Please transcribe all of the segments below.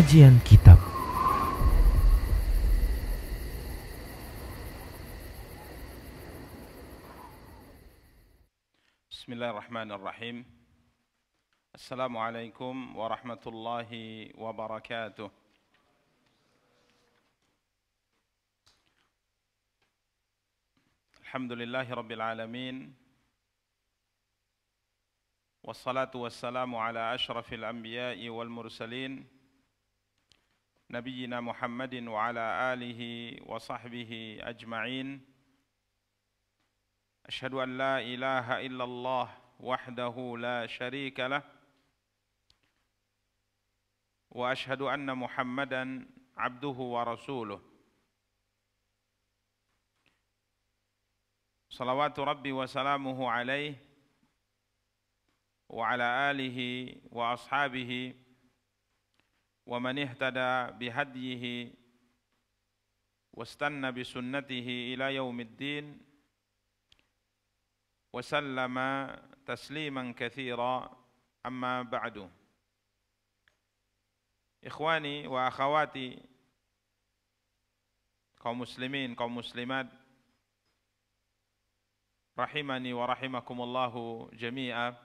Kajian Kitab. Bismillahirrahmanirrahim. Assalamualaikum warahmatullahi wabarakatuh. Alhamdulillahi rabbil alamin. Wassalatu wassalamu ala ashrafil anbiya'i wal mursalin, nabiyyina Muhammadin wa ala alihi wa sahbihi ajma'in. Asyhadu an la ilaha illallah wahdahu la syarika lah, wa asyhadu anna Muhammadan abduhu wa rasuluh. Salawatu rabbi wa salamuhu alaihi wa ala alihi wa ashabihi wa man ihtada bihadyihi wastanna bisunnatihi ila yaumiddin wa sallama tasliman katsira, amma ba'du. Ikhwani wa akhawati, kaum muslimin, kaum muslimat, rahimani wa rahimakumullahu jami'a.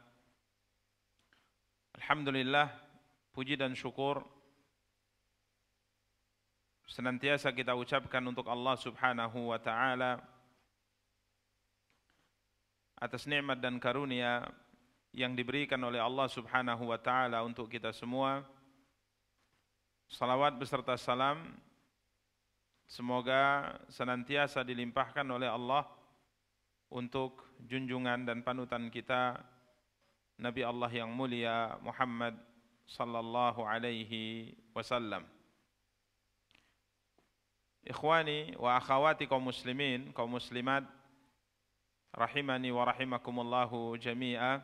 Alhamdulillah, puji dan syukur senantiasa kita ucapkan untuk Allah Subhanahu wa ta'ala atas nikmat dan karunia yang diberikan oleh Allah Subhanahu wa ta'ala untuk kita semua. Salawat beserta salam semoga senantiasa dilimpahkan oleh Allah untuk junjungan dan panutan kita, Nabi Allah yang mulia Muhammad sallallahu alaihi wasallam. Ikhwani wa akhawati, kaum muslimin, kaum muslimat, rahimani wa rahimakumullahu jami'a.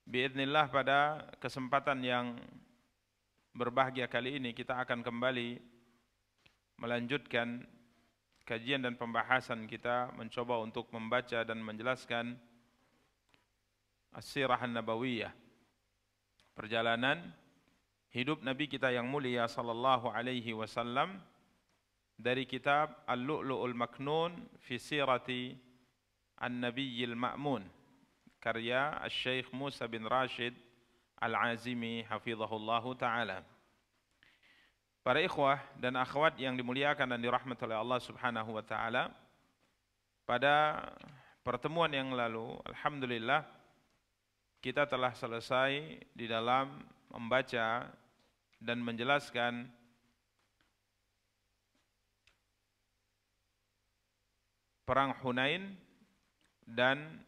Biidznillah, pada kesempatan yang berbahagia kali ini kita akan kembali melanjutkan kajian dan pembahasan kita, mencoba untuk membaca dan menjelaskan As-Sirah An-Nabawiyah, perjalanan hidup Nabi kita yang mulia sallallahu alaihi wasallam, dari kitab Al-Lu'lu'ul Maknun fi Sirati An-Nabiyyil Ma'mun, karya Al-Syeikh Musa bin Rashid Al-Azimi hafizahullahu ta'ala. Para ikhwah dan akhwat yang dimuliakan dan dirahmati oleh Allah Subhanahu wa ta'ala, pada pertemuan yang lalu alhamdulillah kita telah selesai di dalam membaca dan menjelaskan perang Hunain dan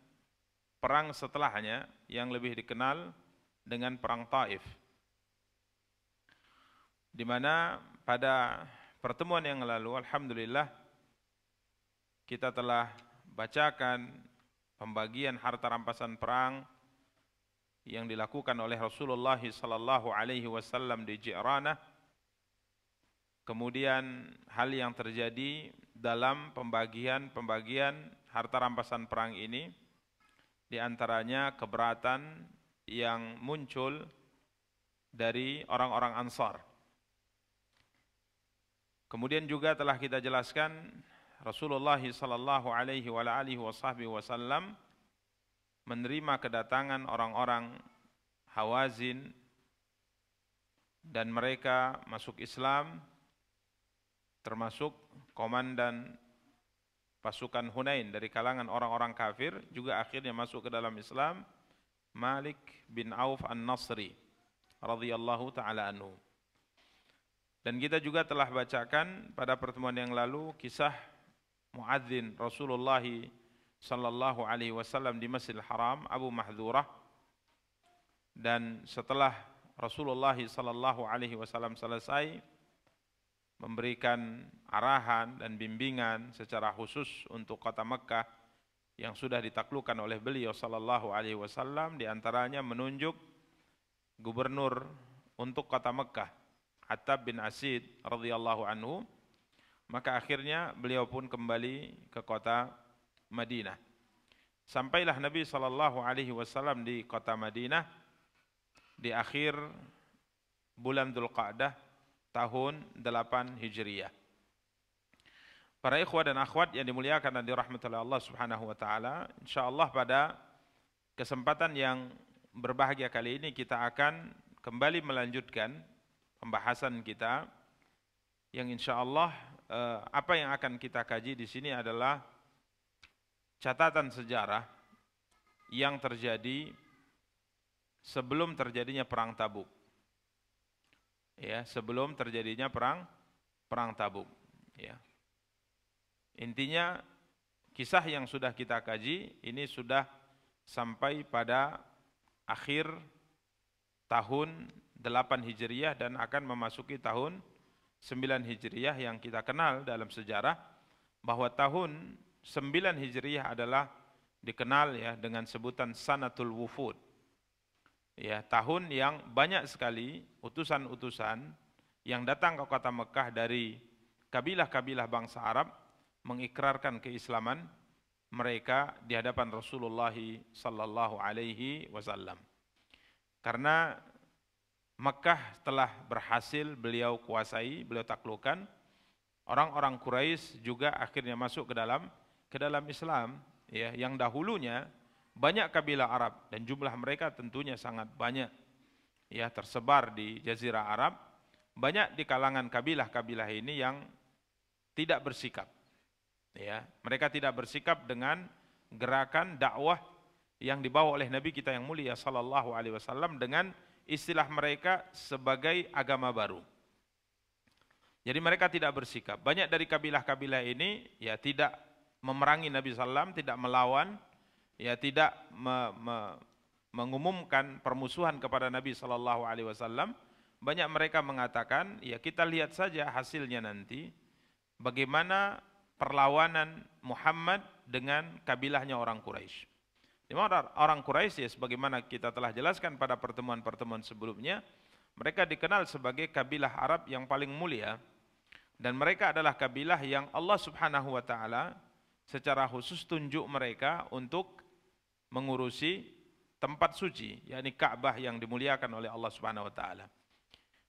perang setelahnya yang lebih dikenal dengan perang Taif, di mana pada pertemuan yang lalu alhamdulillah kita telah bacakan pembagian harta rampasan perang yang dilakukan oleh Rasulullah sallallahu alaihi wasallam di Ji'ranah. Kemudian hal yang terjadi dalam pembagian harta rampasan perang ini, di antaranya keberatan yang muncul dari orang-orang Ansar. Kemudian juga telah kita jelaskan Rasulullah sallallahu alaihi wasallam menerima kedatangan orang-orang Hawazin dan mereka masuk Islam, termasuk komandan pasukan Hunain dari kalangan orang-orang kafir juga akhirnya masuk ke dalam Islam, Malik bin Auf An-Nasri radhiyallahu ta'ala anhu. Dan kita juga telah bacakan pada pertemuan yang lalu kisah muadzin Rasulullah sallallahu alaihi wasallam di Masjidil Haram, Abu Mahdhurah. Dan setelah Rasulullah sallallahu alaihi wasallam selesai memberikan arahan dan bimbingan secara khusus untuk kota Mekkah yang sudah ditaklukkan oleh beliau sallallahu alaihi wasallam, di antaranya menunjuk gubernur untuk kota Mekkah, Attab bin Asid radhiyallahu anhu, maka akhirnya beliau pun kembali ke kota Madinah. Sampailah Nabi sallallahu alaihi wasallam di kota Madinah di akhir bulan Dzulqa'dah tahun 8 Hijriah. Para ikhwah dan akhwat yang dimuliakan dan dirahmati oleh Allah Subhanahu wa taala, insyaallah pada kesempatan yang berbahagia kali ini kita akan kembali melanjutkan pembahasan kita yang insyaallah apa yang akan kita kaji di sini adalah catatan sejarah yang terjadi sebelum terjadinya perang Tabuk. Ya, sebelum terjadinya perang Tabuk, ya. Intinya kisah yang sudah kita kaji ini sudah sampai pada akhir tahun 8 Hijriah dan akan memasuki tahun 9 Hijriah yang kita kenal dalam sejarah bahwa tahun 9 Hijriah adalah dikenal ya dengan sebutan Sanatul Wufud. Ya, tahun yang banyak sekali utusan-utusan yang datang ke kota Mekah dari kabilah-kabilah bangsa Arab mengikrarkan keislaman mereka di hadapan Rasulullah sallallahu alaihi wasallam. Karena Mekah telah berhasil beliau kuasai, beliau taklukkan, orang-orang Quraisy juga akhirnya masuk ke dalam Islam, ya, yang dahulunya banyak kabilah Arab dan jumlah mereka tentunya sangat banyak, ya, tersebar di Jazirah Arab. Banyak di kalangan kabilah-kabilah ini yang tidak bersikap. Ya, mereka tidak bersikap dengan gerakan dakwah yang dibawa oleh Nabi kita yang mulia sallallahu alaihi wasallam dengan istilah mereka sebagai agama baru. Jadi mereka tidak bersikap. Banyak dari kabilah-kabilah ini ya tidak memerangi Nabi sallam, tidak melawan, ya tidak mengumumkan permusuhan kepada Nabi sallallahu alaihi wasallam. Banyak mereka mengatakan, ya kita lihat saja hasilnya nanti bagaimana perlawanan Muhammad dengan kabilahnya orang Quraisy. Di mana orang Quraisy, ya, sebagaimana kita telah jelaskan pada pertemuan-pertemuan sebelumnya, mereka dikenal sebagai kabilah Arab yang paling mulia dan mereka adalah kabilah yang Allah Subhanahu wa taala secara khusus tunjuk mereka untuk mengurusi tempat suci, yakni Ka'bah yang dimuliakan oleh Allah Subhanahu wa taala.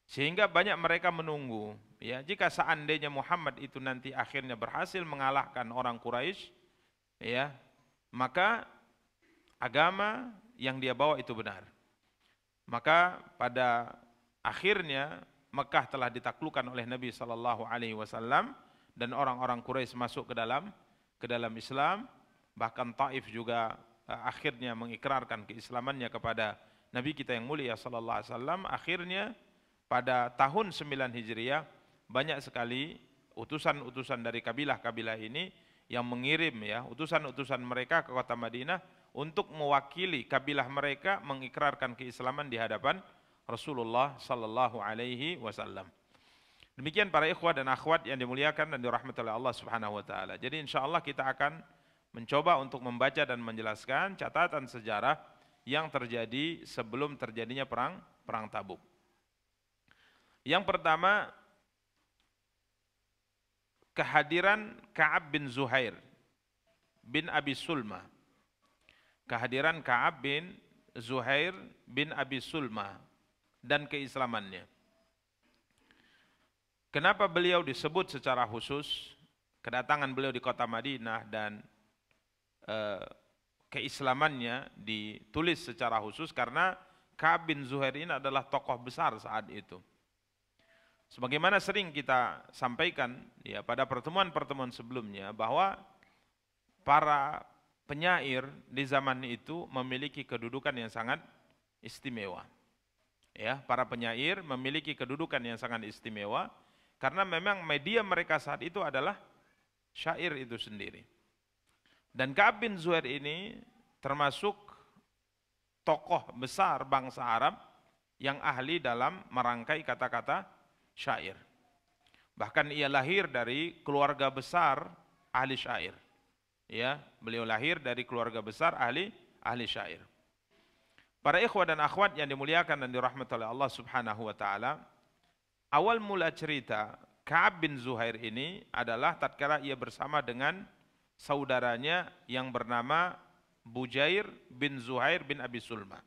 Sehingga banyak mereka menunggu, ya, jika seandainya Muhammad itu nanti akhirnya berhasil mengalahkan orang Quraisy, ya, maka agama yang dia bawa itu benar. Maka pada akhirnya Mekah telah ditaklukkan oleh Nabi sallallahu alaihi wasallam dan orang-orang Quraisy masuk ke dalam Islam, bahkan Taif juga akhirnya mengikrarkan keislamannya kepada Nabi kita yang mulia sallallahu alaihi wasallam. Akhirnya pada tahun 9 Hijriah banyak sekali utusan-utusan dari kabilah-kabilah ini yang mengirim, ya, utusan-utusan mereka ke kota Madinah untuk mewakili kabilah mereka mengikrarkan keislaman di hadapan Rasulullah sallallahu alaihi wasallam. Demikian para ikhwah dan akhwat yang dimuliakan dan dirahmati oleh Allah Subhanahu wa taala. Jadi insyaallah kita akan mencoba untuk membaca dan menjelaskan catatan sejarah yang terjadi sebelum terjadinya perang Tabuk. Yang pertama, kehadiran Ka'ab bin Zuhair bin Abi Sulma. Kehadiran Ka'ab bin Zuhair bin Abi Sulma dan keislamannya. Kenapa beliau disebut secara khusus, kedatangan beliau di kota Madinah dan keislamannya ditulis secara khusus karena Ka'ab bin Zuhair ini adalah tokoh besar saat itu. Sebagaimana sering kita sampaikan, ya, pada pertemuan-pertemuan sebelumnya bahwa para penyair di zaman itu memiliki kedudukan yang sangat istimewa. Ya, para penyair memiliki kedudukan yang sangat istimewa karena memang media mereka saat itu adalah syair itu sendiri. Dan Ka'ab bin Zuhair ini termasuk tokoh besar bangsa Arab yang ahli dalam merangkai kata-kata syair. Bahkan ia lahir dari keluarga besar ahli syair. Ya, beliau lahir dari keluarga besar ahli syair. Para ikhwah dan akhwat yang dimuliakan dan dirahmati oleh Allah Subhanahu wa taala, awal mula cerita Ka'ab bin Zuhair ini adalah tatkala ia bersama dengan saudaranya yang bernama Bujair bin Zuhair bin Abi Sulma.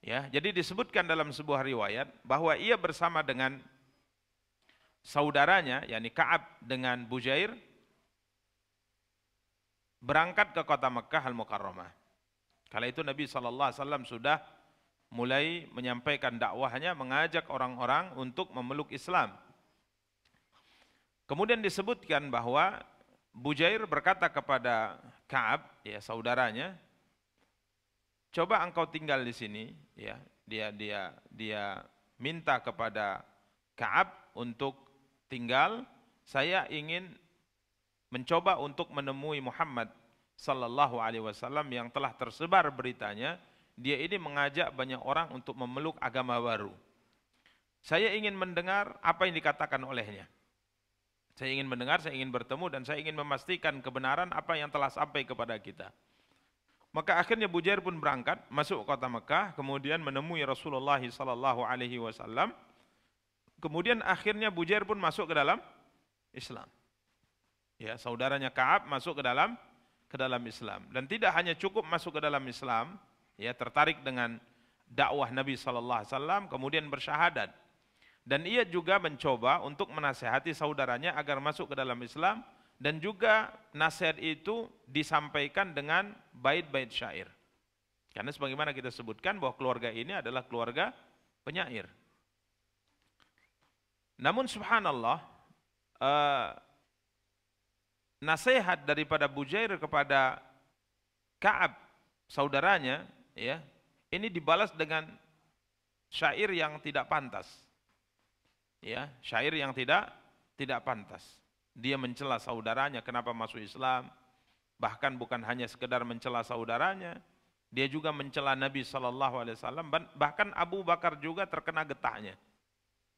Ya, jadi disebutkan dalam sebuah riwayat bahwa ia bersama dengan saudaranya, yakni Ka'ab dengan Bujair, berangkat ke kota Mekah Al-Mukarramah. Kala itu Nabi SAW sudah mulai menyampaikan dakwahnya, mengajak orang-orang untuk memeluk Islam. Kemudian disebutkan bahwa Bujair berkata kepada Ka'ab, ya saudaranya, coba engkau tinggal di sini, ya. Dia minta kepada Ka'ab untuk tinggal. Saya ingin mencoba untuk menemui Muhammad sallallahu alaihi wasallam yang telah tersebar beritanya. Dia ini mengajak banyak orang untuk memeluk agama baru. Saya ingin mendengar apa yang dikatakan olehnya. Saya ingin mendengar, saya ingin bertemu, dan saya ingin memastikan kebenaran apa yang telah sampai kepada kita. Maka akhirnya Bujair pun berangkat masuk kota Mekah, kemudian menemui Rasulullah sallallahu alaihi wasallam. Kemudian akhirnya Bujair pun masuk ke dalam Islam. Ya, saudaranya Ka'ab masuk ke dalam Islam, dan tidak hanya cukup masuk ke dalam Islam, ya, tertarik dengan dakwah Nabi sallallahu alaihi wasallam, kemudian bersyahadat. Dan ia juga mencoba untuk menasihati saudaranya agar masuk ke dalam Islam, dan juga nasihat itu disampaikan dengan bait-bait syair. Karena sebagaimana kita sebutkan bahwa keluarga ini adalah keluarga penyair. Namun subhanallah, nasihat daripada Bujair kepada Ka'ab saudaranya, ya, ini dibalas dengan syair yang tidak pantas. Ya, syair yang tidak pantas. Dia mencela saudaranya kenapa masuk Islam. Bahkan bukan hanya sekedar mencela saudaranya, dia juga mencela Nabi SAW. Bahkan Abu Bakar juga terkena getahnya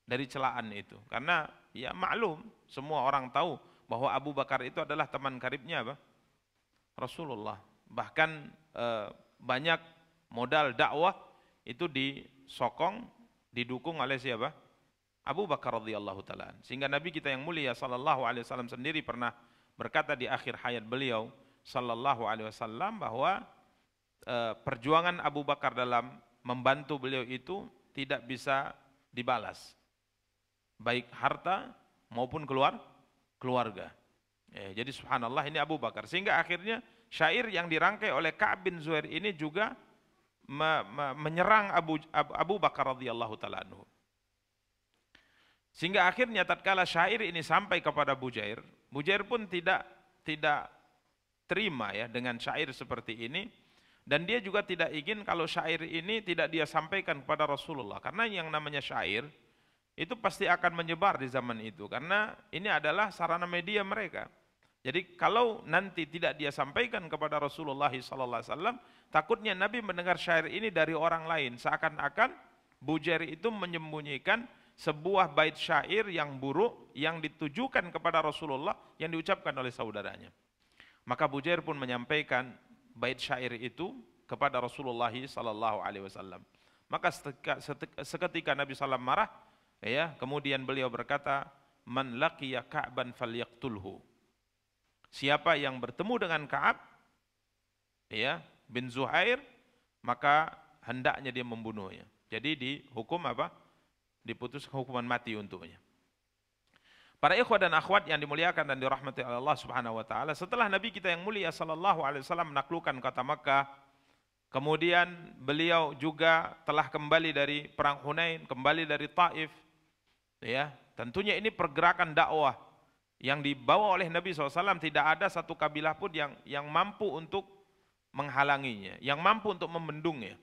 dari celaan itu. Karena ya maklum, semua orang tahu bahwa Abu Bakar itu adalah teman karibnya apa? Rasulullah. Bahkan banyak modal dakwah itu disokong, didukung oleh siapa? Abu Bakar radhiyallahu taala. Sehingga Nabi kita yang mulia sallallahu alaihi wasallam sendiri pernah berkata di akhir hayat beliau sallallahu alaihi wasallam bahwa perjuangan Abu Bakar dalam membantu beliau itu tidak bisa dibalas, baik harta maupun keluarga. Ya, jadi subhanallah, ini Abu Bakar. Sehingga akhirnya syair yang dirangkai oleh Ka'ab bin Zuhair ini juga menyerang Abu Bakar radhiyallahu taala anhu. Sehingga akhirnya tatkala syair ini sampai kepada Bujair, Bujair pun tidak terima ya dengan syair seperti ini, dan dia juga tidak ingin kalau syair ini tidak dia sampaikan kepada Rasulullah, karena yang namanya syair itu pasti akan menyebar di zaman itu, karena ini adalah sarana media mereka. Jadi kalau nanti tidak dia sampaikan kepada Rasulullah SAW, takutnya Nabi mendengar syair ini dari orang lain, seakan-akan Bujair itu menyembunyikan sebuah bait syair yang buruk yang ditujukan kepada Rasulullah yang diucapkan oleh saudaranya. Maka Bujair pun menyampaikan bait syair itu kepada Rasulullah sallallahu alaihi wasallam. Maka seketika Nabi sallam marah, ya, kemudian beliau berkata, "Man laqiya Ka'ban falyaqtulhu." Siapa yang bertemu dengan Ka'ab, ya, bin Zuhair, maka hendaknya dia membunuhnya. Jadi dihukum apa? Diputus hukuman mati untuknya. Para ikhwah dan akhwat yang dimuliakan dan dirahmati Allah Subhanahu wa taala, setelah Nabi kita yang mulia sallallahu alaihi wasallam menaklukkan kota Makkah, kemudian beliau juga telah kembali dari perang Hunain, kembali dari Taif, ya, tentunya ini pergerakan dakwah yang dibawa oleh Nabi SAW. Tidak ada satu kabilah pun yang mampu untuk menghalanginya, yang mampu untuk membendungnya,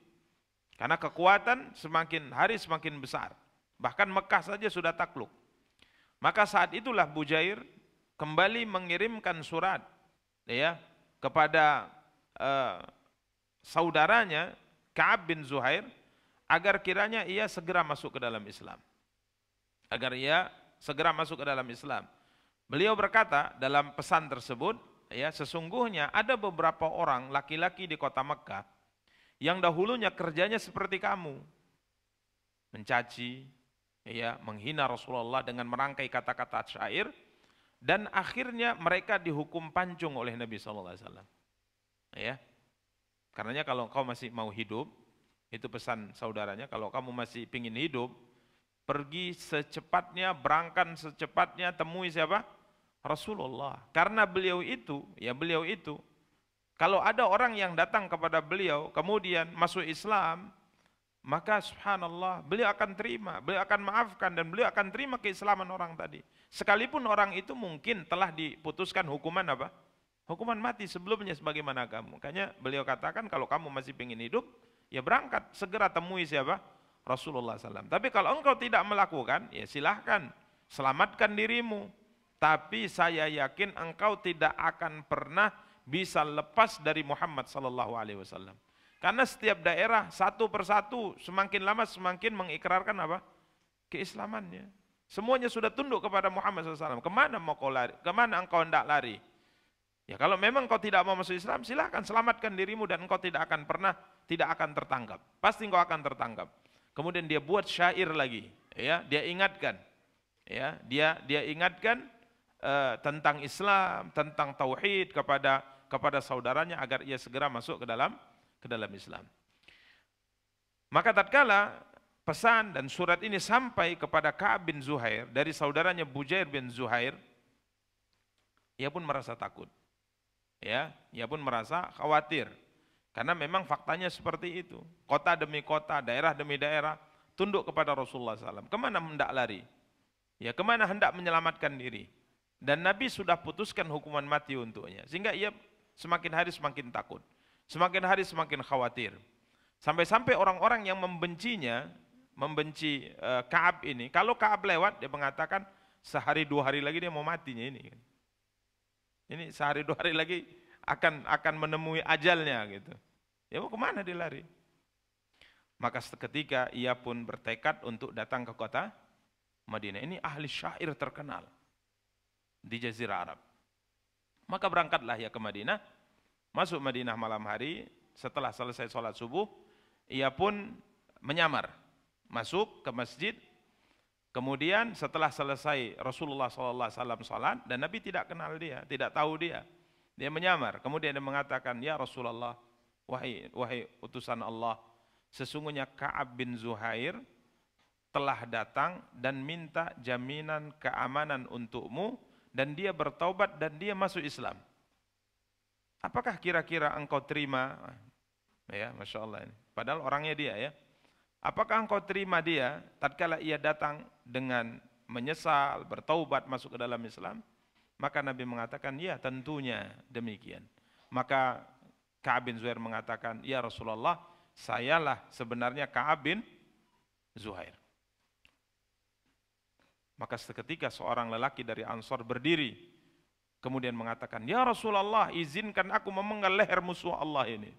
karena kekuatan semakin hari semakin besar. Bahkan Mekah saja sudah takluk. Maka saat itulah Bujair kembali mengirimkan surat, ya, kepada saudaranya Ka'ab bin Zuhair agar kiranya ia segera masuk ke dalam Islam. Agar ia segera masuk ke dalam Islam. Beliau berkata dalam pesan tersebut, ya, sesungguhnya ada beberapa orang laki-laki di kota Mekah yang dahulunya kerjanya seperti kamu, mencaci, ya, menghina Rasulullah dengan merangkai kata-kata syair, dan akhirnya mereka dihukum pancung oleh Nabi SAW. Ya, karenanya kalau engkau masih mau hidup, Itu pesan saudaranya, kalau kamu masih ingin hidup, pergi secepatnya, berangkat secepatnya, temui siapa? Rasulullah. Karena beliau itu, kalau ada orang yang datang kepada beliau, kemudian masuk Islam, maka subhanallah, beliau akan terima, beliau akan maafkan, dan beliau akan terima keislaman orang tadi. Sekalipun orang itu mungkin telah diputuskan hukuman apa? Hukuman mati sebelumnya sebagaimana kamu. Makanya beliau katakan, kalau kamu masih ingin hidup, ya berangkat, segera temui siapa? Rasulullah SAW. Tapi kalau engkau tidak melakukan, ya silahkan, selamatkan dirimu. Tapi saya yakin engkau tidak akan pernah bisa lepas dari Muhammad SAW. Karena setiap daerah satu persatu semakin lama semakin mengikrarkan apa? Keislamannya. Semuanya sudah tunduk kepada Muhammad SAW. Kemana mau kau lari? Kemana engkau hendak lari? Ya kalau memang kau tidak mau masuk Islam, silahkan selamatkan dirimu dan engkau tidak akan pernah, tidak akan tertangkap. Pasti engkau akan tertangkap. Kemudian dia buat syair lagi, ya, dia ingatkan, ya, dia ingatkan tentang Islam, tentang tauhid kepada saudaranya agar ia segera masuk ke dalam Islam. Maka tatkala pesan dan surat ini sampai kepada Ka'ab bin Zuhair dari saudaranya Bujair bin Zuhair, ia pun merasa takut. Ya, ia pun merasa khawatir. Karena memang faktanya seperti itu. Kota demi kota, daerah demi daerah, tunduk kepada Rasulullah SAW. Kemana hendak lari? Ya, kemana hendak menyelamatkan diri? Dan Nabi sudah putuskan hukuman mati untuknya. Sehingga ia semakin hari semakin takut. Semakin hari semakin khawatir. Sampai-sampai orang-orang yang membencinya, membenci Ka'ab ini. Kalau Ka'ab lewat, dia mengatakan, sehari dua hari lagi dia mau matinya ini. Ini sehari dua hari lagi akan menemui ajalnya gitu. Ya mau kemana dia lari? Maka seketika ia pun bertekad untuk datang ke kota Madinah. Ini ahli syair terkenal di Jazirah Arab. Maka berangkatlah ia ke Madinah. Masuk Madinah malam hari. Setelah selesai sholat subuh, ia pun menyamar. Masuk ke masjid. Kemudian setelah selesai Rasulullah SAW sholat, dan Nabi tidak kenal dia, tidak tahu dia. Dia menyamar, kemudian dia mengatakan, ya Rasulullah, wahai utusan Allah, sesungguhnya Ka'ab bin Zuhair telah datang dan minta jaminan keamanan untukmu, dan dia bertaubat dan dia masuk Islam. Apakah kira-kira engkau terima? Ya, Masya Allah ini. Padahal orangnya dia ya. Apakah engkau terima dia tatkala ia datang dengan menyesal, bertaubat, masuk ke dalam Islam? Maka Nabi mengatakan, ya tentunya demikian. Maka Ka'ab bin Zuhair mengatakan, ya Rasulullah, sayalah sebenarnya Ka'ab bin Zuhair. Maka seketika seorang lelaki dari Ansar berdiri, kemudian mengatakan, ya Rasulullah, izinkan aku memenggal leher musuh Allah ini.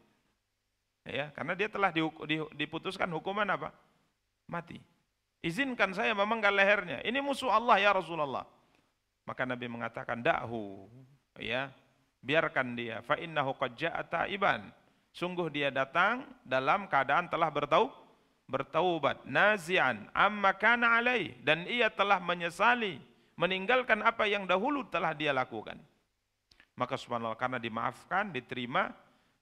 Ya, karena dia telah diputuskan hukuman apa? Mati. Izinkan saya memenggal lehernya. Ini musuh Allah ya Rasulullah. Maka Nabi mengatakan, da'hu, ya, biarkan dia. Fa innahu qad ja'a ta'iban. Sungguh dia datang dalam keadaan telah bertaubat, nazi'an amma kana alaih, dan ia telah menyesali, meninggalkan apa yang dahulu telah dia lakukan. Maka subhanallah, karena dimaafkan, diterima,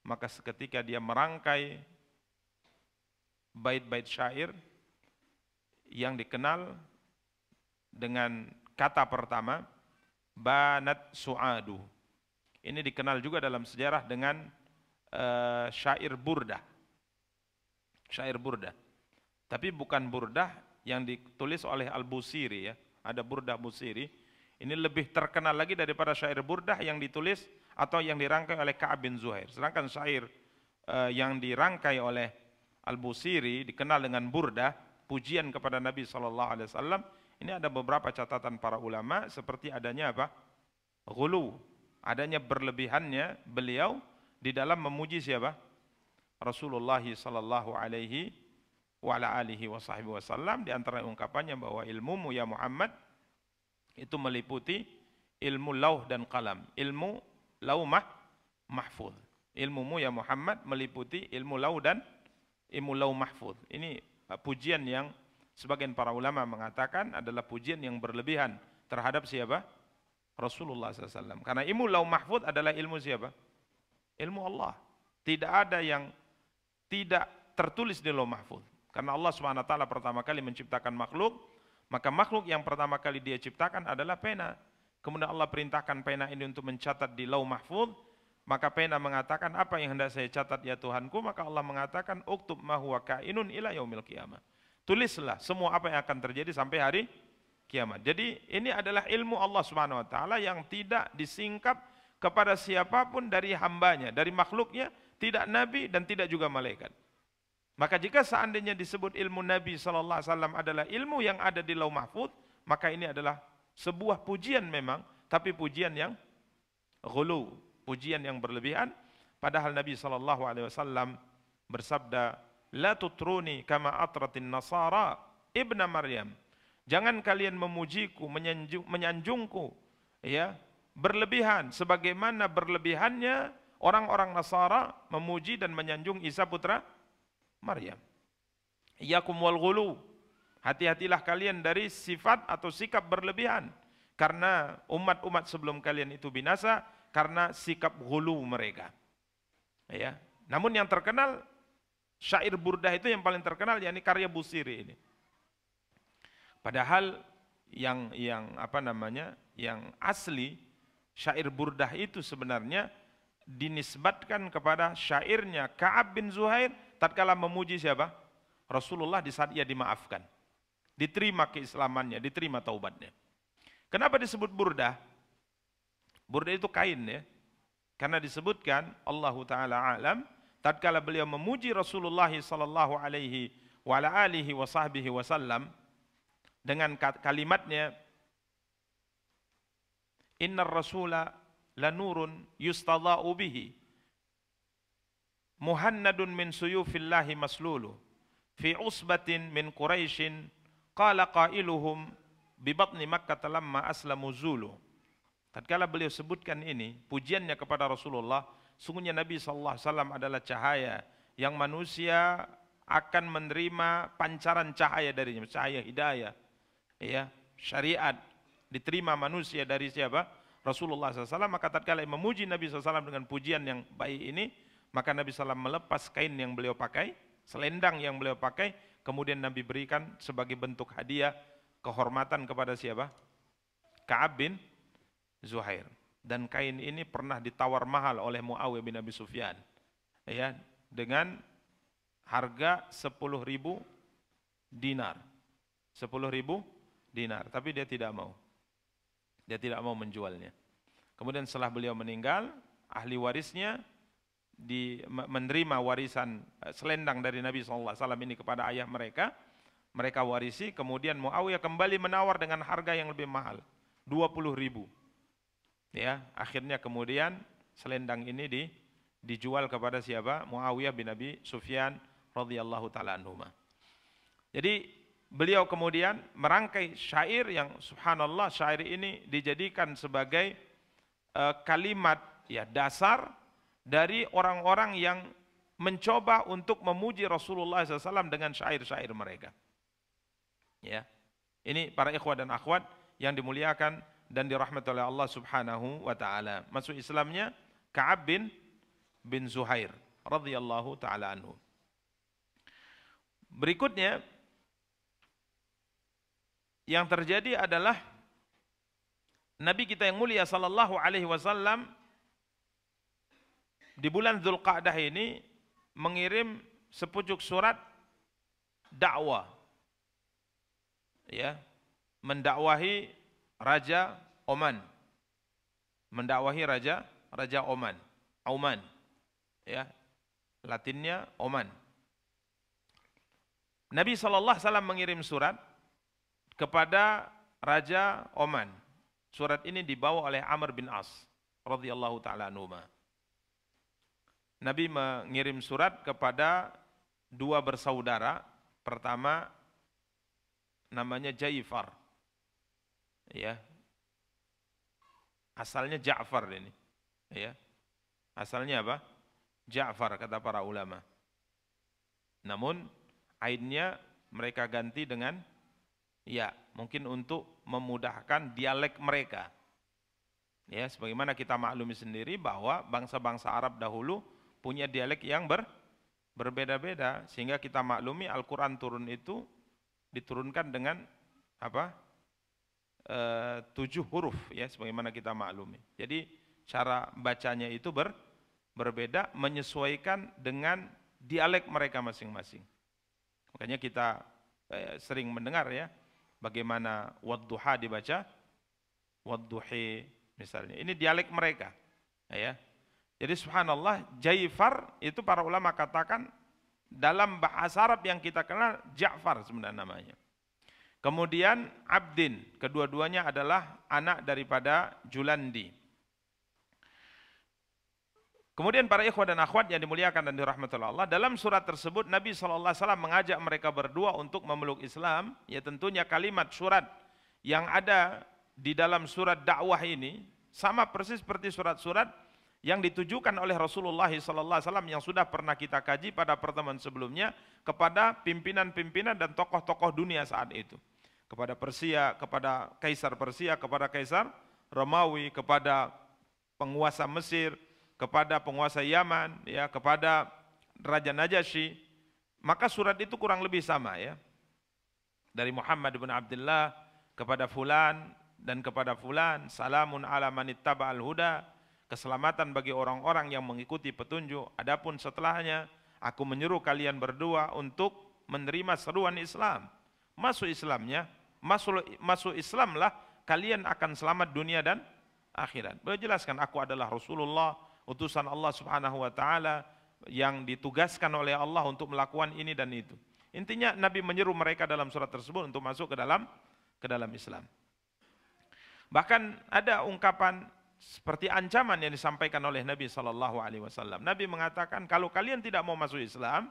maka seketika dia merangkai bait-bait syair yang dikenal dengan kata pertama, banat su'adu. Ini dikenal juga dalam sejarah dengan syair burdah. Syair burdah. Tapi bukan burdah yang ditulis oleh Al-Busiri ya. Ada burdah Busiri. Ini lebih terkenal lagi daripada syair burdah yang ditulis atau yang dirangkai oleh Ka'ab bin Zuhair. Sedangkan syair yang dirangkai oleh Al-Busiri dikenal dengan burdah, pujian kepada Nabi SAW. Ini ada beberapa catatan para ulama seperti adanya apa? Ghulu, adanya berlebihannya beliau di dalam memuji siapa? Rasulullah sallallahu alaihi wa ala alihi wasallam. Di antara ungkapannya bahwa ilmumu ya Muhammad itu meliputi ilmu lauh dan qalam, ilmu lauh mahfuz. Ilmumu ya Muhammad meliputi ilmu lauh dan ilmu lauh mahfuz. Ini pujian yang sebagian para ulama mengatakan adalah pujian yang berlebihan terhadap siapa? Rasulullah SAW. Karena ilmu lauh mahfuz adalah ilmu siapa? Ilmu Allah. Tidak ada yang tidak tertulis di Lauh Mahfuz. Karena Allah Subhanahu wa taala pertama kali menciptakan makhluk, maka makhluk yang pertama kali Dia ciptakan adalah pena. Kemudian Allah perintahkan pena ini untuk mencatat di Lauh Mahfuz, maka pena mengatakan, apa yang hendak saya catat ya Tuhanku? Maka Allah mengatakan, uktub ma huwa kainun ila yaumil qiyamah. Tulislah semua apa yang akan terjadi sampai hari kiamat. Jadi ini adalah ilmu Allah Subhanahu wa taala yang tidak disingkap kepada siapapun dari hambanya, dari makhluknya, tidak nabi dan tidak juga malaikat. Maka jika seandainya disebut ilmu Nabi sallallahu alaihi wasallam adalah ilmu yang ada di Lauh Mahfuz, maka ini adalah sebuah pujian memang, tapi pujian yang ghulu, pujian yang berlebihan. Padahal Nabi sallallahu alaihi wasallam bersabda, "La tutruni kama atratin nasara ibna Maryam." Jangan kalian memujiku, menyanjungku, ya, berlebihan sebagaimana berlebihannya orang-orang Nasara memuji dan menyanjung Isa putra Maryam. Iyakum wal ghulu. Hati-hatilah kalian dari sifat atau sikap berlebihan, karena umat-umat sebelum kalian itu binasa karena sikap ghulu mereka. Ya. Namun yang terkenal syair burdah itu yang paling terkenal, yakni karya Busiri ini. Padahal yang asli syair burdah itu sebenarnya dinisbatkan kepada syairnya Ka'ab bin Zuhair tatkala memuji siapa? Rasulullah di saat ia dimaafkan. Diterima keislamannya, diterima taubatnya. Kenapa disebut burdah? Burdah itu kain ya. Karena disebutkan Allah taala alam tatkala beliau memuji Rasulullah sallallahu alaihi wasallam dengan kalimatnya, innar rasula lanurun yustadha'u bihi muhannadun min suyufillahi maslulu fi usbatin min quraisyin qala qailuhum bi batni makkah lamma aslamu zulu. Tatkala beliau sebutkan ini pujiannya kepada Rasulullah, sungguhnya Nabi sallallahu alaihi wasallam adalah cahaya yang manusia akan menerima pancaran cahaya darinya, cahaya hidayah, ya, syariat diterima manusia dari siapa? Rasulullah SAW. Maka tatkala memuji Nabi SAW dengan pujian yang baik ini, maka Nabi SAW melepas kain yang beliau pakai, selendang yang beliau pakai, kemudian Nabi berikan sebagai bentuk hadiah kehormatan kepada siapa? Ka'ab bin Zuhair. Dan kain ini pernah ditawar mahal oleh Muawiyah bin Abi Sufyan, ya, dengan harga 10.000 dinar. 10.000 dinar, tapi dia tidak mau. Dia tidak mau menjualnya. Kemudian setelah beliau meninggal, ahli warisnya menerima warisan selendang dari Nabi SAW ini kepada ayah mereka. Mereka warisi, kemudian Muawiyah kembali menawar dengan harga yang lebih mahal, 20.000. Ya, akhirnya kemudian selendang ini dijual kepada siapa? Muawiyah bin Abi Sufyan radhiyallahu taala anhuma. Jadi beliau kemudian merangkai syair yang subhanallah, syair ini dijadikan sebagai kalimat ya dasar dari orang-orang yang mencoba untuk memuji Rasulullah SAW dengan syair-syair mereka. Ya, ini para ikhwah dan akhwat yang dimuliakan dan dirahmati oleh Allah Subhanahu wa taala. Masuk Islamnya Ka'ab bin Zuhair radhiyallahu taala anhu. Berikutnya yang terjadi adalah Nabi kita yang mulia sallallahu alaihi wasallam di bulan Dzulqa'dah ini mengirim sepucuk surat dakwah, ya, mendakwahi Raja Oman, mendakwahi Raja Oman, ya, Latinnya Oman. Nabi sallallahu alaihi wasallam mengirim surat kepada Raja Oman. Surat ini dibawa oleh Amr bin As radhiyallahu taala anhu. Nabi mengirim surat kepada dua bersaudara. Pertama namanya Jaifar, ya, asalnya Ja'far ini, ya, asalnya apa? Ja'far kata para ulama. Namun ainnya mereka ganti dengan ya, mungkin untuk memudahkan dialek mereka. Ya, sebagaimana kita maklumi sendiri bahwa bangsa-bangsa Arab dahulu punya dialek yang berbeda-beda sehingga kita maklumi Al-Quran turun itu diturunkan dengan apa? 7 huruf ya, sebagaimana kita maklumi. Jadi cara bacanya itu berbeda menyesuaikan dengan dialek mereka masing-masing. Makanya kita sering mendengar ya bagaimana wadduha dibaca wadduhi misalnya. Ini dialek mereka ya. Jadi subhanallah, Jaifar itu para ulama katakan dalam bahasa Arab yang kita kenal Ja'far sebenarnya namanya. Kemudian Abdin, kedua-duanya adalah anak daripada Julandi. Kemudian para ikhwah dan akhwat yang dimuliakan dan dirahmati Allah, dalam surat tersebut Nabi SAW mengajak mereka berdua untuk memeluk Islam. Ya tentunya kalimat surat yang ada di dalam surat dakwah ini sama persis seperti surat-surat yang ditujukan oleh Rasulullah SAW yang sudah pernah kita kaji pada pertemuan sebelumnya kepada pimpinan-pimpinan dan tokoh-tokoh dunia saat itu. Kepada Persia, kepada Kaisar Persia, kepada Kaisar Romawi, kepada penguasa Mesir, kepada penguasa Yaman, ya, kepada Raja Najasyi. Maka surat itu kurang lebih sama ya. Dari Muhammad bin Abdullah kepada fulan dan kepada fulan, salamun ala manittaba'al huda, keselamatan bagi orang-orang yang mengikuti petunjuk. Adapun setelahnya, aku menyeru kalian berdua untuk menerima seruan Islam. Masuk Islamnya, masuk Islamlah kalian akan selamat dunia dan akhirat. Beliau jelaskan, aku adalah Rasulullah, utusan Allah Subhanahu wa taala yang ditugaskan oleh Allah untuk melakukan ini dan itu. Intinya Nabi menyeru mereka dalam surat tersebut untuk masuk ke dalam Islam. Bahkan ada ungkapan seperti ancaman yang disampaikan oleh Nabi SAW. Nabi mengatakan, kalau kalian tidak mau masuk Islam,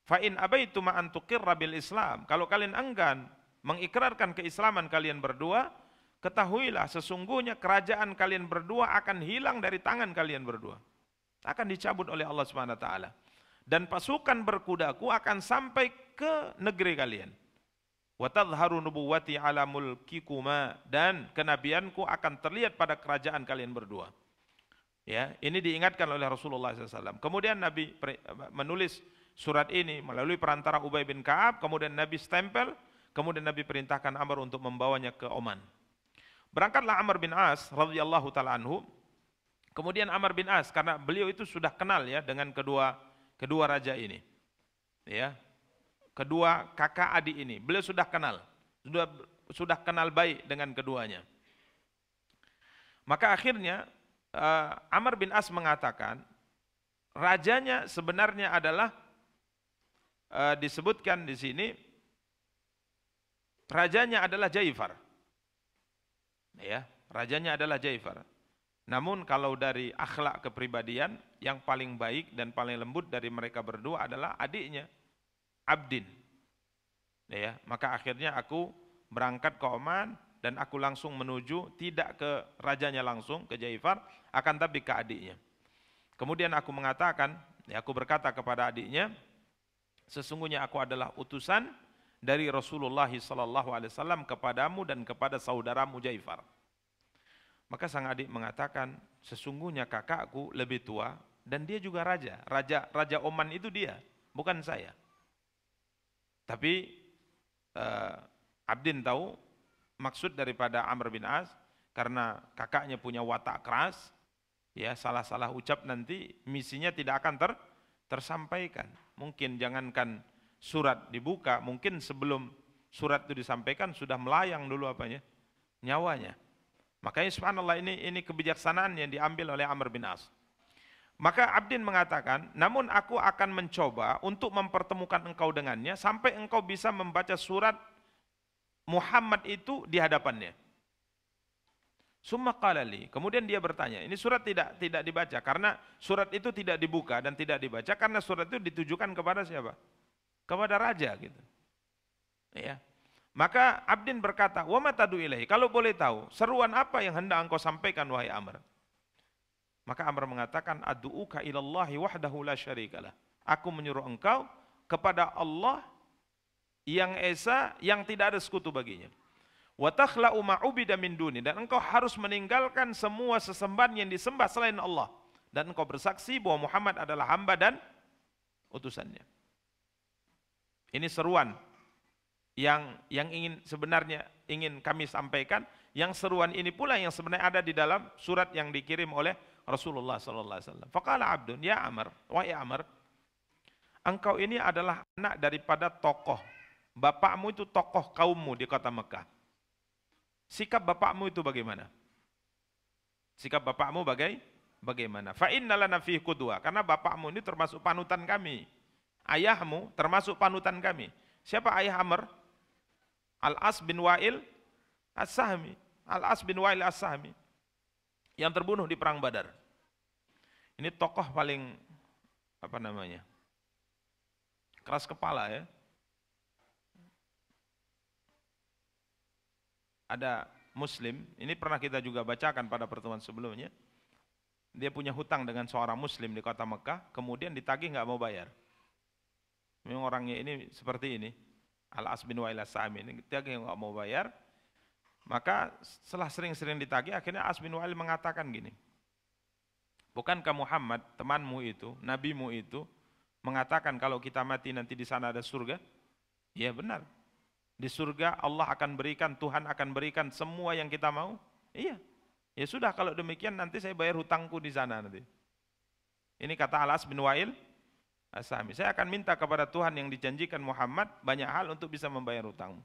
fa in abaitu ma an tuqirra bil Islam. Kalau kalian enggan mengikrarkan keislaman kalian berdua, ketahuilah sesungguhnya kerajaan kalian berdua akan hilang dari tangan kalian berdua. Akan dicabut oleh Allah Subhanahu wa taala. Dan pasukan berkudaku akan sampai ke negeri kalian. Wa tadhharu nubuwwati ala mulkikuma, dan kenabianku akan terlihat pada kerajaan kalian berdua. Ya, ini diingatkan oleh Rasulullah SAW. Kemudian Nabi menulis surat ini melalui perantara Ubay bin Ka'ab, kemudian Nabi stempel, kemudian Nabi perintahkan Amr untuk membawanya ke Oman. Berangkatlah Amr bin As radhiyallahu taala anhu. Kemudian Amr bin As, karena beliau itu sudah kenal ya dengan kedua raja ini. Ya. Kedua kakak adik ini, beliau sudah kenal, sudah kenal baik dengan keduanya. Maka akhirnya Amr bin As mengatakan, rajanya sebenarnya adalah disebutkan di sini, rajanya adalah Jaifar. Ya, rajanya adalah Jaifar. Namun kalau dari akhlak kepribadian, yang paling baik dan paling lembut dari mereka berdua adalah adiknya, Abdin. Ya, maka akhirnya aku berangkat ke Oman dan aku langsung menuju, tidak ke rajanya langsung, ke Jaifar, akan tapi ke adiknya. Kemudian aku mengatakan, ya, aku berkata kepada adiknya, sesungguhnya aku adalah utusan dari Rasulullah SAW kepadamu dan kepada saudaramu Jaifar. Maka sang adik mengatakan, sesungguhnya kakakku lebih tua dan dia juga raja Oman itu dia, bukan saya. Tapi Abdin tahu maksud daripada Amr bin As, karena kakaknya punya watak keras, ya, salah-salah ucap nanti misinya tidak akan tersampaikan. Mungkin jangankan surat dibuka, mungkin sebelum surat itu disampaikan sudah melayang dulu apanya, nyawanya. Makanya subhanallah, ini kebijaksanaan yang diambil oleh Amr bin As. Maka Abdin mengatakan, namun aku akan mencoba untuk mempertemukan engkau dengannya sampai engkau bisa membaca surat Muhammad itu di hadapannya. Summa qala li, kemudian dia bertanya, ini surat tidak dibaca karena surat itu tidak dibuka dan tidak dibaca karena surat itu ditujukan kepada siapa? Kepada raja gitu. Ya. Maka Abdin berkata, "Wa ma tadu ilaihi?" Kalau boleh tahu, seruan apa yang hendak engkau sampaikan wahai Amr? Maka Amr mengatakan, "Ad'uka ilallahi wahdahu la syarikalah." Aku menyuruh engkau kepada Allah yang esa, yang tidak ada sekutu baginya. Wa takhla'u ma ubida min duni, dan engkau harus meninggalkan semua sesembahan yang disembah selain Allah, dan engkau bersaksi bahwa Muhammad adalah hamba dan utusannya. Ini seruan yang ingin sebenarnya ingin kami sampaikan, yang seruan ini pula yang sebenarnya ada di dalam surat yang dikirim oleh Rasulullah sallallahu alaihi wasallam. Faqala abdun ya Amr, wahai Amr, engkau ini adalah anak daripada tokoh. Bapakmu itu tokoh kaummu di kota Mekah. Sikap bapakmu itu bagaimana? Sikap bapakmu bagaimana? Fa inna lana fihi qudwa, karena bapakmu ini termasuk panutan kami. Ayahmu termasuk panutan kami. Siapa ayah Amr? Al-As bin Wa'il As-Sahmi. Al-As bin Wa'il As-Sahmi yang terbunuh di perang Badar. Ini tokoh paling keras kepala ya. Ada Muslim, ini pernah kita juga bacakan pada pertemuan sebelumnya. Dia punya hutang dengan seorang Muslim di kota Mekah, kemudian ditagih nggak mau bayar. Memang orangnya ini seperti ini, Al-As bin Wa'il As-Sahmi ini ditagih nggak mau bayar. Maka setelah sering-sering ditagih, akhirnya As bin Wa'il mengatakan gini, bukankah Muhammad temanmu itu, nabimu itu mengatakan kalau kita mati nanti di sana ada surga? Iya benar. Di surga Allah akan berikan, Tuhan akan berikan semua yang kita mau. Iya. Ya sudah, kalau demikian nanti saya bayar hutangku di sana nanti. Ini kata Al-As bin Wa'il As-Sahmi. Saya akan minta kepada Tuhan yang dijanjikan Muhammad banyak hal untuk bisa membayar hutangmu.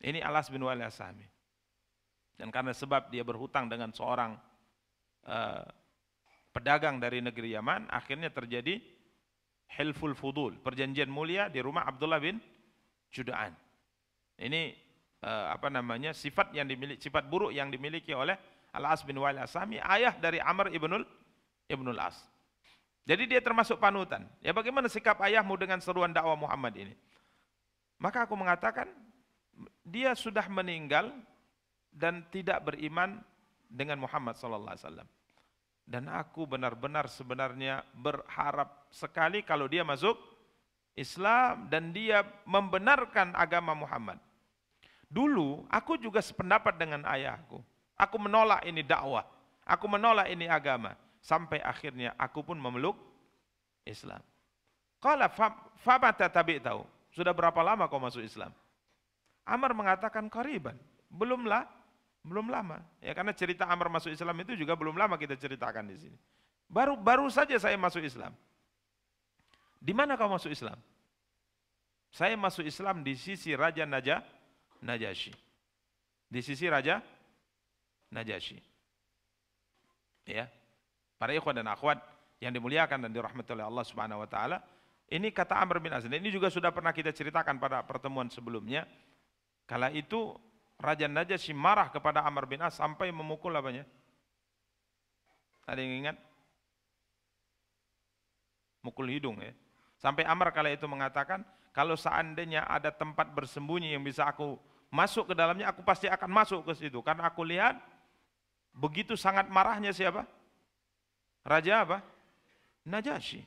Ini Al-As bin Wa'il As-Sahmi. Dan karena sebab dia berhutang dengan seorang pedagang dari negeri Yaman, akhirnya terjadi Hilful Fudul, perjanjian mulia di rumah Abdullah bin Juda'an. Ini sifat yang dimiliki, sifat buruk yang dimiliki oleh Al-As bin Wa'il As-Sahmi, ayah dari Amr ibnul As. Jadi dia termasuk panutan. Ya bagaimana sikap ayahmu dengan seruan dakwah Muhammad ini? Maka aku mengatakan dia sudah meninggal dan tidak beriman dengan Muhammad sallallahu alaihi wasallam. Dan aku benar-benar sebenarnya berharap sekali kalau dia masuk Islam dan dia membenarkan agama Muhammad. Dulu aku juga sependapat dengan ayahku. Aku menolak ini dakwah. Aku menolak ini agama. Sampai akhirnya aku pun memeluk Islam. Qala famata tabi'tahu. Sudah berapa lama kau masuk Islam? Amr mengatakan qariban. Belum lama. Ya karena cerita Amr masuk Islam itu juga belum lama kita ceritakan di sini. Baru saja saya masuk Islam. Di mana kau masuk Islam? Saya masuk Islam di sisi Raja Najasyi. Di sisi Raja Najasyi. Ya. Para ikhwan dan akhwat yang dimuliakan dan dirahmati oleh Allah Subhanahu wa taala, ini kata Amr bin As. Ini juga sudah pernah kita ceritakan pada pertemuan sebelumnya. Kala itu Raja Najasyi marah kepada Amr bin As sampai memukul apanya? Ada yang ingat? Mukul hidung ya. Sampai Amr kala itu mengatakan, kalau seandainya ada tempat bersembunyi yang bisa aku masuk ke dalamnya, aku pasti akan masuk ke situ. Karena aku lihat begitu sangat marahnya siapa? Raja apa? Najasyi.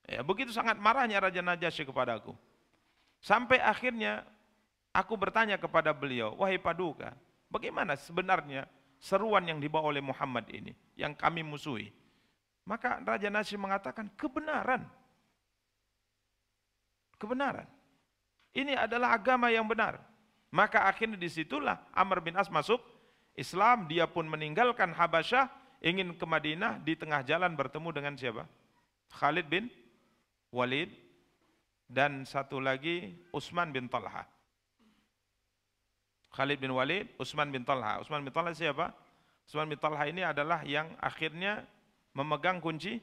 Ya, begitu sangat marahnya Raja Najasyi kepada aku. Sampai akhirnya aku bertanya kepada beliau, wahai Paduka, bagaimana sebenarnya seruan yang dibawa oleh Muhammad ini, yang kami musuhi? Maka Raja Najasyi mengatakan, kebenaran. Ini adalah agama yang benar. Maka akhirnya disitulah Amr bin As masuk Islam, dia pun meninggalkan Habasyah, ingin ke Madinah, di tengah jalan bertemu dengan siapa? Khalid bin Walid, dan satu lagi Utsman bin Talha. Khalid bin Walid, Utsman bin Talha. Utsman bin Talha siapa? Utsman bin Talha ini adalah yang akhirnya memegang kunci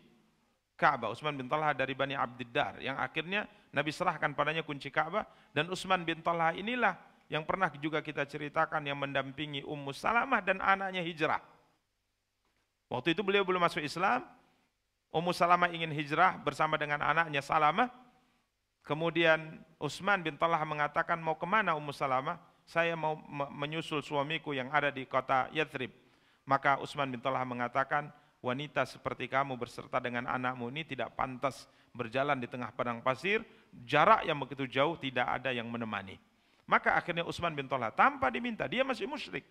Ka'bah. Utsman bin Talha dari Bani Abdiddar, yang akhirnya Nabi serahkan padanya kunci Ka'bah. Dan Utsman bin Talha inilah yang pernah juga kita ceritakan yang mendampingi Ummu Salamah dan anaknya hijrah. Waktu itu beliau belum masuk Islam. Ummu Salamah ingin hijrah bersama dengan anaknya Salamah. Kemudian Utsman bin Talha mengatakan, mau kemana Ummu Salamah? Saya mau menyusul suamiku yang ada di kota Yathrib. Maka Utsman bin Talha mengatakan, wanita seperti kamu berserta dengan anakmu ini tidak pantas berjalan di tengah padang pasir, jarak yang begitu jauh, tidak ada yang menemani. Maka akhirnya Utsman bin Talha tanpa diminta, dia masih musyrik.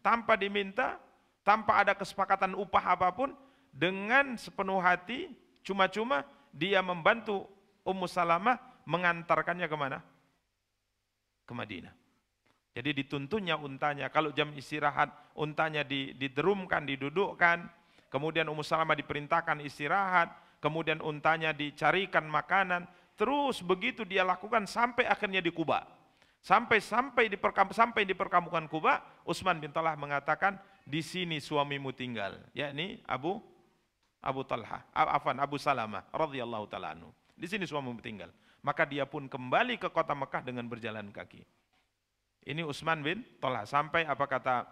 Tanpa diminta, tanpa ada kesepakatan upah apapun, dengan sepenuh hati, cuma-cuma dia membantu Ummu Salamah mengantarkannya kemana? Ke Madinah. Jadi dituntunnya untanya, kalau jam istirahat untanya diderumkan, didudukkan, kemudian Ummu Salamah diperintahkan istirahat, kemudian untanya dicarikan makanan, terus begitu dia lakukan sampai akhirnya di Kuba. Sampai di perkampungan Kuba, Utsman bin Talha mengatakan, di sini suamimu tinggal, yakni Abu Salamah radhiyallahu taala anhu. Di sini suamimu tinggal. Maka dia pun kembali ke kota Mekah dengan berjalan kaki. Ini Utsman bin Talha. Sampai apa kata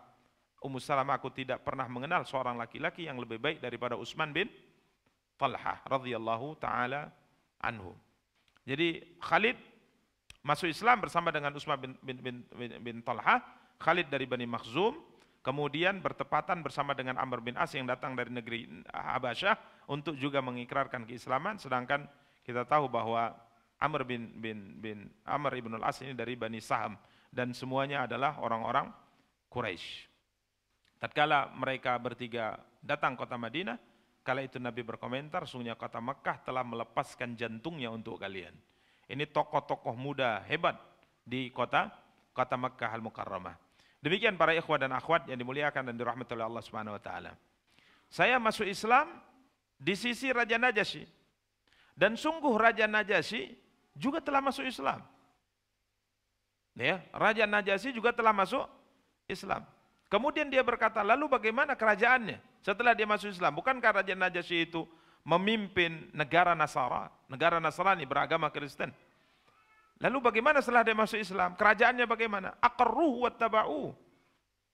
Ummu Salamah, aku tidak pernah mengenal seorang laki-laki yang lebih baik daripada Utsman bin Talha radhiyallahu taala anhu. Jadi Khalid masuk Islam bersama dengan Utsman bin Talha. Khalid dari Bani Makhzum, kemudian bertepatan bersama dengan Amr bin As yang datang dari negeri Habasyah untuk juga mengikrarkan keislaman. Sedangkan kita tahu bahwa Amr ibn al-As ini dari Bani Saham, dan semuanya adalah orang-orang Quraisy. Tatkala mereka bertiga datang kota Madinah, kala itu Nabi berkomentar, sungguhnya kota Mekah telah melepaskan jantungnya untuk kalian. Ini tokoh-tokoh muda hebat di kota Mekah Al-Mukarramah. Demikian para ikhwah dan akhwat yang dimuliakan dan dirahmati oleh Allah Subhanahu wa taala. Saya masuk Islam di sisi Raja Najasyi. Dan sungguh Raja Najasyi juga telah masuk Islam. Ya, Raja Najasyi juga telah masuk Islam. Kemudian dia berkata, lalu bagaimana kerajaannya setelah dia masuk Islam? Bukankah Raja Najasyi itu memimpin negara Nasrani beragama Kristen? Lalu bagaimana setelah dia masuk Islam? Kerajaannya bagaimana? Aqarruhu wattaba'u.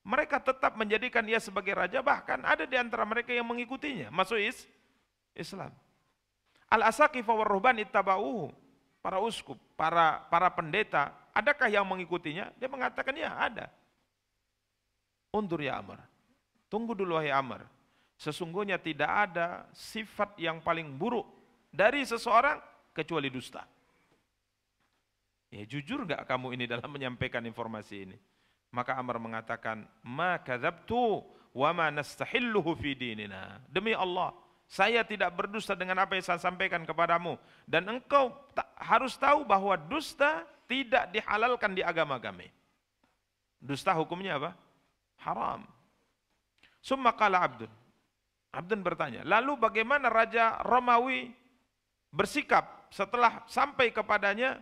Mereka tetap menjadikan dia sebagai raja, bahkan ada di antara mereka yang mengikutinya masuk Islam. Al-Asaqifah war-ruhban ittaba'uhu. Para uskup, para pendeta, adakah yang mengikutinya? Dia mengatakan ya ada. Undur ya Amr, tunggu dulu wahai Amr. Sesungguhnya tidak ada sifat yang paling buruk dari seseorang kecuali dusta. Ya jujur enggak kamu ini dalam menyampaikan informasi ini? Maka Amr mengatakan, ma kadzabtu wa ma nastahilluhu fi dinina. Demi Allah, saya tidak berdusta dengan apa yang saya sampaikan kepadamu. Dan engkau harus tahu bahwa dusta tidak dihalalkan di agama kami. Dusta hukumnya apa? Haram. Summa qala Abdun. Abdun bertanya, lalu bagaimana Raja Romawi bersikap setelah sampai kepadanya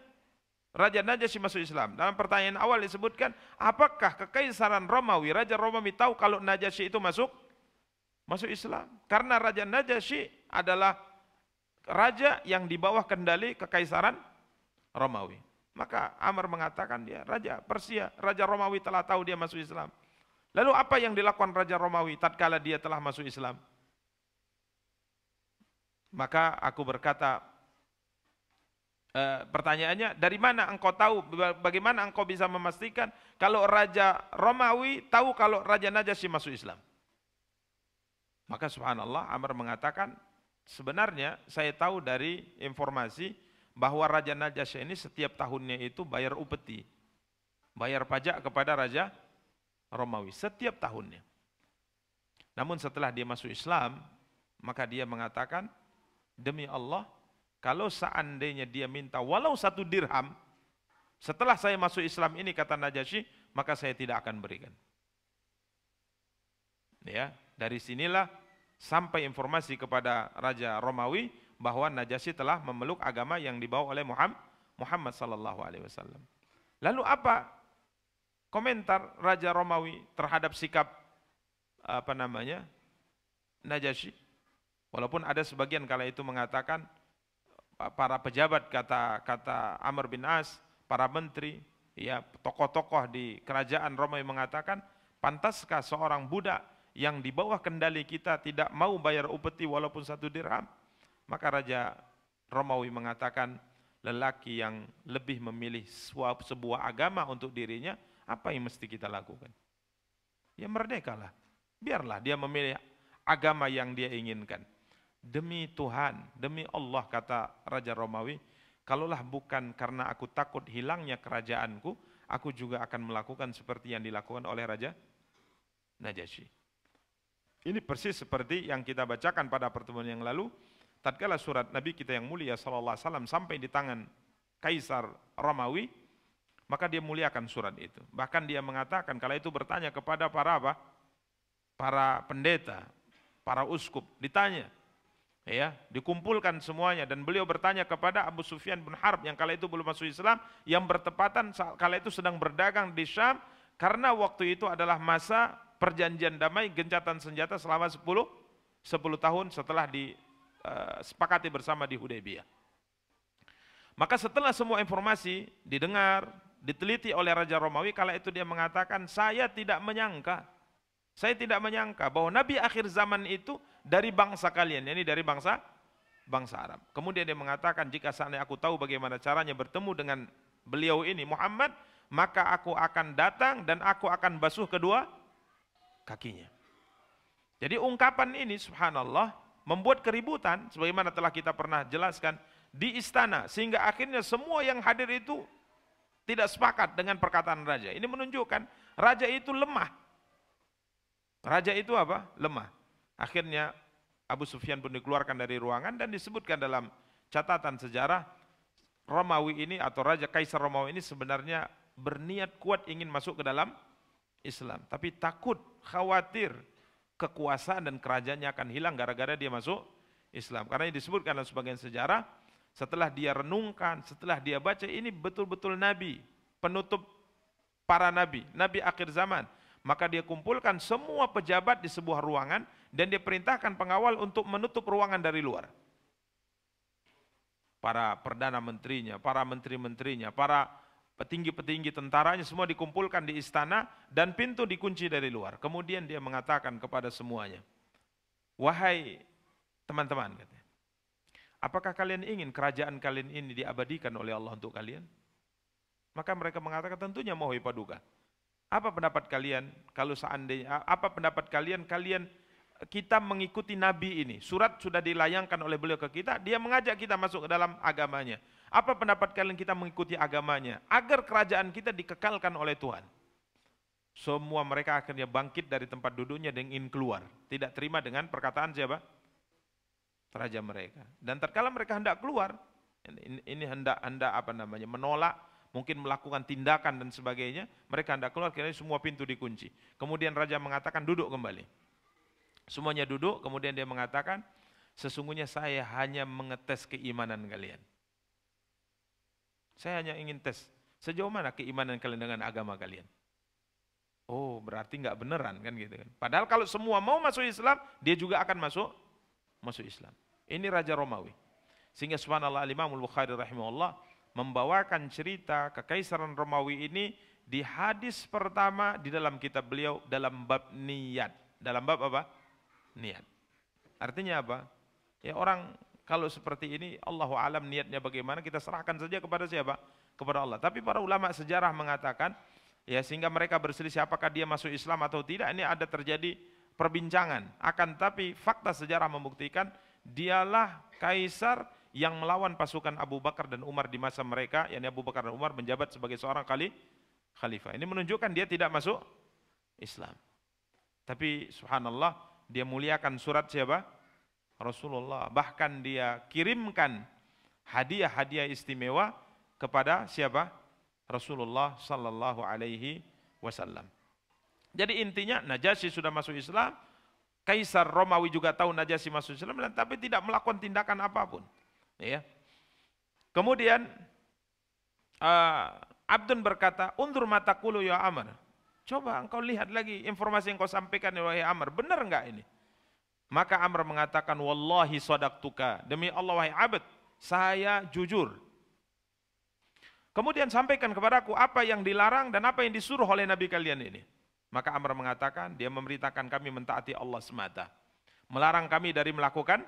Raja Najasyi masuk Islam? Dalam pertanyaan awal disebutkan, apakah kekaisaran Romawi, Raja Romawi tahu kalau Najasyi itu masuk Islam? Karena Raja Najasyi adalah raja yang di bawah kendali kekaisaran Romawi. Maka Amr mengatakan dia, Raja Persia, Raja Romawi telah tahu dia masuk Islam. Lalu apa yang dilakukan Raja Romawi tatkala dia telah masuk Islam? Maka aku berkata, pertanyaannya, dari mana engkau tahu, bagaimana engkau bisa memastikan kalau Raja Romawi tahu kalau Raja Najasyi masuk Islam? Maka subhanallah Amr mengatakan, sebenarnya saya tahu dari informasi bahwa Raja Najasyi ini setiap tahunnya itu bayar upeti, bayar pajak kepada Raja Romawi setiap tahunnya. Namun setelah dia masuk Islam, maka dia mengatakan, demi Allah, kalau seandainya dia minta walau 1 dirham, setelah saya masuk Islam ini, kata Najasyi, maka saya tidak akan berikan. Ya, dari sinilah sampai informasi kepada Raja Romawi bahwa Najasyi telah memeluk agama yang dibawa oleh Muhammad sallallahu alaihi wasallam. Lalu apa komentar Raja Romawi terhadap sikap Najasyi? Walaupun ada sebagian kala itu mengatakan para pejabat, kata Amr bin As, para menteri, ya tokoh-tokoh di kerajaan Romawi mengatakan, pantaskah seorang budak yang di bawah kendali kita tidak mau bayar upeti walaupun 1 dirham? Maka Raja Romawi mengatakan, lelaki yang lebih memilih sebuah agama untuk dirinya, apa yang mesti kita lakukan? Ya merdekalah, biarlah dia memilih agama yang dia inginkan. Demi Tuhan, demi Allah, kata Raja Romawi, kalaulah bukan karena aku takut hilangnya kerajaanku, aku juga akan melakukan seperti yang dilakukan oleh Raja Najasyi. Ini persis seperti yang kita bacakan pada pertemuan yang lalu, tatkala surat Nabi kita yang mulia sallallahu alaihi wasallam sampai di tangan Kaisar Romawi, maka dia muliakan surat itu. Bahkan dia mengatakan kala itu bertanya kepada para apa? Para pendeta, para uskup, ditanya. Ya, dikumpulkan semuanya dan beliau bertanya kepada Abu Sufyan bin Harb yang kala itu belum masuk Islam, yang bertepatan kala itu sedang berdagang di Syam, karena waktu itu adalah masa perjanjian damai gencatan senjata selama 10 tahun setelah disepakati bersama di Hudaybiyah. Maka setelah semua informasi didengar, diteliti oleh Raja Romawi, kala itu dia mengatakan, saya tidak menyangka bahwa Nabi akhir zaman itu dari bangsa kalian, ini dari bangsa Arab. Kemudian dia mengatakan, jika seandainya aku tahu bagaimana caranya bertemu dengan beliau ini Muhammad, maka aku akan datang dan aku akan basuh kedua kakinya. Jadi ungkapan ini subhanallah membuat keributan sebagaimana telah kita pernah jelaskan di istana, sehingga akhirnya semua yang hadir itu tidak sepakat dengan perkataan raja. Ini menunjukkan raja itu lemah. Raja itu apa? Lemah. Akhirnya Abu Sufyan pun dikeluarkan dari ruangan dan disebutkan dalam catatan sejarah, Romawi ini atau Raja Kaisar Romawi ini sebenarnya berniat kuat ingin masuk ke dalam Islam, tapi takut, khawatir kekuasaan dan kerajaannya akan hilang gara-gara dia masuk Islam. Karena disebutkan dalam sebagian sejarah, setelah dia renungkan, setelah dia baca, ini betul-betul Nabi, penutup para Nabi, Nabi akhir zaman. Maka dia kumpulkan semua pejabat di sebuah ruangan dan dia perintahkan pengawal untuk menutup ruangan dari luar. Para perdana menterinya, para menteri-menterinya, para petinggi-petinggi tentaranya semua dikumpulkan di istana dan pintu dikunci dari luar. Kemudian dia mengatakan kepada semuanya, wahai teman-teman, apakah kalian ingin kerajaan kalian ini diabadikan oleh Allah untuk kalian? Maka mereka mengatakan, tentunya mohon paduka. Apa pendapat kalian kalau seandainya, apa pendapat kalian kita mengikuti Nabi ini? Surat sudah dilayangkan oleh beliau ke kita, dia mengajak kita masuk ke dalam agamanya. Apa pendapat kalian kita mengikuti agamanya agar kerajaan kita dikekalkan oleh Tuhan? Semua mereka akhirnya bangkit dari tempat duduknya dan ingin keluar, tidak terima dengan perkataan siapa? Raja mereka. Dan tatkala mereka hendak keluar, ini hendak menolak, mungkin melakukan tindakan dan sebagainya, mereka hendak keluar, karena semua pintu dikunci. Kemudian raja mengatakan, duduk kembali. Semuanya duduk, kemudian dia mengatakan, sesungguhnya saya hanya mengetes keimanan kalian. Saya hanya ingin tes, sejauh mana keimanan kalian dengan agama kalian. Oh, berarti nggak beneran kan gitu kan. Padahal kalau semua mau masuk Islam, dia juga akan masuk Islam. Ini Raja Romawi. Sehingga subhanallah Imam Al-Bukhari rahimahullah membawakan cerita kekaisaran Romawi ini di hadis pertama di dalam kitab beliau dalam bab niat. Dalam bab apa? Niat. Artinya apa? Ya orang kalau seperti ini Allahu alam niatnya bagaimana, kita serahkan saja kepada siapa? Kepada Allah. Tapi para ulama sejarah mengatakan ya sehingga mereka berselisih apakah dia masuk Islam atau tidak, ini ada terjadi perbincangan. Akan tapi fakta sejarah membuktikan dialah kaisar yang melawan pasukan Abu Bakar dan Umar di masa mereka, yakni Abu Bakar dan Umar menjabat sebagai seorang khalifah. Ini menunjukkan dia tidak masuk Islam. Tapi subhanallah, dia muliakan surat siapa? Rasulullah. Bahkan dia kirimkan hadiah-hadiah istimewa kepada siapa? Rasulullah sallallahu alaihi wasallam. Jadi intinya Najasyi sudah masuk Islam, Kaisar Romawi juga tahu Najasyi masuk Islam, dan tapi tidak melakukan tindakan apapun. Ya. Kemudian Abdun berkata, undur mataku ya Amr. Coba engkau lihat lagi informasi yang kau sampaikan ya wahai Amr, benar enggak ini? Maka Amr mengatakan, wallahi sadaqtuka, demi Allah wahai Abd, saya jujur. Kemudian sampaikan kepadaku apa yang dilarang dan apa yang disuruh oleh Nabi kalian ini. Maka Amr mengatakan, dia memerintahkan kami mentaati Allah semata, melarang kami dari melakukan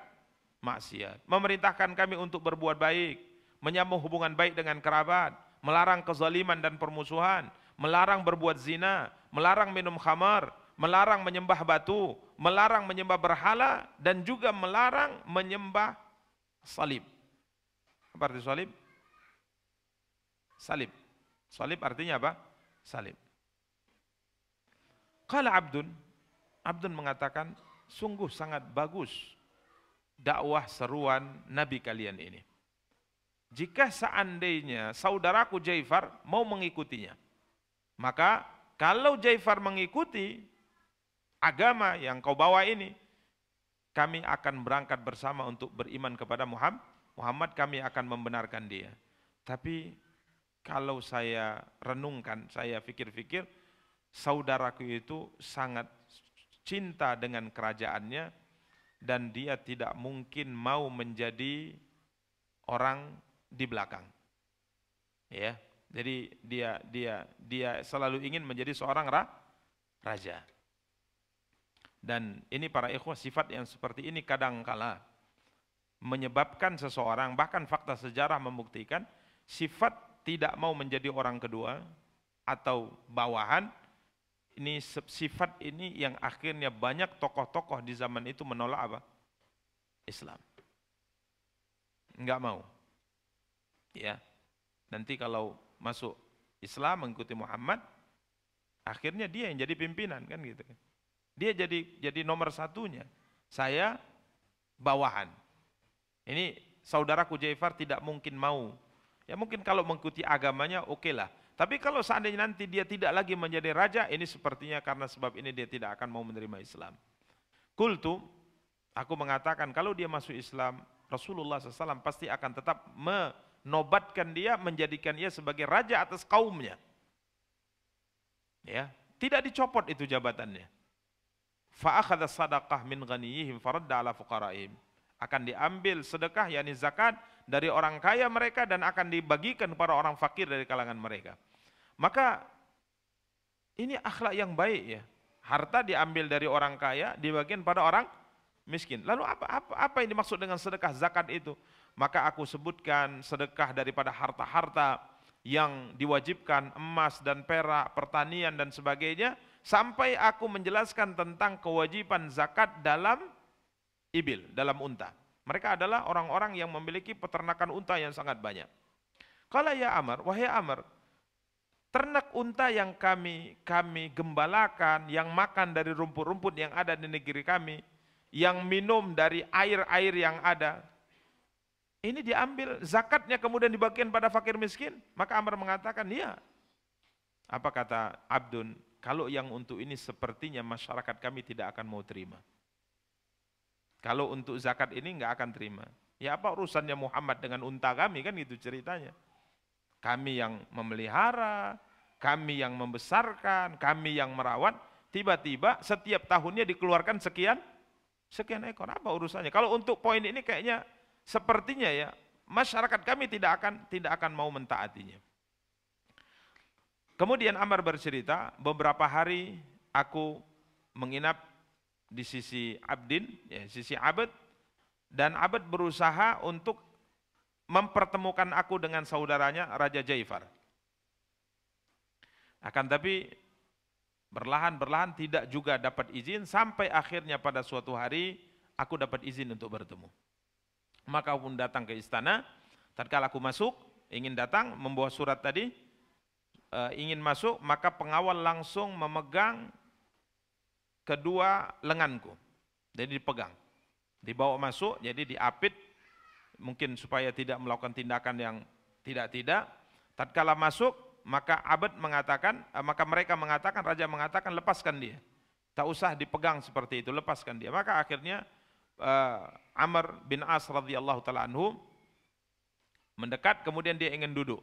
maksiat, memerintahkan kami untuk berbuat baik, menyambung hubungan baik dengan kerabat, melarang kezaliman dan permusuhan, melarang berbuat zina, melarang minum khamar, melarang menyembah batu, melarang menyembah berhala, dan juga melarang menyembah salib. Apa arti salib? Salib. Salib artinya apa? Salib. Qala Abdun mengatakan, sungguh sangat bagus dakwah seruan Nabi kalian ini. Jika seandainya saudaraku Jaifar mau mengikutinya, maka kalau Jaifar mengikuti agama yang kau bawa ini, kami akan berangkat bersama untuk beriman kepada Muhammad, kami akan membenarkan dia. Tapi kalau saya renungkan, saya pikir-pikir, saudaraku itu sangat cinta dengan kerajaannya dan dia tidak mungkin mau menjadi orang di belakang. Ya, jadi dia selalu ingin menjadi seorang raja. Dan ini para ikhwah, sifat yang seperti ini kadangkala menyebabkan seseorang, bahkan fakta sejarah membuktikan, sifat tidak mau menjadi orang kedua atau bawahan, ini sifat ini yang akhirnya banyak tokoh-tokoh di zaman itu menolak apa? Islam. Enggak mau. Ya. Nanti kalau masuk Islam mengikuti Muhammad, akhirnya dia yang jadi pimpinan kan gitu. Dia jadi nomor satunya. Saya bawahan. Ini saudaraku Jaifar tidak mungkin mau. Ya mungkin kalau mengikuti agamanya oke lah. Tapi kalau seandainya nanti dia tidak lagi menjadi raja, ini sepertinya karena sebab ini dia tidak akan mau menerima Islam. Qultu, aku mengatakan kalau dia masuk Islam, Rasulullah SAW pasti akan tetap menobatkan dia, menjadikan dia sebagai raja atas kaumnya. Ya, tidak dicopot itu jabatannya. Fa'akhadha sadaqah min ghaniyihim faradda ala fuqaraihim. Akan diambil sedekah yakni zakat dari orang kaya mereka dan akan dibagikan kepada orang fakir dari kalangan mereka. Maka ini akhlak yang baik ya. Harta diambil dari orang kaya, dibagikan pada orang miskin. Lalu apa yang dimaksud dengan sedekah zakat itu? Maka aku sebutkan sedekah daripada harta-harta yang diwajibkan, emas dan perak, pertanian dan sebagainya, sampai aku menjelaskan tentang kewajiban zakat dalam ibil, dalam unta. Mereka adalah orang-orang yang memiliki peternakan unta yang sangat banyak. Qala ya Amr, wahai Amr, ternak unta yang kami gembalakan, yang makan dari rumput-rumput yang ada di negeri kami, yang minum dari air-air yang ada, ini diambil zakatnya kemudian dibagikan pada fakir miskin. Maka Amr mengatakan, ya. Apa kata Abdun? Kalau yang untuk ini sepertinya masyarakat kami tidak akan mau terima. Kalau untuk zakat ini enggak akan terima. Ya apa urusannya Muhammad dengan unta kami, kan gitu ceritanya. Kami yang memelihara, kami yang membesarkan, kami yang merawat, tiba-tiba setiap tahunnya dikeluarkan sekian ekor. Apa urusannya? Kalau untuk poin ini kayaknya sepertinya ya masyarakat kami tidak akan mau mentaatinya. Kemudian Amr bercerita, beberapa hari aku menginap di sisi Abdin, ya, sisi Abd, dan Abd berusaha untuk mempertemukan aku dengan saudaranya Raja Jaifar. Akan tapi berlahan-berlahan tidak juga dapat izin, sampai akhirnya pada suatu hari aku dapat izin untuk bertemu. Maka aku pun datang ke istana, tatkala aku masuk, ingin datang membawa surat tadi, ingin masuk, maka pengawal langsung memegang kedua lenganku. Jadi dipegang. Dibawa masuk, jadi diapit, mungkin supaya tidak melakukan tindakan yang tidak-tidak. Tatkala masuk, maka Abd mengatakan, maka mereka mengatakan, raja mengatakan, lepaskan dia. Tak usah dipegang seperti itu, lepaskan dia. Maka akhirnya Amr bin As radhiyallahu taala anhu mendekat, kemudian dia ingin duduk.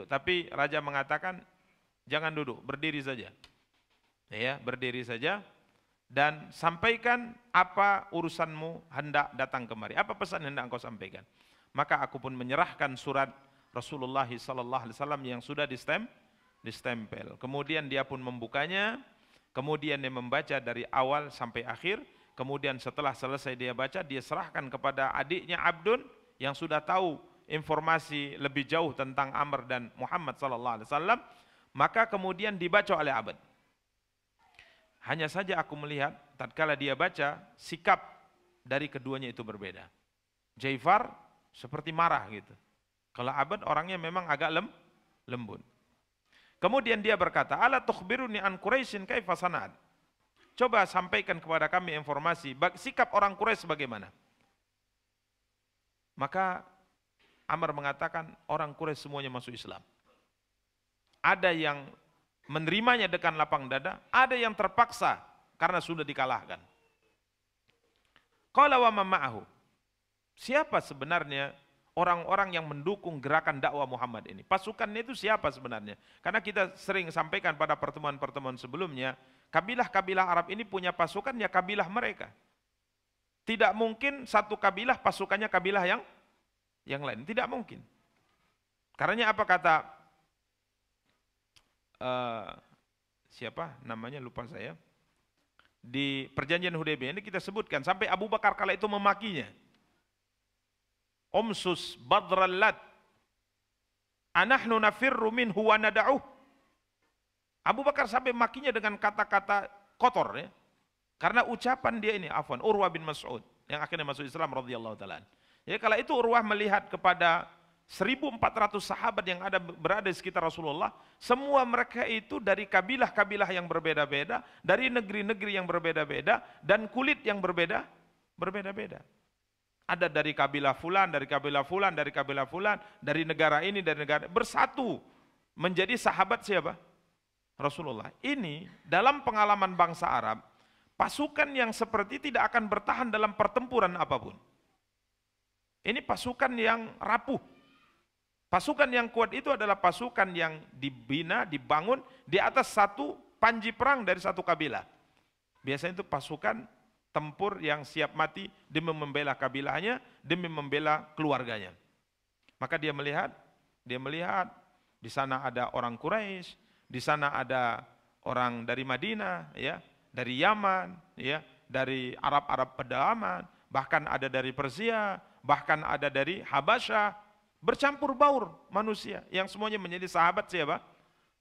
Tapi raja mengatakan jangan duduk, berdiri saja. Ya, berdiri saja dan sampaikan apa urusanmu hendak datang kemari. Apa pesan yang hendak engkau sampaikan? Maka aku pun menyerahkan surat Rasulullah sallallahu alaihi wasallam yang sudah distempel. Kemudian dia pun membukanya, kemudian dia membaca dari awal sampai akhir. Kemudian setelah selesai dia baca, dia serahkan kepada adiknya Abdun yang sudah tahu informasi lebih jauh tentang Amr dan Muhammad sallallahu alaihi wasallam. Maka kemudian dibaca oleh Abd. Hanya saja aku melihat tatkala dia baca, sikap dari keduanya itu berbeda. Jaifar seperti marah gitu. Kalau Abd orangnya memang agak lembut. Kemudian dia berkata, "Ala tukhbiruni an Quraisyin kaifa sana'at?" coba sampaikan kepada kami informasi, sikap orang Quraisy bagaimana? Maka Amr mengatakan, orang Quraisy semuanya masuk Islam. Ada yang menerimanya dengan lapang dada, ada yang terpaksa karena sudah dikalahkan. Qala wa ma'ahu. Siapa sebenarnya orang-orang yang mendukung gerakan dakwah Muhammad ini? Pasukannya itu siapa sebenarnya? Karena kita sering sampaikan pada pertemuan-pertemuan sebelumnya, kabilah-kabilah Arab ini punya pasukan ya kabilah mereka. Tidak mungkin satu kabilah pasukannya kabilah yang lain, tidak mungkin. Karena apa kata siapa namanya lupa saya, di perjanjian Hudaybiyah ini kita sebutkan sampai Abu Bakar kala itu memakinya. Umsus badral lat anahnu nafirru minhu wa nada'uh. Abu Bakar sampai makinya dengan kata-kata kotor ya. Karena ucapan dia ini, afwan, Urwah bin Mas'ud yang akhirnya masuk Islam radhiyallahu taala. Jadi kala itu Urwah melihat kepada 1.400 sahabat yang berada di sekitar Rasulullah, semua mereka itu dari kabilah-kabilah yang berbeda-beda, dari negeri-negeri yang berbeda-beda, dan kulit yang berbeda-beda. Ada dari kabilah fulan, dari kabilah fulan, dari kabilah fulan, dari negara ini, dari negara bersatu menjadi sahabat siapa? Rasulullah. Ini dalam pengalaman bangsa Arab, pasukan yang seperti tidak akan bertahan dalam pertempuran apapun. Ini pasukan yang rapuh. Pasukan yang kuat itu adalah pasukan yang dibina, dibangun di atas satu panji perang dari satu kabilah. Biasanya itu pasukan tempur yang siap mati demi membela kabilahnya, demi membela keluarganya. Maka dia melihat di sana ada orang Quraisy, di sana ada orang dari Madinah, ya, dari Yaman, ya, dari Arab-Arab pedalaman, bahkan ada dari Persia, bahkan ada dari Habasyah, bercampur baur manusia yang semuanya menjadi sahabat siapa?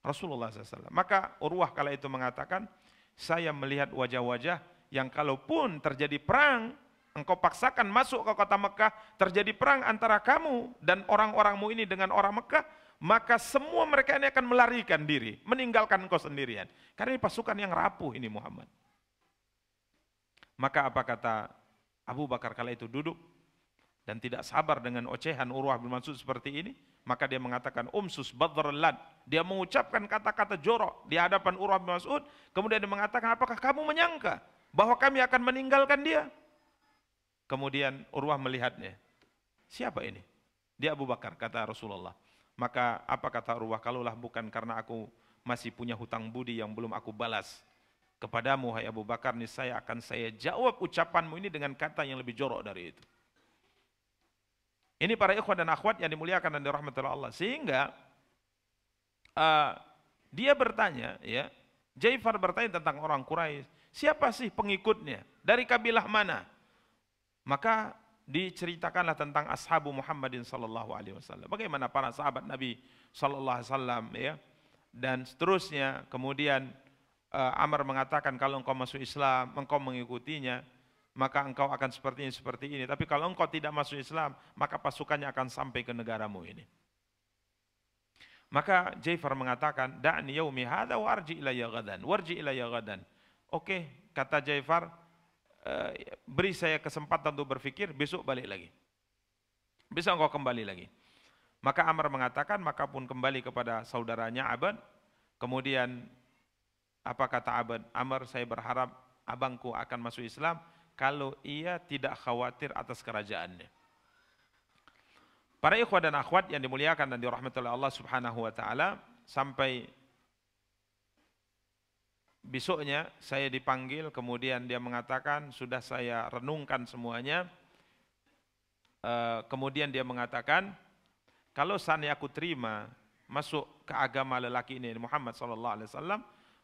Rasulullah SAW. Maka Urwah kala itu mengatakan, saya melihat wajah-wajah yang kalaupun terjadi perang, engkau paksakan masuk ke kota Mekah, terjadi perang antara kamu dan orang-orangmu ini dengan orang Mekah, maka semua mereka ini akan melarikan diri, meninggalkan engkau sendirian. Karena ini pasukan yang rapuh ini Muhammad. Maka apa kata Abu Bakar kala itu duduk dan tidak sabar dengan ocehan Urwah bin Mas'ud seperti ini, maka dia mengatakan umsus badrlan. Dia mengucapkan kata-kata jorok di hadapan Urwah bin Mas'ud, kemudian dia mengatakan, apakah kamu menyangka bahwa kami akan meninggalkan dia? Kemudian Urwah melihatnya. Siapa ini? Dia Abu Bakar, kata Rasulullah. Maka apa kata Urwah, kalaulah bukan karena aku masih punya hutang budi yang belum aku balas kepadamu, hai Abu Bakar, niscaya akan saya jawab ucapanmu ini dengan kata yang lebih jorok dari itu. Ini para ikhwan dan akhwat yang dimuliakan dan dirahmati Allah. Sehingga dia bertanya, ya, Jaifar bertanya tentang orang Quraisy, siapa sih pengikutnya? Dari kabilah mana? Maka diceritakanlah tentang ashabu Muhammadin sallallahu alaihi wasallam. Bagaimana para sahabat Nabi sallallahu alaihi wasallam, ya. Dan seterusnya. Kemudian Amr mengatakan, kalau engkau masuk Islam, engkau mengikutinya, maka engkau akan seperti ini. Tapi kalau engkau tidak masuk Islam, maka pasukannya akan sampai ke negaramu ini. Maka Jaifar mengatakan, da'ni yaumi hadha wa arji ilayya ghadan, warji ilayya ghadan. Oke, kata Jaifar, beri saya kesempatan untuk berpikir, besok balik lagi. Besok engkau kembali lagi. Maka Amr mengatakan, maka pun kembali kepada saudaranya Abad. Kemudian apa kata Abad? Amr, saya berharap abangku akan masuk Islam kalau ia tidak khawatir atas kerajaannya. Para ikhwah dan akhwat yang dimuliakan dan dirahmati oleh Allah Subhanahu wa taala, sampai besoknya saya dipanggil, kemudian dia mengatakan, sudah saya renungkan semuanya. Kemudian dia mengatakan, kalau seandainya aku terima masuk ke agama lelaki ini Muhammad sallallahu alaihi wasallam,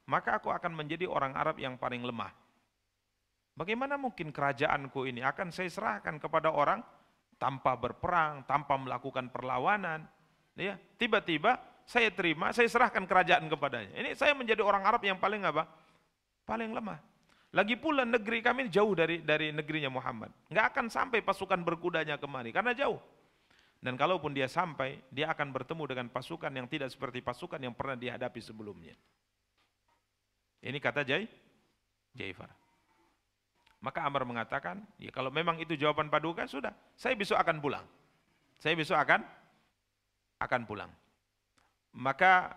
maka aku akan menjadi orang Arab yang paling lemah. Bagaimana mungkin kerajaanku ini akan saya serahkan kepada orang tanpa berperang, tanpa melakukan perlawanan, ya. Tiba-tiba saya terima, saya serahkan kerajaan kepadanya. Ini saya menjadi orang Arab yang paling apa? Paling lemah. Lagi pula negeri kami jauh dari negerinya Muhammad. Nggak akan sampai pasukan berkudanya kemari karena jauh. Dan kalaupun dia sampai, dia akan bertemu dengan pasukan yang tidak seperti pasukan yang pernah dihadapi sebelumnya. Ini kata Jaifar. Maka Amr mengatakan, ya kalau memang itu jawaban paduka, sudah, saya besok akan pulang. Saya besok akan pulang. Maka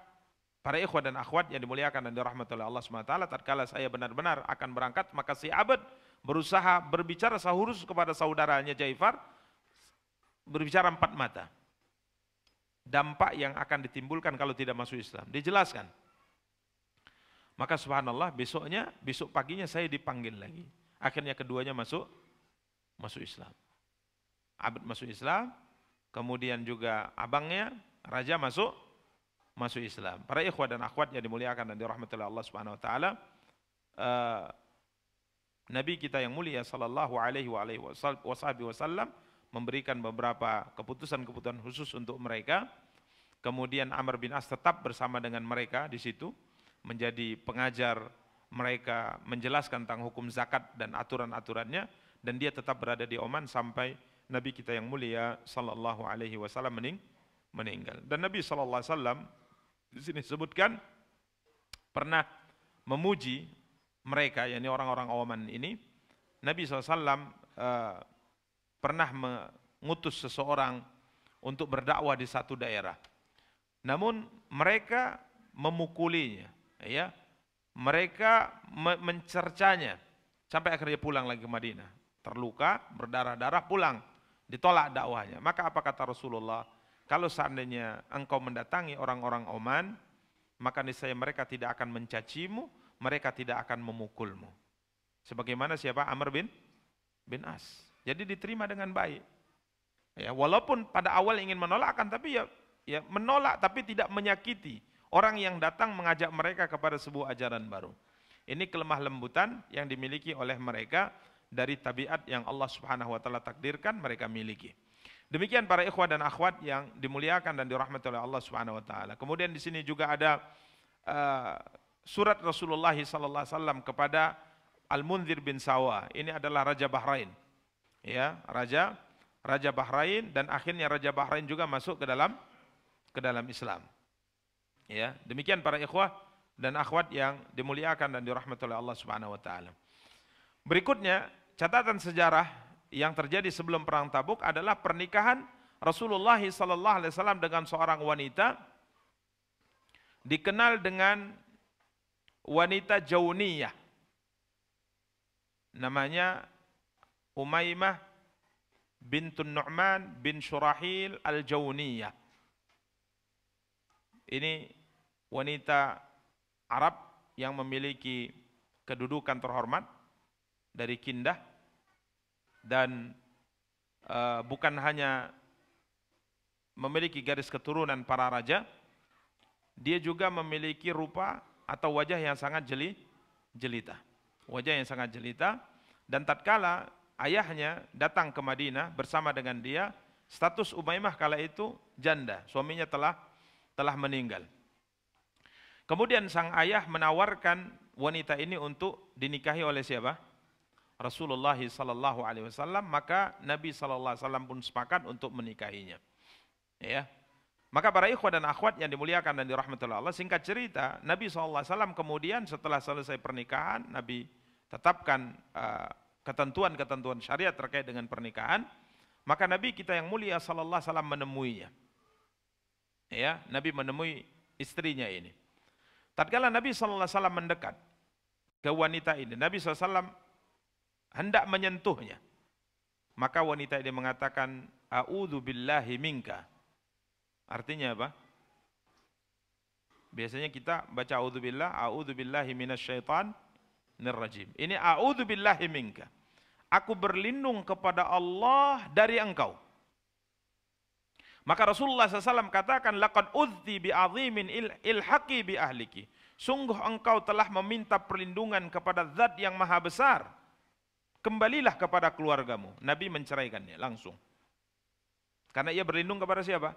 para ikhwah dan akhwat yang dimuliakan dan dirahmati oleh Allah SWT, tatkala saya benar-benar akan berangkat, maka si Abd berusaha berbicara sahurus kepada saudaranya Jaifar, berbicara empat mata. Dampak yang akan ditimbulkan kalau tidak masuk Islam. Dijelaskan. Maka subhanallah, besok paginya saya dipanggil lagi. Akhirnya keduanya masuk Islam. Abd masuk Islam, kemudian juga abangnya, raja masuk Islam. Para ikhwah dan akhwat yang dimuliakan dan dirahmati oleh Allah Subhanahu wa taala, Nabi kita yang mulia sallallahu alaihi wasallam memberikan beberapa keputusan-keputusan khusus untuk mereka. Kemudian Amr bin As tetap bersama dengan mereka di situ, menjadi pengajar mereka, menjelaskan tentang hukum zakat dan aturan-aturannya, dan dia tetap berada di Oman sampai Nabi kita yang mulia sallallahu alaihi wasallam meninggal. Dan Nabi sallallahu alaihi wasallam di sini disebutkan pernah memuji mereka, yakni orang-orang Oman ini. Nabi SAW pernah mengutus seseorang untuk berdakwah di satu daerah. Namun mereka memukulinya, ya. Mereka mencercanya sampai akhirnya pulang lagi ke Madinah. Terluka, berdarah-darah, pulang, ditolak dakwahnya. Maka apa kata Rasulullah? Kalau seandainya engkau mendatangi orang-orang Oman, maka niscaya mereka tidak akan mencacimu, mereka tidak akan memukulmu. Sebagaimana siapa? Amr bin As. Jadi diterima dengan baik. Ya, walaupun pada awal ingin menolak, tapi ya menolak tapi tidak menyakiti orang yang datang mengajak mereka kepada sebuah ajaran baru. Ini kelemah lembutan yang dimiliki oleh mereka dari tabiat yang Allah Subhanahu wa taala takdirkan mereka miliki. Demikian para ikhwah dan akhwat yang dimuliakan dan dirahmati oleh Allah Subhanahu wa taala. Kemudian di sini juga ada surat Rasulullah sallallahu alaihi wasallam kepada Al-Munzir bin Sawa. Ini adalah raja Bahrain. Ya, raja Bahrain, dan akhirnya raja Bahrain juga masuk ke dalam Islam. Ya, demikian para ikhwah dan akhwat yang dimuliakan dan dirahmati oleh Allah Subhanahu wa taala. Berikutnya, catatan sejarah yang terjadi sebelum perang Tabuk adalah pernikahan Rasulullah sallallahu alaihi wasallam dengan seorang wanita dikenal dengan wanita Jauniyah. Namanya Umaymah bintun Nu'man bin Shurahil al-Jauniyah. Ini wanita Arab yang memiliki kedudukan terhormat dari Kindah, dan bukan hanya memiliki garis keturunan para raja, dia juga memiliki rupa atau wajah yang sangat jelita. Wajah yang sangat jelita, dan tatkala ayahnya datang ke Madinah bersama dengan dia, status Umaymah kala itu janda, suaminya telah meninggal. Kemudian sang ayah menawarkan wanita ini untuk dinikahi oleh siapa? Rasulullah sallallahu alaihi wasallam. Maka Nabi sallallahu alaihi wasallam pun sepakat untuk menikahinya. Ya. Maka para ikhwah dan akhwat yang dimuliakan dan dirahmati Allah, singkat cerita, Nabi sallallahu alaihi wasallam kemudian setelah selesai pernikahan, Nabi tetapkan ketentuan-ketentuan syariat terkait dengan pernikahan. Maka Nabi kita yang mulia sallallahu alaihi wasallam menemuinya. Ya, Nabi menemui istrinya ini. Tatkala Nabi sallallahu alaihi wasallam mendekat ke wanita ini, Nabi sallallahu alaihi wasallam hendak menyentuhnya. Maka wanita ini mengatakan, "A'udzu billahi minka." Artinya apa? Biasanya kita baca a'udzu billahi minasyaitonir rajim. Ini a'udzu billahi minka. Aku berlindung kepada Allah dari engkau. Maka Rasulullah SAW katakan, laqad udzti bi'azimin ilhaqi bi ahliki. Sungguh engkau telah meminta perlindungan kepada zat yang maha besar. Kembalilah kepada keluargamu. Nabi menceraikannya langsung. Karena ia berlindung kepada siapa?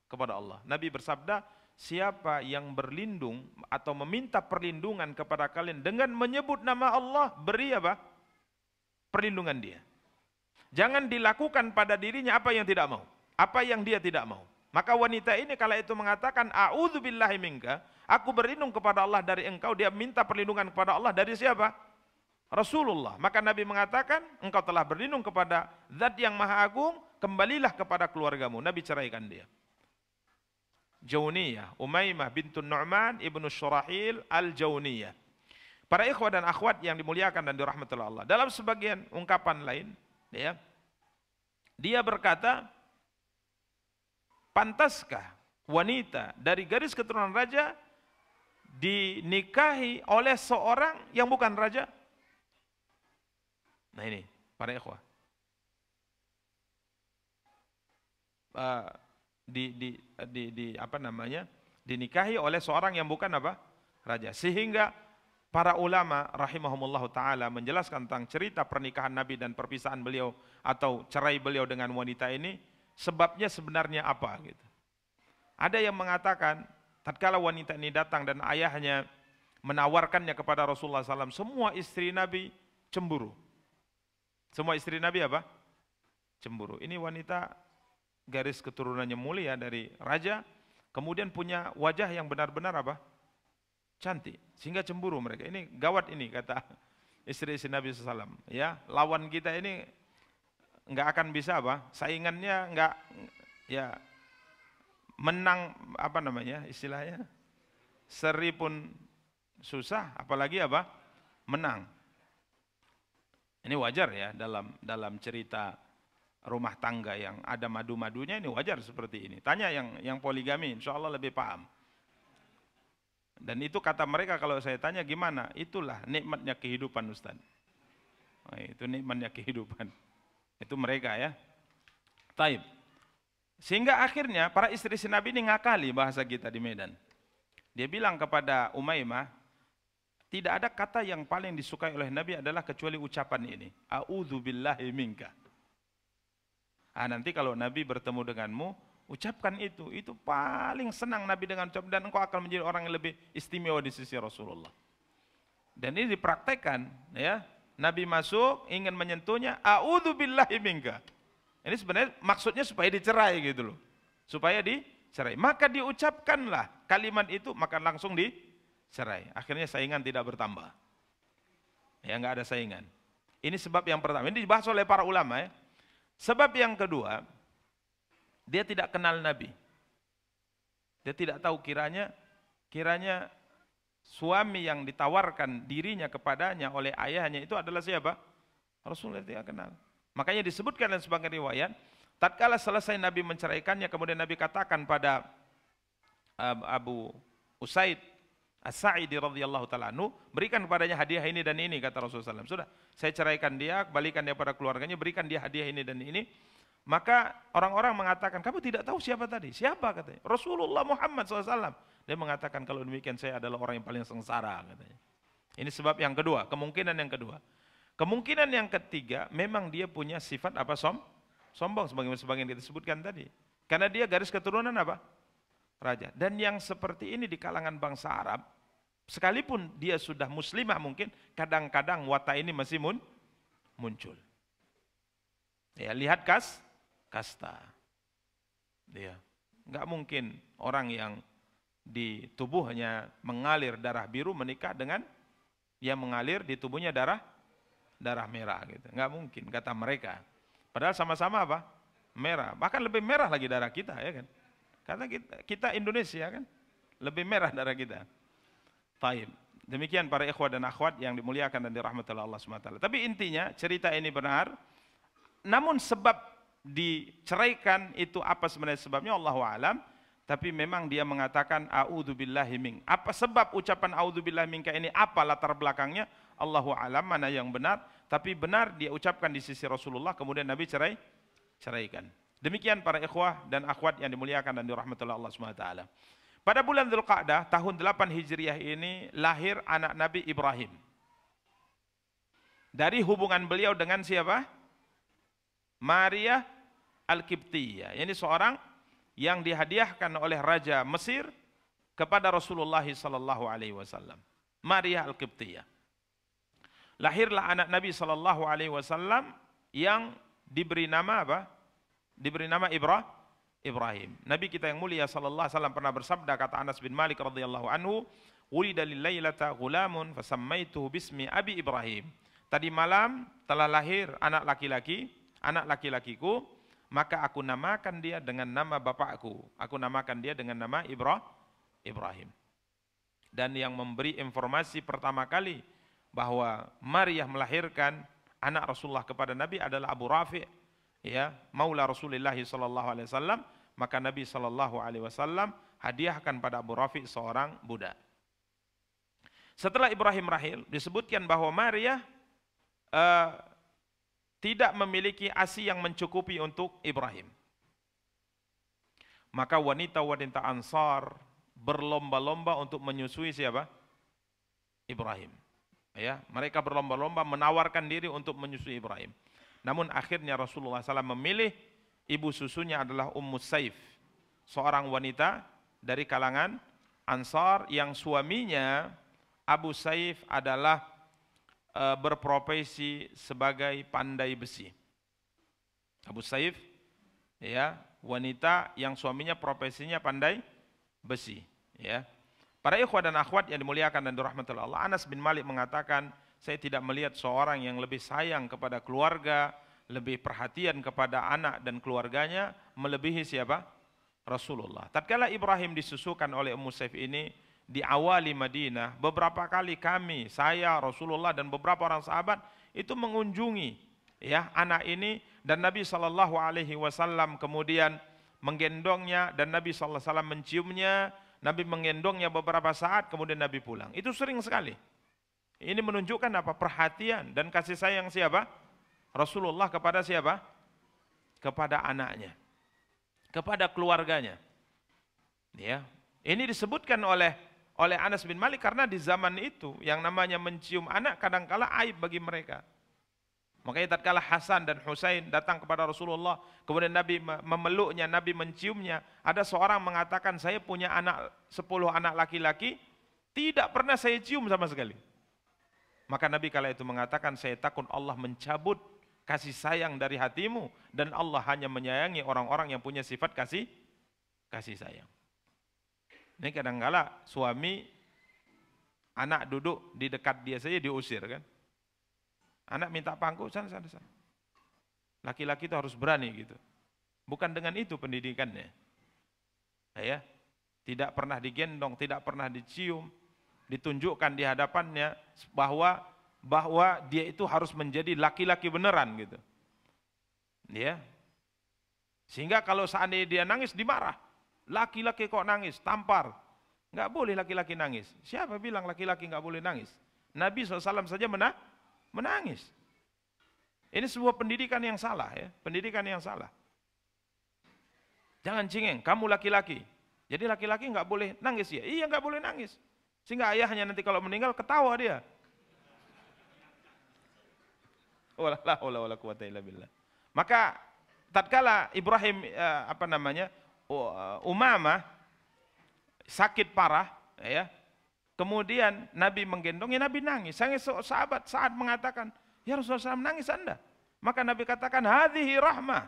Kepada Allah. Nabi bersabda, siapa yang berlindung atau meminta perlindungan kepada kalian dengan menyebut nama Allah, beri apa? Perlindungan dia. Jangan dilakukan pada dirinya apa yang tidak mau. Apa yang dia tidak mau. Maka wanita ini kala itu mengatakan, a'udzu billahi minka, aku berlindung kepada Allah dari engkau. Dia minta perlindungan kepada Allah dari siapa? Rasulullah. Maka Nabi mengatakan, engkau telah berlindung kepada Zat yang Maha Agung, kembalilah kepada keluargamu. Nabi ceraikan dia. Jauniyah, Umaymah bintun Nu'man ibnu Syurahil al-Jauniyah. Para ikhwah dan akhwat yang dimuliakan dan dirahmati Allah. Dalam sebagian ungkapan lain, ya, dia berkata, pantaskah wanita dari garis keturunan raja dinikahi oleh seorang yang bukan raja? Nah ini, para ikhwah. Dinikahi oleh seorang yang bukan apa? Raja. Sehingga para ulama rahimahumullah taala menjelaskan tentang cerita pernikahan Nabi dan perpisahan beliau atau cerai beliau dengan wanita ini, sebabnya sebenarnya apa gitu. Ada yang mengatakan tatkala wanita ini datang dan ayahnya menawarkannya kepada Rasulullah SAW, semua istri Nabi cemburu. Semua istri Nabi apa? Cemburu. Ini wanita garis keturunannya mulia dari raja, kemudian punya wajah yang benar-benar apa? Cantik, sehingga cemburu mereka. Ini gawat ini, kata istri-istri Nabi SAW. Ya, lawan kita ini nggak akan bisa apa? Saingannya nggak, ya, menang apa namanya istilahnya? Seri pun susah, apalagi apa? Menang. Ini wajar ya dalam cerita rumah tangga yang ada madu-madunya, ini wajar seperti ini. Tanya yang poligami, insya Allah lebih paham. Dan itu kata mereka kalau saya tanya gimana, itulah nikmatnya kehidupan Ustaz. Nah, itu nikmatnya kehidupan. Itu mereka ya. Taib. Sehingga akhirnya para istri-istri Nabi ini ngakali, bahasa kita di Medan. Dia bilang kepada Umaymah, tidak ada kata yang paling disukai oleh Nabi adalah kecuali ucapan ini. A'udzubillahi minka. Nanti kalau Nabi bertemu denganmu, ucapkan itu. Itu paling senang Nabi dengan ucapan, dan engkau akan menjadi orang yang lebih istimewa di sisi Rasulullah. Dan ini dipraktekkan, ya. Nabi masuk, ingin menyentuhnya, a'udzubillahi minka. Ini sebenarnya maksudnya supaya dicerai gitu loh. Supaya dicerai. Maka diucapkanlah kalimat itu, maka langsung dicerai. Akhirnya saingan tidak bertambah. Ya, enggak ada saingan. Ini sebab yang pertama. Ini dibahas oleh para ulama ya. Sebab yang kedua, dia tidak kenal Nabi. Dia tidak tahu kiranya suami yang ditawarkan dirinya kepadanya oleh ayahnya itu adalah siapa? Rasulullah tidak kenal. Makanya disebutkan dalam sebagian riwayat, tatkala selesai Nabi menceraikannya, kemudian Nabi katakan pada Abu Usaid As-Sa'idi radhiyallahu ta'ala anhu, berikan kepadanya hadiah ini dan ini, kata Rasulullah SAW. Sudah, saya ceraikan dia, kembalikan dia pada keluarganya, berikan dia hadiah ini dan ini. Maka orang-orang mengatakan, kamu tidak tahu siapa tadi? Siapa katanya? Rasulullah Muhammad SAW. Dia mengatakan, kalau demikian saya adalah orang yang paling sengsara, katanya. Ini sebab yang kedua, kemungkinan yang kedua. Kemungkinan yang ketiga, memang dia punya sifat apa? Sombong, sebagian kita sebutkan tadi. Karena dia garis keturunan apa? Raja. Dan yang seperti ini di kalangan bangsa Arab, sekalipun dia sudah muslimah mungkin, kadang-kadang watak ini masih muncul. Ya, lihat kasta. Dia nggak mungkin orang yang di tubuhnya mengalir darah biru menikah dengan yang mengalir di tubuhnya darah merah gitu. Nggak mungkin kata mereka. Padahal sama-sama apa? Merah. Bahkan lebih merah lagi darah kita, ya kan? Karena kita Indonesia kan lebih merah darah kita. Taib. Demikian para ikhwah dan akhwat yang dimuliakan dan dirahmati Allah SWT. Tapi intinya cerita ini benar. Namun sebab diceraikan itu apa sebenarnya sebabnya Allahu alam. Tapi memang dia mengatakan a'udzubillahi mink. Apa sebab ucapan a'udzubillahi minka ini? Apa latar belakangnya? Allahu alam, mana yang benar. Tapi benar dia ucapkan di sisi Rasulullah, kemudian Nabi ceraikan. Demikian para ikhwah dan akhwat yang dimuliakan dan dirahmati Allah SWT. Pada bulan Dzulqa'dah tahun 8 Hijriah ini lahir anak Nabi Ibrahim. Dari hubungan beliau dengan siapa? Maria Al-Qibtiyah. Ini seorang yang dihadiahkan oleh Raja Mesir kepada Rasulullah SAW. Maria Al-Qibtiyah. Lahirlah anak Nabi SAW yang diberi nama apa? Diberi nama Ibrahim. Nabi kita yang mulia sallallahu alaihi wasallam pernah bersabda, kata Anas bin Malik radhiyallahu anhu, "Wulida lil-lailata ghulamun fasammaituhu bismi Abi Ibrahim." tadi malam telah lahir anak laki-lakiku, maka aku namakan dia dengan nama bapakku. Aku namakan dia dengan nama Ibrahim. Dan yang memberi informasi pertama kali bahwa Maryah melahirkan anak Rasulullah kepada Nabi adalah Abu Rafi', ya, maula Rasulullah sallallahu alaihi wasallam. Maka Nabi sallallahu alaihi wasallam hadiahkan pada Abu Rafi' seorang budak. Setelah Ibrahim rahil, disebutkan bahwa Maryah tidak memiliki ASI yang mencukupi untuk Ibrahim. Maka wanita-wanita Ansar berlomba-lomba untuk menyusui siapa? Ibrahim. Ya, mereka berlomba-lomba menawarkan diri untuk menyusui Ibrahim. Namun akhirnya Rasulullah SAW memilih ibu susunya adalah Ummu Saif, seorang wanita dari kalangan Ansar yang suaminya Abu Saif adalah berprofesi sebagai pandai besi. Abu Saif, ya, wanita yang suaminya profesinya pandai besi, ya. Para ikhwah dan akhwat yang dimuliakan dan dirahmati Allah, Anas bin Malik mengatakan, saya tidak melihat seorang yang lebih sayang kepada keluarga, lebih perhatian kepada anak dan keluarganya melebihi siapa? Rasulullah. Tatkala Ibrahim disusukan oleh Ummu Saif ini di awali Madinah, beberapa kali kami, saya, Rasulullah dan beberapa orang sahabat itu mengunjungi, ya, anak ini, dan Nabi SAW kemudian menggendongnya dan Nabi SAW menciumnya. Nabi menggendongnya beberapa saat, kemudian Nabi pulang. Itu sering sekali. Ini menunjukkan apa? Perhatian dan kasih sayang siapa? Rasulullah kepada siapa? Kepada anaknya, kepada keluarganya. Ya, ini disebutkan oleh Anas bin Malik karena di zaman itu yang namanya mencium anak kadangkala aib bagi mereka. Makanya tatkala Hasan dan Husain datang kepada Rasulullah, kemudian Nabi memeluknya, Nabi menciumnya, ada seorang mengatakan, saya punya 10 anak laki-laki, tidak pernah saya cium sama sekali. Maka Nabi kala itu mengatakan, saya takut Allah mencabut kasih sayang dari hatimu, dan Allah hanya menyayangi orang-orang yang punya sifat kasih sayang. Ini kadangkala suami, anak duduk di dekat dia saja diusir kan. Anak minta pangku, sana. Laki-laki itu harus berani gitu. Bukan dengan itu pendidikannya. Ya, tidak pernah digendong, tidak pernah dicium, ditunjukkan di hadapannya bahwa dia itu harus menjadi laki-laki beneran gitu. Ya. Sehingga kalau seandainya dia nangis dimarah. Laki-laki kok nangis, tampar. Enggak boleh laki-laki nangis. Siapa bilang laki-laki enggak boleh nangis? Nabi SAW saja menangis. Ini sebuah pendidikan yang salah, ya, pendidikan yang salah. Jangan cengeng, kamu laki-laki. Jadi laki-laki nggak boleh nangis ya? Iya nggak boleh nangis. Sehingga ayahnya nanti kalau meninggal ketawa dia. Wala quwata illa billah. Maka tatkala Ibrahim Umamah sakit parah, ya. Kemudian Nabi menggendongnya, Nabi nangis. Sang sahabat saat mengatakan, ya Rasulullah SAW, nangis Anda. Maka Nabi katakan, hadhihi rahmah.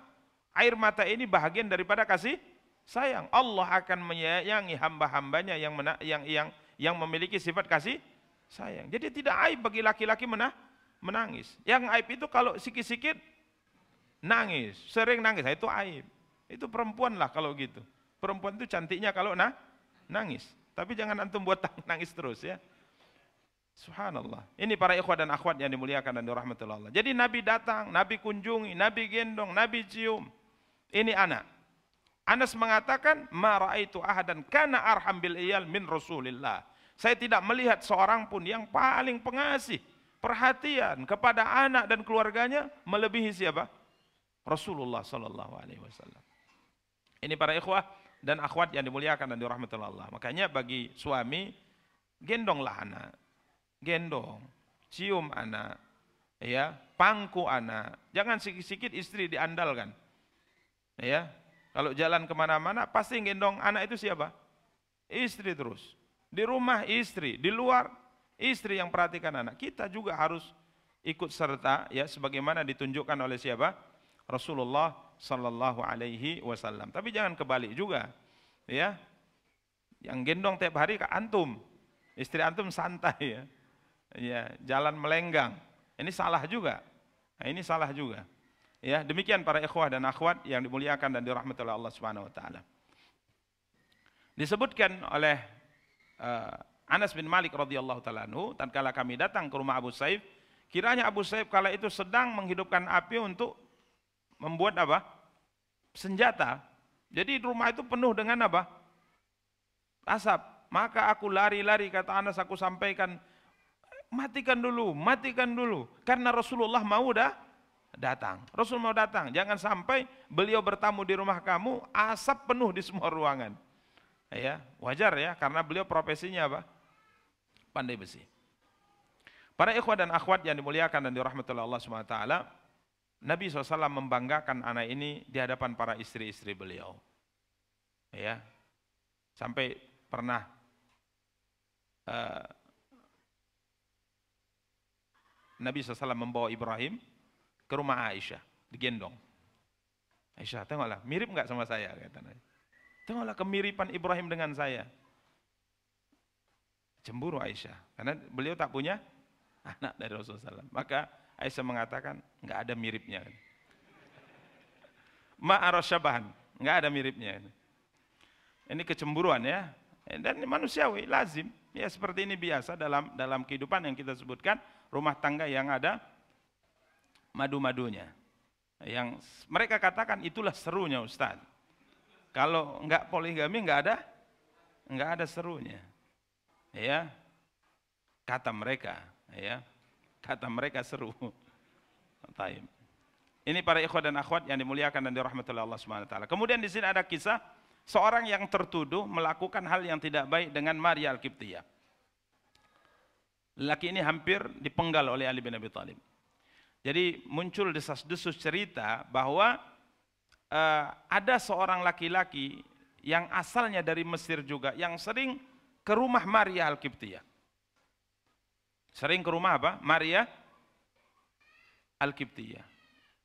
Air mata ini bahagian daripada kasih sayang. Allah akan menyayangi hamba-hambanya yang memiliki sifat kasih sayang. Jadi tidak aib bagi laki-laki menangis. Yang aib itu kalau sikit-sikit nangis, sering nangis, itu aib. Itu perempuan lah kalau gitu. Perempuan itu cantiknya kalau nangis. Tapi jangan antum buat nangis terus ya. Subhanallah. Ini para ikhwah dan akhwat yang dimuliakan dan dirahmati Allah. Jadi Nabi datang, Nabi kunjungi, Nabi gendong, Nabi cium. Ini anak. Anas mengatakan, ma ra'aitu ahadan kana arham bil iyal min Rasulillah. Saya tidak melihat seorang pun yang paling pengasih, perhatian kepada anak dan keluarganya melebihi siapa? Rasulullah sallallahu alaihi wasallam. Ini para ikhwah dan akhwat yang dimuliakan dan dirahmati Allah. Makanya bagi suami, gendonglah anak. Gendong, cium anak, ya, pangku anak. Jangan sikit-sikit istri diandalkan. Ya, kalau jalan kemana-mana pasti gendong anak itu siapa? Istri terus. Di rumah istri, di luar istri yang perhatikan anak. Kita juga harus ikut serta, ya, sebagaimana ditunjukkan oleh siapa? Rasulullah sallallahu alaihi wasallam. Tapi jangan kebalik juga, ya. Yang gendong tiap hari ke antum, istri antum santai ya. Ya, jalan melenggang, Ini salah juga. Nah, ini salah juga. Ya, demikian para ikhwah dan akhwat yang dimuliakan dan dirahmati oleh Allah Subhanahu wa taala. Disebutkan oleh Anas bin Malik radhiyallahu taala anhu, tatkala kami datang ke rumah Abu Saif, kiranya Abu Saif kala itu sedang menghidupkan api untuk membuat apa? Senjata. Jadi rumah itu penuh dengan apa? Asap. Maka aku lari-lari, kata Anas, aku sampaikan, matikan dulu, karena Rasulullah mau datang. Rasul mau datang, jangan sampai beliau bertamu di rumah kamu, asap penuh di semua ruangan. Ya, wajar ya, karena beliau profesinya apa? Pandai besi. Para ikhwah dan akhwat yang dimuliakan dan dirahmati oleh Allah SWT, Nabi SAW membanggakan anak ini di hadapan para istri-istri beliau. Ya, sampai pernah Nabi SAW membawa Ibrahim ke rumah Aisyah, digendong. Aisyah, tengoklah, mirip nggak sama saya? Kata Nabi. Tengoklah kemiripan Ibrahim dengan saya. Cemburu Aisyah, karena beliau tak punya anak dari Rasulullah SAW. Maka Aisyah mengatakan, nggak ada miripnya. Ma'aras syabahan, nggak ada miripnya. Ini kecemburuan ya, dan manusiawi, lazim. Ya seperti ini biasa dalam kehidupan yang kita sebutkan, rumah tangga yang ada madu-madunya. Yang mereka katakan itulah serunya Ustaz. Kalau enggak poligami enggak ada serunya. Ya. Kata mereka, ya. Kata mereka seru. Taib. Ini para ikhwah dan akhwat yang dimuliakan dan dirahmati oleh Allah Subhanahu wa taala. Kemudian di sini ada kisah seorang yang tertuduh melakukan hal yang tidak baik dengan Maria Al-Qibtiyah. Lelaki ini hampir dipenggal oleh Ali bin Abi Thalib. Jadi muncul desas-desus cerita bahwa ada seorang laki-laki yang asalnya dari Mesir juga, yang sering ke rumah Maria Al-Qibtiyah. Sering ke rumah apa? Maria Al-Qibtiyah.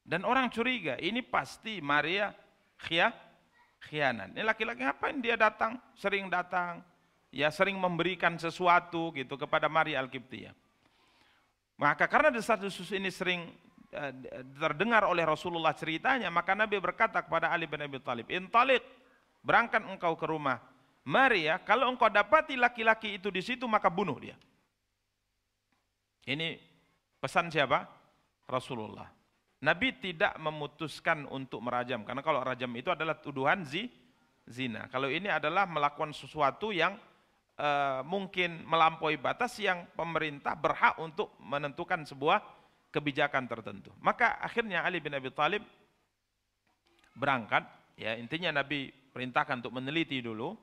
Dan orang curiga, ini pasti Maria khianat. Ini laki-laki ngapain dia datang? Sering datang, ya sering memberikan sesuatu gitu kepada Maria Al-Qibtiyah. Maka karena desas-desus ini sering terdengar oleh Rasulullah ceritanya, maka Nabi berkata kepada Ali bin Abi Thalib, "Intaliq, berangkat engkau ke rumah Maria, kalau engkau dapati laki-laki itu di situ maka bunuh dia." Ini pesan siapa? Rasulullah. Nabi tidak memutuskan untuk merajam, karena kalau rajam itu adalah tuduhan zina. Kalau ini adalah melakukan sesuatu yang mungkin melampaui batas yang pemerintah berhak untuk menentukan sebuah kebijakan tertentu. Maka akhirnya Ali bin Abi Thalib berangkat, ya intinya Nabi perintahkan untuk meneliti dulu,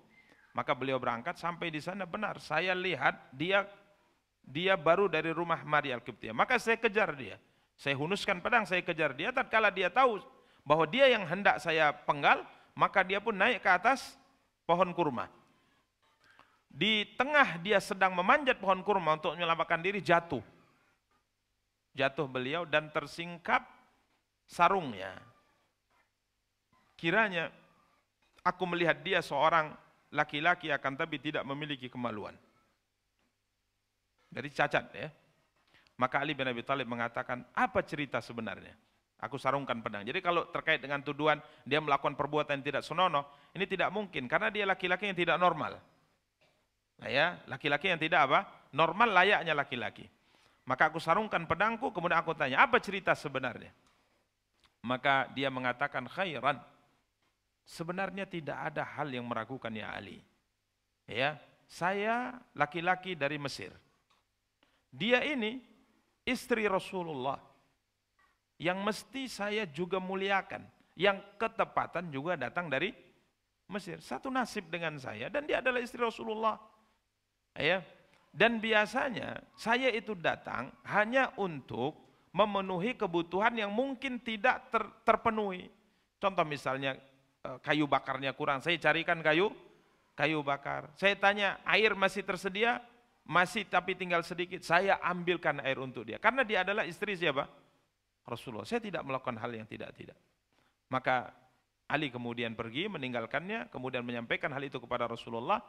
maka beliau berangkat sampai di sana, benar saya lihat dia baru dari rumah Maria Al-Qibtiyah. Maka saya kejar dia, saya hunuskan pedang, saya kejar dia. Tatkala dia tahu bahwa dia yang hendak saya penggal, maka dia pun naik ke atas pohon kurma. Di tengah dia sedang memanjat pohon kurma untuk menyelamatkan diri, jatuh beliau dan tersingkap sarungnya. Kiranya aku melihat dia seorang laki-laki akan tapi tidak memiliki kemaluan. Dari cacat ya. Maka Ali bin Abi Thalib mengatakan, apa cerita sebenarnya? Aku sarungkan pedang. Jadi kalau terkait dengan tuduhan dia melakukan perbuatan yang tidak senonoh, ini tidak mungkin karena dia laki-laki yang tidak normal. Nah ya, laki-laki yang tidak apa? Normal, layaknya laki-laki. Maka aku sarungkan pedangku, kemudian aku tanya, apa cerita sebenarnya? Maka dia mengatakan, khairan. Sebenarnya tidak ada hal yang meragukan ya Ali. Ya, saya laki-laki dari Mesir. Dia ini istri Rasulullah yang mesti saya juga muliakan, yang ketepatan juga datang dari Mesir. Satu nasib dengan saya dan dia adalah istri Rasulullah. Ya. Dan biasanya saya itu datang hanya untuk memenuhi kebutuhan yang mungkin tidak terpenuhi. Contoh misalnya kayu bakarnya kurang, saya carikan kayu bakar. Saya tanya, air masih tersedia? Masih, tapi tinggal sedikit. Saya ambilkan air untuk dia. Karena dia adalah istri siapa? Rasulullah. Saya tidak melakukan hal yang tidak-tidak. Maka Ali kemudian pergi meninggalkannya, kemudian menyampaikan hal itu kepada Rasulullah.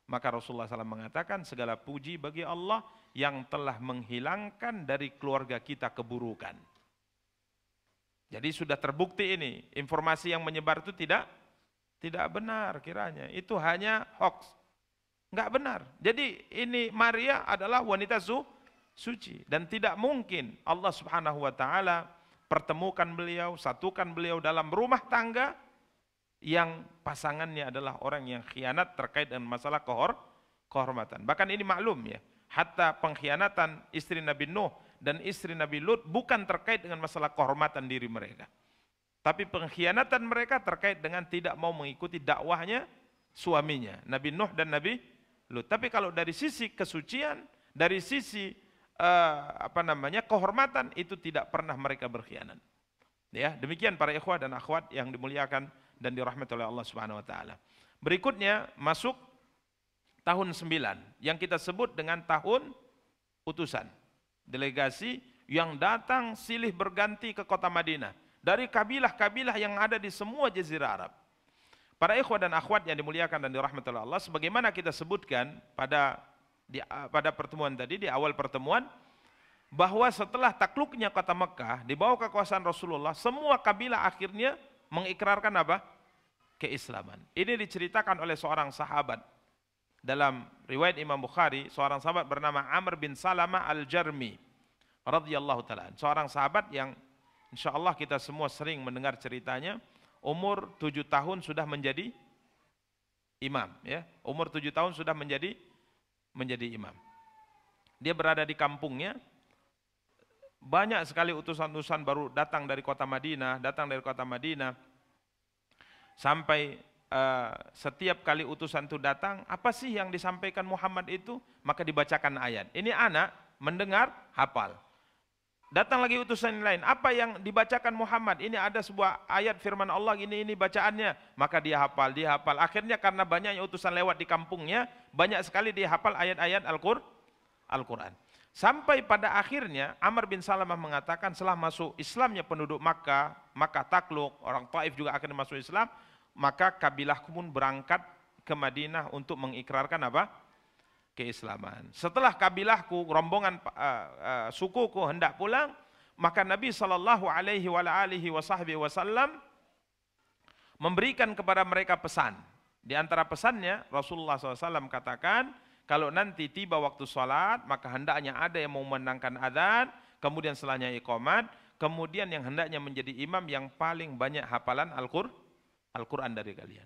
Maka Rasulullah SAW mengatakan segala puji bagi Allah yang telah menghilangkan dari keluarga kita keburukan. Jadi sudah terbukti ini, informasi yang menyebar itu tidak benar kiranya. Itu hanya hoax. Enggak benar. Jadi ini Maria adalah wanita suci dan tidak mungkin Allah Subhanahu wa taala pertemukan beliau, satukan beliau dalam rumah tangga yang pasangannya adalah orang yang khianat terkait dengan masalah kehormatan. Bahkan ini maklum ya, hatta pengkhianatan istri Nabi Nuh dan istri Nabi Lut bukan terkait dengan masalah kehormatan diri mereka. Tapi pengkhianatan mereka terkait dengan tidak mau mengikuti dakwahnya suaminya, Nabi Nuh dan Nabi Lut. Tapi kalau dari sisi kesucian, dari sisi kehormatan, itu tidak pernah mereka berkhianat. Ya, demikian para ikhwah dan akhwat yang dimuliakan dan dirahmati oleh Allah Subhanahu wa taala. Berikutnya masuk tahun 9 yang kita sebut dengan tahun utusan. Delegasi yang datang silih berganti ke kota Madinah dari kabilah-kabilah yang ada di semua jazirah Arab. Para ikhwah dan akhwat yang dimuliakan dan dirahmati oleh Allah, sebagaimana kita sebutkan pada pertemuan tadi, di awal pertemuan, bahwa setelah takluknya kota Mekah di bawah kekuasaan Rasulullah, semua kabilah akhirnya mengikrarkan apa? Keislaman. Ini diceritakan oleh seorang sahabat dalam riwayat Imam Bukhari, seorang sahabat bernama Amr bin Salamah al-Jarmi radhiyallahu taala. Seorang sahabat yang insyaallah kita semua sering mendengar ceritanya. Umur 7 tahun sudah menjadi imam, ya. Umur 7 tahun sudah menjadi imam. Dia berada di kampungnya. Banyak sekali utusan-utusan baru datang dari kota Madinah, sampai setiap kali utusan itu datang, apa sih yang disampaikan Muhammad itu? Maka dibacakan ayat. Ini anak mendengar, hafal. Datang lagi utusan lain, apa yang dibacakan Muhammad? Ini ada sebuah ayat firman Allah, ini bacaannya. Maka dia hafal. Akhirnya karena banyaknya utusan lewat di kampungnya, banyak sekali dia hafal ayat-ayat Al-Quran. Sampai pada akhirnya Amr bin Salamah mengatakan setelah masuk Islamnya penduduk Makkah takluk, orang Taif juga akhirnya masuk Islam, maka kabilahku pun berangkat ke Madinah untuk mengikrarkan apa? Keislaman. Setelah kabilahku, rombongan sukuku hendak pulang, maka Nabi SAW memberikan kepada mereka pesan. Di antara pesannya Rasulullah SAW katakan, kalau nanti tiba waktu sholat, maka hendaknya ada yang memandangkan adzan, kemudian setelahnya iqamat, kemudian yang hendaknya menjadi imam yang paling banyak hafalan Al-Quran dari kalian.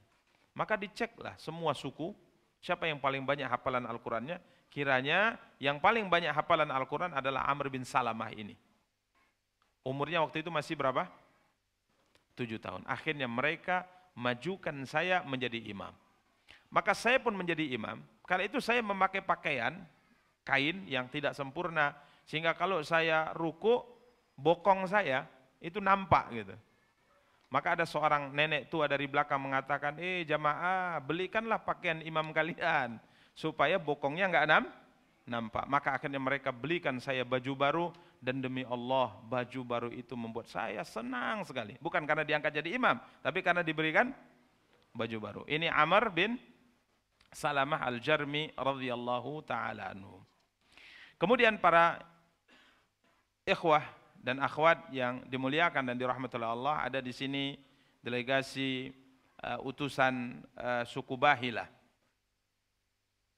Maka diceklah semua suku, siapa yang paling banyak hafalan Al-Qurannya. Kiranya yang paling banyak hafalan Al-Quran adalah Amr bin Salamah ini. Umurnya waktu itu masih berapa? 7 tahun. Akhirnya mereka majukan saya menjadi imam. Maka saya pun menjadi imam. Kala itu saya memakai pakaian kain yang tidak sempurna, sehingga kalau saya ruku, bokong saya itu nampak gitu. Maka ada seorang nenek tua dari belakang mengatakan, jamaah, belikanlah pakaian imam kalian supaya bokongnya enggak nampak. Maka akhirnya mereka belikan saya baju baru, dan demi Allah baju baru itu membuat saya senang sekali. Bukan karena diangkat jadi imam, tapi karena diberikan baju baru. Ini Amr bin Salamah al-Jarmi radhiyallahu ta'ala anhu. Kemudian para ikhwah dan akhwat yang dimuliakan dan dirahmati oleh Allah, ada di sini delegasi utusan suku Bahilah.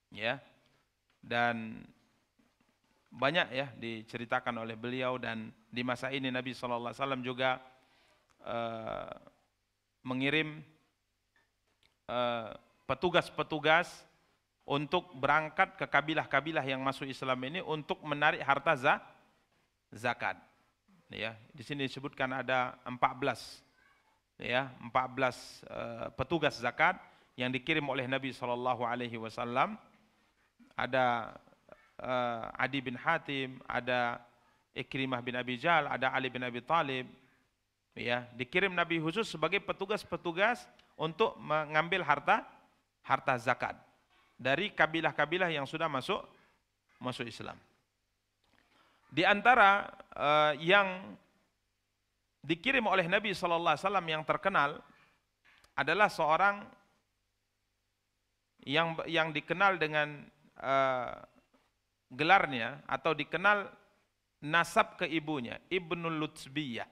Ya. Dan banyak ya diceritakan oleh beliau, dan di masa ini Nabi sallallahu alaihi wasallam juga mengirim petugas-petugas untuk berangkat ke kabilah-kabilah yang masuk Islam ini untuk menarik harta zakat. Ya, di sini disebutkan ada 14 petugas zakat yang dikirim oleh Nabi sallallahu alaihi wasallam. Ada Adi bin Hatim, ada Ikrimah bin Abi Jahal, ada Ali bin Abi Thalib. Ya, dikirim Nabi khusus sebagai petugas-petugas untuk mengambil harta zakat dari kabilah-kabilah yang sudah masuk Islam. Di antara yang dikirim oleh Nabi sallallahu alaihi wasallam yang terkenal adalah seorang yang dikenal dengan gelarnya atau dikenal nasab ke ibunya, Ibnu Lutbiyah.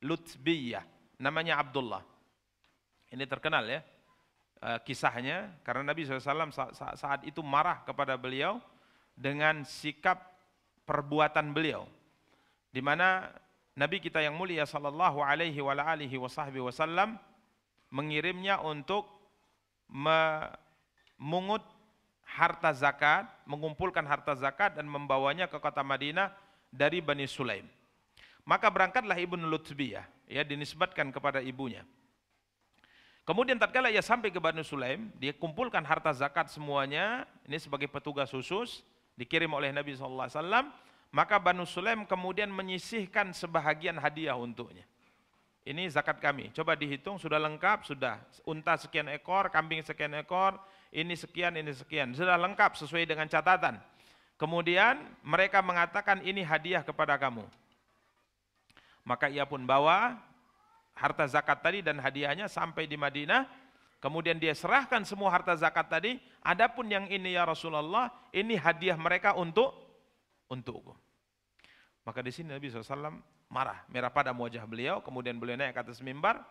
Lutbiyah, namanya Abdullah. Ini terkenal ya kisahnya, karena Nabi SAW saat itu marah kepada beliau dengan sikap perbuatan beliau, di mana Nabi kita yang mulia sallallahu alaihi wasallam mengirimnya untuk memungut harta zakat, mengumpulkan harta zakat dan membawanya ke kota Madinah dari Bani Sulaim. Maka berangkatlah Ibnu Lutbiyah, ya, dinisbatkan kepada ibunya. Kemudian tatkala ia sampai ke Bani Sulaim, dia kumpulkan harta zakat semuanya, ini sebagai petugas khusus dikirim oleh Nabi SAW. Maka Bani Sulaim kemudian menyisihkan sebahagian hadiah untuknya. Ini zakat kami, coba dihitung, sudah lengkap, sudah unta sekian ekor, kambing sekian ekor, ini sekian, sudah lengkap sesuai dengan catatan. Kemudian mereka mengatakan ini hadiah kepada kamu. Maka ia pun bawa harta zakat tadi dan hadiahnya sampai di Madinah. Kemudian dia serahkan semua harta zakat tadi. Adapun yang ini ya Rasulullah, ini hadiah mereka untukku. Maka di sini Nabi SAW marah, merah padam wajah beliau. Kemudian beliau naik ke atas mimbar.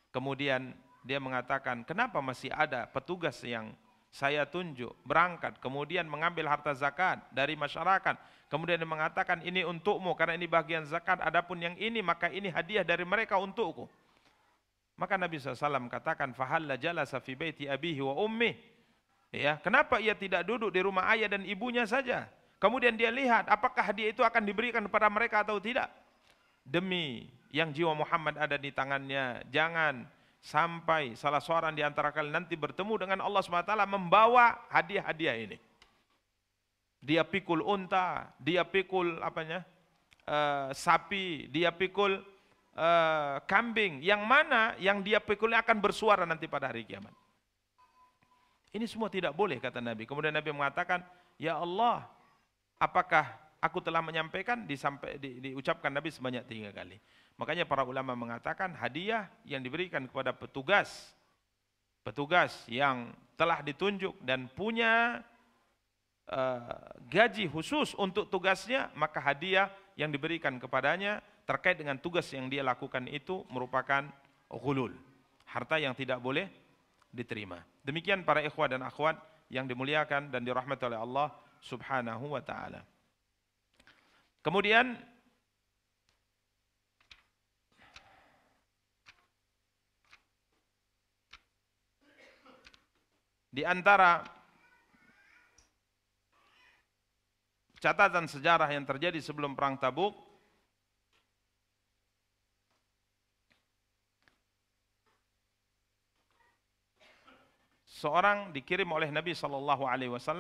Kemudian dia mengatakan, kenapa masih ada petugas yang saya tunjuk berangkat kemudian mengambil harta zakat dari masyarakat, kemudian dia mengatakan ini untukmu karena ini bagian zakat, adapun yang ini maka ini hadiah dari mereka untukku. Maka Nabi SAW katakan, fahalla jalasa fi baiti abihi wa ummi, ya, kenapa ia tidak duduk di rumah ayah dan ibunya saja, kemudian dia lihat apakah hadiah itu akan diberikan kepada mereka atau tidak. Demi yang jiwa Muhammad ada di tangannya, jangan sampai salah seorang di antara kalian nanti bertemu dengan Allah SWT membawa hadiah-hadiah ini. Dia pikul unta, dia pikul sapi, dia pikul kambing. Yang mana yang dia pikulnya akan bersuara nanti pada hari kiamat. Ini semua tidak boleh kata Nabi. Kemudian Nabi mengatakan, ya Allah, apakah aku telah menyampaikan? Diucapkan Nabi sebanyak 3 kali. Makanya para ulama mengatakan hadiah yang diberikan kepada petugas yang telah ditunjuk dan punya gaji khusus untuk tugasnya, maka hadiah yang diberikan kepadanya terkait dengan tugas yang dia lakukan itu merupakan ghulul, harta yang tidak boleh diterima. Demikian para ikhwah dan akhwat yang dimuliakan dan dirahmati oleh Allah Subhanahu wa taala. Kemudian di antara catatan sejarah yang terjadi sebelum perang Tabuk, seorang dikirim oleh Nabi SAW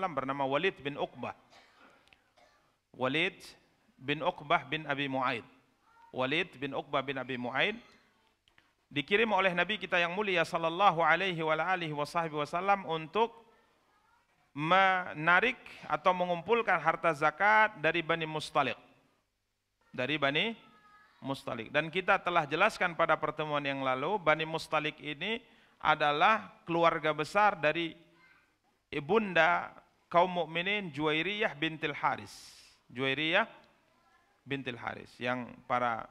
bernama Walid bin Uqbah. Walid bin Uqbah bin Abi Mu'aid. Walid bin Uqbah bin Abi Mu'aid dikirim oleh Nabi kita yang mulia sallallahu alaihi wasallam untuk menarik atau mengumpulkan harta zakat dari Bani Mustaliq. Dari Bani Mustaliq. Dan kita telah jelaskan pada pertemuan yang lalu, Bani Mustaliq ini adalah keluarga besar dari ibunda kaum mukminin Juwairiyah bintil Haris. Juwairiyah bintil Haris, yang para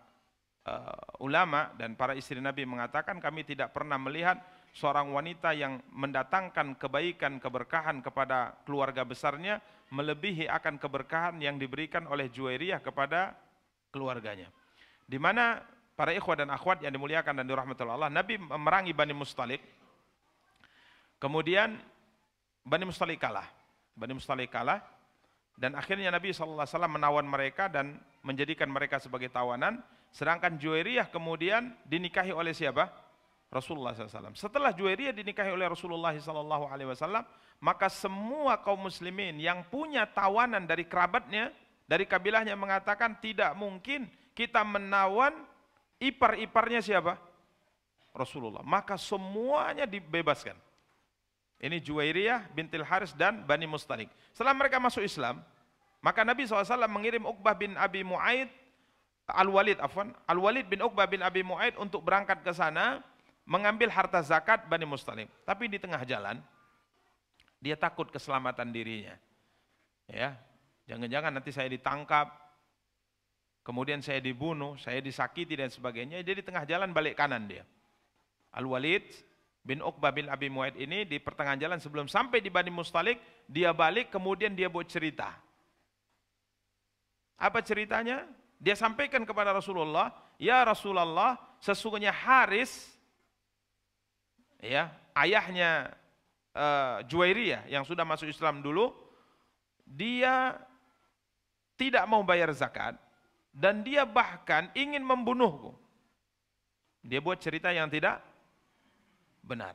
ulama dan para istri Nabi mengatakan kami tidak pernah melihat seorang wanita yang mendatangkan kebaikan, keberkahan kepada keluarga besarnya melebihi akan keberkahan yang diberikan oleh Juwairiyah kepada keluarganya. Di mana para ikhwah dan akhwat yang dimuliakan dan dirahmati Allah, Nabi memerangi Bani Mustaliq. Kemudian Bani Mustaliq kalah. Bani Mustaliq kalah dan akhirnya Nabi SAW menawan mereka dan menjadikan mereka sebagai tawanan. Sedangkan Juwairiyah kemudian dinikahi oleh siapa? Rasulullah SAW. Setelah Juwairiyah dinikahi oleh Rasulullah SAW, maka semua kaum muslimin yang punya tawanan dari kerabatnya, dari kabilahnya mengatakan tidak mungkin kita menawan ipar-iparnya siapa? Rasulullah. Maka semuanya dibebaskan. Ini Juwairiyah bintil Haris dan Bani Mustaliq. Setelah mereka masuk Islam, maka Nabi SAW mengirim Uqbah bin Abi Mu'aid, Al-Walid bin Uqbah bin Abi Mu'aid untuk berangkat ke sana mengambil harta zakat Bani Mustaliq. Tapi di tengah jalan Dia takut keselamatan dirinya. Ya, jangan-jangan nanti saya ditangkap, kemudian saya dibunuh, saya disakiti dan sebagainya. Dia di tengah jalan balik kanan dia. Al-Walid bin Uqbah bin Abi Mu'aid ini di pertengahan jalan sebelum sampai di Bani Mustalik, dia balik kemudian dia buat cerita. Apa ceritanya? Dia sampaikan kepada Rasulullah, ya Rasulullah, sesungguhnya Haris, ya, ayahnya Juwairiyah yang sudah masuk Islam dulu, dia tidak mau bayar zakat dan dia bahkan ingin membunuhku. Dia buat cerita yang tidak benar.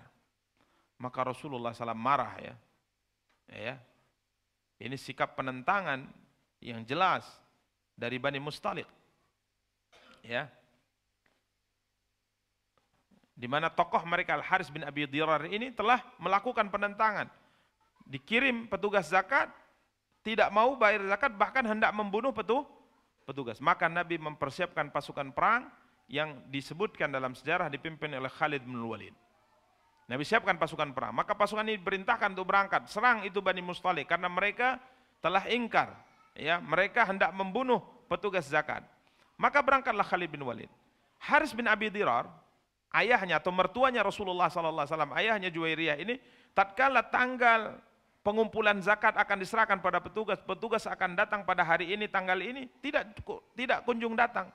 Maka Rasulullah SAW marah ya. Ini sikap penentangan yang jelas dari Bani Mustalik. Ya. Di mana tokoh mereka Al-Haris bin Abi Dirar ini telah melakukan penentangan. Dikirim petugas zakat, tidak mau bayar zakat, bahkan hendak membunuh petugas. Maka Nabi mempersiapkan pasukan perang yang disebutkan dalam sejarah dipimpin oleh Khalid bin Walid. Nabi siapkan pasukan perang, maka pasukan ini diperintahkan untuk berangkat, serang itu Bani Mustalik, karena mereka telah ingkar, ya, mereka hendak membunuh petugas zakat. Maka berangkatlah Khalid bin Walid. Haris bin Abi Dirar, ayahnya atau mertuanya Rasulullah SAW, ayahnya Juwairiyah ini, tatkala tanggal pengumpulan zakat akan diserahkan pada petugas, petugas akan datang pada hari ini, tanggal ini, tidak kunjung datang.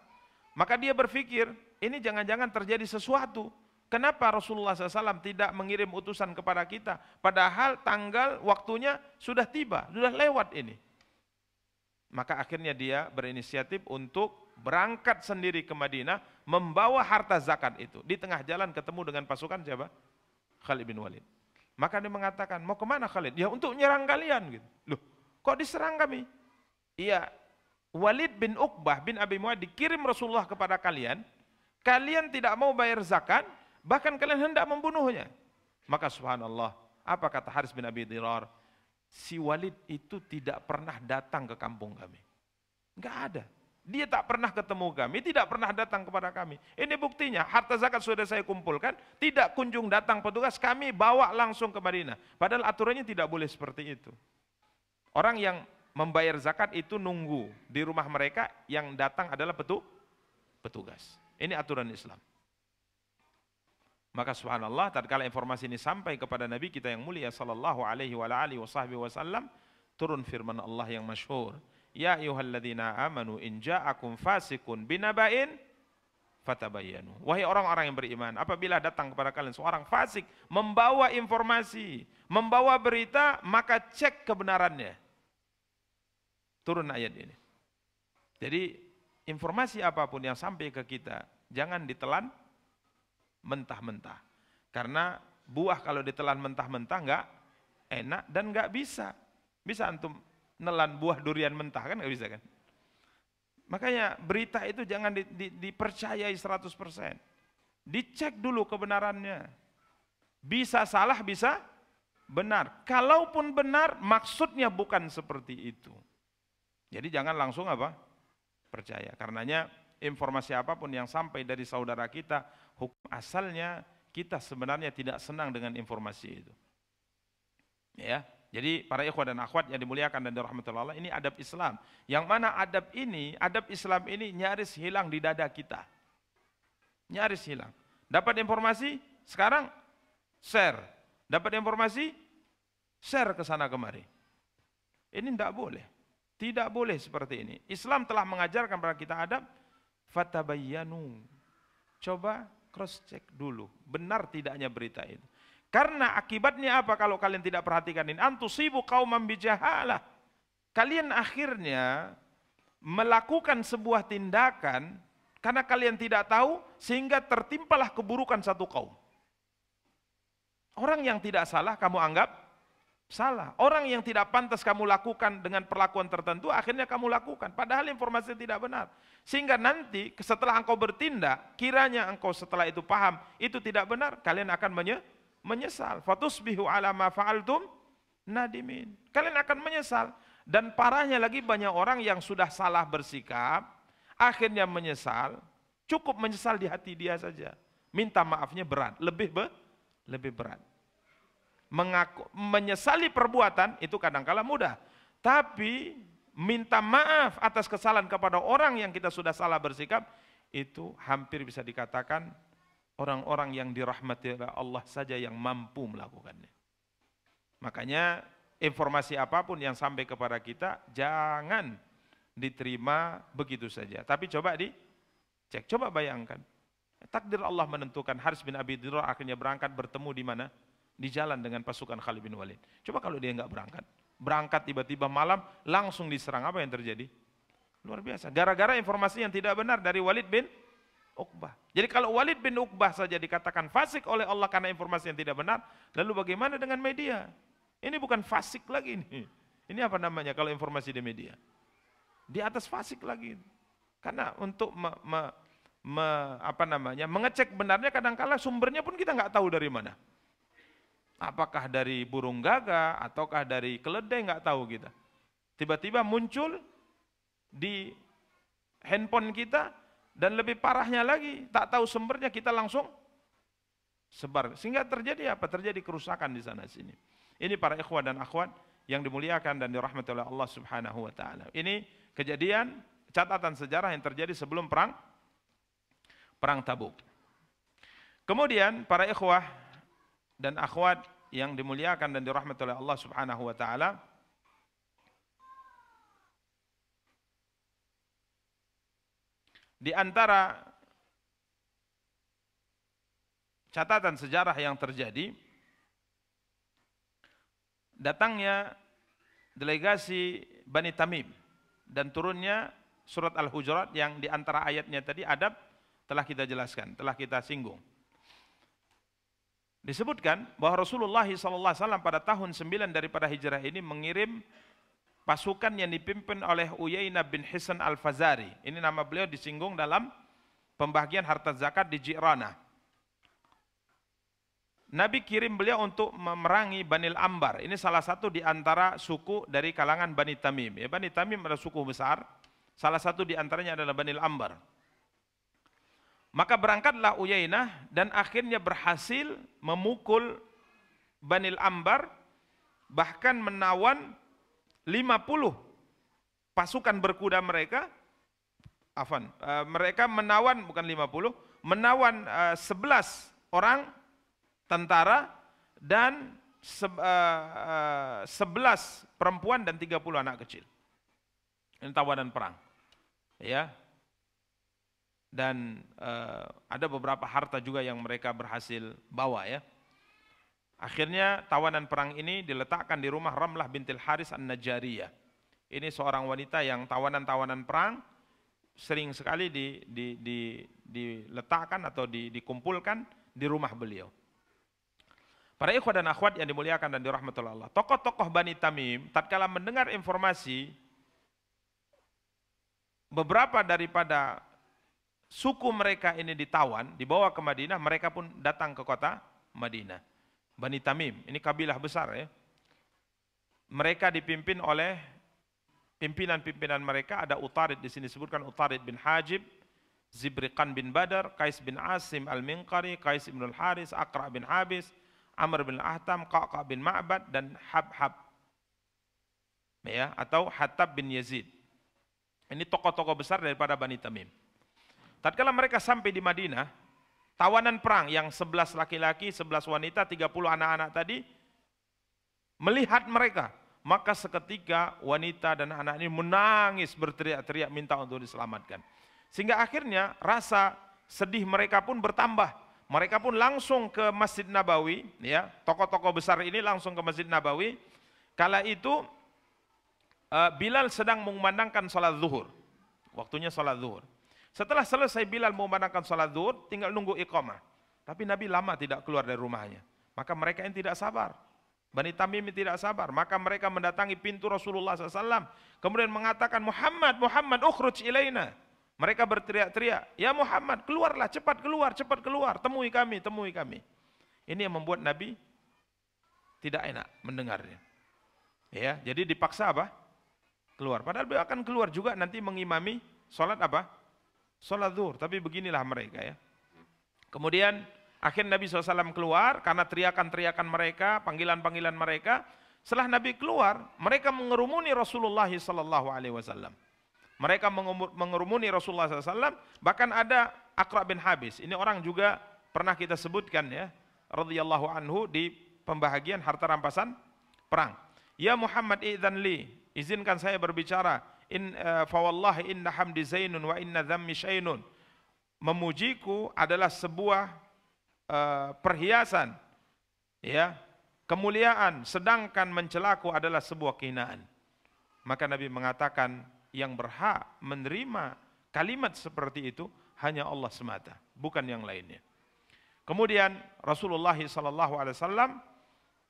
Maka dia berpikir, ini jangan-jangan terjadi sesuatu. Kenapa Rasulullah SAW tidak mengirim utusan kepada kita? Padahal tanggal waktunya sudah tiba, sudah lewat ini. Maka akhirnya dia berinisiatif untuk berangkat sendiri ke Madinah, membawa harta zakat itu. Di tengah jalan ketemu dengan pasukan siapa? Khalid bin Walid. Maka dia mengatakan, mau kemana Khalid? Ya untuk menyerang kalian. Gitu. Loh, kok diserang kami? Iya, Walid bin Uqbah bin Abi Mu'aid dikirim Rasulullah kepada kalian, kalian tidak mau bayar zakat, bahkan kalian hendak membunuhnya. Maka subhanallah, apa kata Haris bin Abi Dirar? Si Walid itu tidak pernah datang ke kampung kami. Enggak ada. Dia tak pernah ketemu kami, tidak pernah datang kepada kami. Ini buktinya, harta zakat sudah saya kumpulkan, tidak kunjung datang petugas, kami bawa langsung ke Madinah. Padahal aturannya tidak boleh seperti itu. Orang yang membayar zakat itu nunggu di rumah mereka, yang datang adalah petugas. Ini aturan Islam. Maka subhanallah, tatkala informasi ini sampai kepada Nabi kita yang mulia sallallahu alaihi wasallam, turun firman Allah yang masyhur, ya ayyuhalladzina amanu in ja'akum fasiqun binaba'in fatabayyanu. Wahai orang-orang yang beriman, apabila datang kepada kalian seorang fasik membawa informasi, membawa berita, maka cek kebenarannya. Turun ayat ini. Jadi informasi apapun yang sampai ke kita jangan ditelan mentah-mentah. Karena buah kalau ditelan mentah-mentah enggak enak dan enggak bisa. Bisa antum nelan buah durian mentah kan, nggak bisa kan? Makanya berita itu jangan dipercayai 100%. Dicek dulu kebenarannya. Bisa salah, bisa benar. Kalaupun benar, maksudnya bukan seperti itu. Jadi jangan langsung apa? Percaya. Karenanya informasi apapun yang sampai dari saudara kita, hukum asalnya kita sebenarnya tidak senang dengan informasi itu. Ya. Jadi para ikhwan dan akhwat yang dimuliakan dan dirahmati Allah, ini adab Islam. Yang mana adab Islam ini nyaris hilang di dada kita. Nyaris hilang. Dapat informasi, sekarang share. Dapat informasi, share ke sana kemari. Ini tidak boleh. Tidak boleh seperti ini. Islam telah mengajarkan kepada kita adab, fatabayyanu. Coba cross check dulu, benar tidaknya berita itu. Karena akibatnya apa kalau kalian tidak perhatikan ini? Antusibu qauman bijahalah. Kalian akhirnya melakukan sebuah tindakan karena kalian tidak tahu sehingga tertimpalah keburukan satu kaum. Orang yang tidak salah kamu anggap salah. Orang yang tidak pantas kamu lakukan dengan perlakuan tertentu akhirnya kamu lakukan. Padahal informasi tidak benar. Sehingga nanti setelah engkau bertindak, kiranya engkau setelah itu paham itu tidak benar, kalian akan menyesal. Fatusbihu ala ma fa'altum nadimin. Kalian akan menyesal. Dan parahnya lagi banyak orang yang sudah salah bersikap, akhirnya menyesal, cukup menyesal di hati dia saja. Minta maafnya berat, lebih berat. menyesali perbuatan itu kadangkala mudah. Tapi minta maaf atas kesalahan kepada orang yang kita sudah salah bersikap, itu hampir bisa dikatakan orang-orang yang dirahmati oleh Allah saja yang mampu melakukannya. Makanya informasi apapun yang sampai kepada kita jangan diterima begitu saja. Tapi coba dicek, coba bayangkan. Takdir Allah menentukan Haris bin Abi Dirar akhirnya berangkat, bertemu di mana? Di jalan dengan pasukan Khalid bin Walid. Coba kalau dia nggak berangkat tiba-tiba malam langsung diserang, apa yang terjadi? Luar biasa. Gara-gara informasi yang tidak benar dari Walid bin Uqbah. Jadi kalau Walid bin Uqbah saja dikatakan fasik oleh Allah karena informasi yang tidak benar, lalu bagaimana dengan media? Ini bukan fasik lagi nih. Ini apa namanya kalau informasi di media? Di atas fasik lagi. Karena untuk mengecek benarnya kadang-kala sumbernya pun kita nggak tahu dari mana. Apakah dari burung gagak ataukah dari keledai, nggak tahu kita. Tiba-tiba muncul di handphone kita, dan lebih parahnya lagi tak tahu sumbernya kita langsung sebar. Sehingga terjadi apa? Terjadi kerusakan di sana sini. Ini para ikhwan dan akhwat yang dimuliakan dan dirahmati oleh Allah Subhanahu wa taala. Ini kejadian catatan sejarah yang terjadi sebelum perang Tabuk. Kemudian para ikhwah dan akhwat yang dimuliakan dan dirahmati oleh Allah Subhanahu wa taala, di antara catatan sejarah yang terjadi, datangnya delegasi Bani Tamim dan turunnya surat Al-Hujurat yang di antara ayatnya tadi adab telah kita jelaskan, telah kita singgung. Disebutkan bahwa Rasulullah SAW pada tahun 9 daripada hijrah ini mengirim pasukan yang dipimpin oleh Uyainah bin Hisn Al-Fazari. Ini nama beliau disinggung dalam pembagian harta zakat di Ji'rana. Nabi kirim beliau untuk memerangi Banil Ambar. Ini salah satu di antara suku dari kalangan Bani Tamim. Ya, Bani Tamim adalah suku besar. Salah satu di antaranya adalah Banil Ambar. Maka berangkatlah Uyainah dan akhirnya berhasil memukul Banil Ambar, bahkan menawan 50 pasukan berkuda mereka. Mereka menawan, bukan 50, menawan 11 orang tentara dan 11 perempuan dan 30 anak kecil. Ini tawanan perang. Ya. Dan ada beberapa harta juga yang mereka berhasil bawa, ya. Akhirnya tawanan perang ini diletakkan di rumah Ramlah bintil Haris An-Najjariyah. Ini seorang wanita yang tawanan-tawanan perang sering sekali diletakkan atau dikumpulkan di rumah beliau. Para ikhwah dan akhwat yang dimuliakan dan dirahmati Allah, tokoh-tokoh Bani Tamim tatkala mendengar informasi beberapa daripada suku mereka ini ditawan, dibawa ke Madinah, mereka pun datang ke kota Madinah. Bani Tamim, ini kabilah besar, ya. Mereka dipimpin oleh pimpinan-pimpinan mereka, ada Utarid di sini disebutkan Utarid bin Hajib, Zibriqan bin Badar, Qais bin Asim Al-Minqari, Qais bin Al-Haris, Aqra bin Habis, Amr bin Ahtam, Qaqa bin Ma'bad, dan Habhab, ya, atau Hattab bin Yazid. Ini tokoh-tokoh besar daripada Bani Tamim. Tatkala mereka sampai di Madinah, tawanan perang yang 11 laki-laki, 11 wanita, 30 anak-anak tadi melihat mereka, maka seketika wanita dan anak ini menangis, berteriak-teriak minta untuk diselamatkan. Sehingga akhirnya rasa sedih mereka pun bertambah. Mereka pun langsung ke Masjid Nabawi, ya, tokoh-tokoh besar ini langsung ke Masjid Nabawi. Kala itu Bilal sedang mengumandangkan salat zuhur. Waktunya salat zuhur. Setelah selesai Bilal mengumandangkan salat zuhur, tinggal nunggu iqamah. Tapi Nabi lama tidak keluar dari rumahnya. Maka mereka yang tidak sabar. Bani Tamim tidak sabar. Maka mereka mendatangi pintu Rasulullah SAW. Kemudian mengatakan, Muhammad, Muhammad, ukhruj ilaina. Mereka berteriak-teriak, ya Muhammad, keluarlah, cepat keluar, temui kami, temui kami. Ini yang membuat Nabi tidak enak mendengarnya. Ya, jadi dipaksa apa? Keluar. Padahal beliau akan keluar juga nanti mengimami sholat apa? Sholat zuhur. Tapi beginilah mereka, ya. Kemudian Akhirnya Nabi SAW keluar karena teriakan-teriakan mereka, panggilan-panggilan mereka. Setelah Nabi keluar, mereka mengerumuni Rasulullah SAW. Mereka mengerumuni Rasulullah SAW. Bahkan ada Aqra' bin Habis. Ini orang juga pernah kita sebutkan ya, radhiyallahu anhu di pembahagian harta rampasan perang. Ya Muhammad idzan li, izinkan saya berbicara. Fa wallahi inna hamdi zainun wa inna dhammi syainun. Memujiku adalah sebuah perhiasan, ya, kemuliaan, sedangkan mencelaku adalah sebuah kehinaan. Maka Nabi mengatakan yang berhak menerima kalimat seperti itu hanya Allah semata, bukan yang lainnya. Kemudian Rasulullah SAW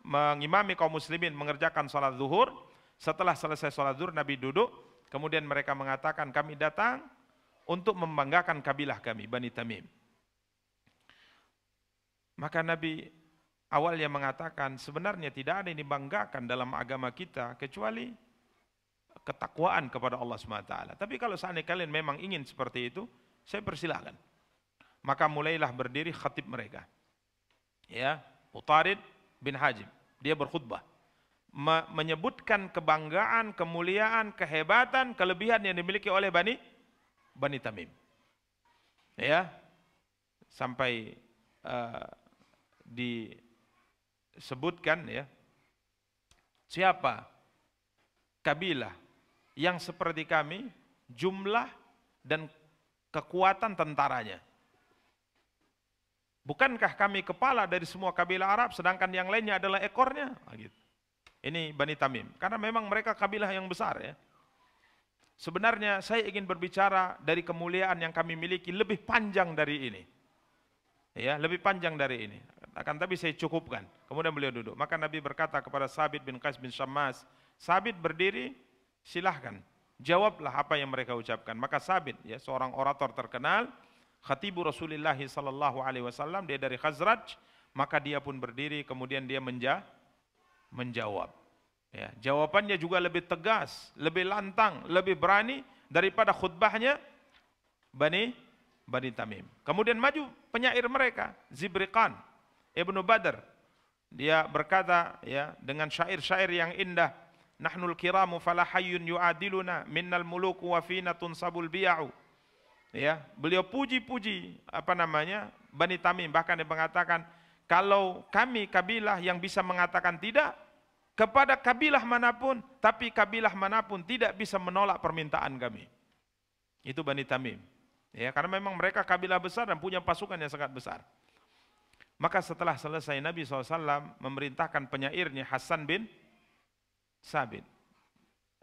mengimami kaum muslimin mengerjakan salat zuhur. Setelah selesai salat zuhur, Nabi duduk. Kemudian mereka mengatakan, kami datang untuk membanggakan kabilah kami, Bani Tamim. Maka Nabi awalnya mengatakan, sebenarnya tidak ada yang dibanggakan dalam agama kita kecuali ketakwaan kepada Allah SWT. Tapi kalau seandainya kalian memang ingin seperti itu, saya persilahkan. Maka mulailah berdiri khatib mereka. Ya, Utarid bin Hajim, dia berkhutbah menyebutkan kebanggaan, kemuliaan, kehebatan, kelebihan yang dimiliki oleh Bani Tamim. Ya, sampai disebutkan ya, siapa kabilah yang seperti kami jumlah dan kekuatan tentaranya. Bukankah kami kepala dari semua kabilah Arab sedangkan yang lainnya adalah ekornya? Nah, gitu. Ini Bani Tamim, karena memang mereka kabilah yang besar ya. Sebenarnya saya ingin berbicara dari kemuliaan yang kami miliki lebih panjang dari ini. Ya, lebih panjang dari ini. Akan tapi saya cukupkan. Kemudian beliau duduk. Maka Nabi berkata kepada Sabit bin Qais bin Syammas, Sabit berdiri, silahkan. Jawablah apa yang mereka ucapkan. Maka Sabit, ya, seorang orator terkenal, khatibu Rasulullah SAW, dia dari Khazraj, maka dia pun berdiri, kemudian dia menjawab. Ya, jawabannya juga lebih tegas, lebih lantang, lebih berani daripada khutbahnya Bani Tamim. Kemudian maju penyair mereka, Zibriqan Ibnu Badr. Dia berkata ya dengan syair-syair yang indah, Nahnul kiramu fala hayyun yu'adiluna minnal muluku wa fina tunsabul biya'u. Ya, beliau puji-puji Bani Tamim, bahkan dia mengatakan kalau kami kabilah yang bisa mengatakan tidak kepada kabilah manapun, tapi kabilah manapun tidak bisa menolak permintaan kami. Itu Bani Tamim. Ya, karena memang mereka kabilah besar dan punya pasukan yang sangat besar. Maka setelah selesai Nabi SAW memerintahkan penyairnya Hasan bin Sabit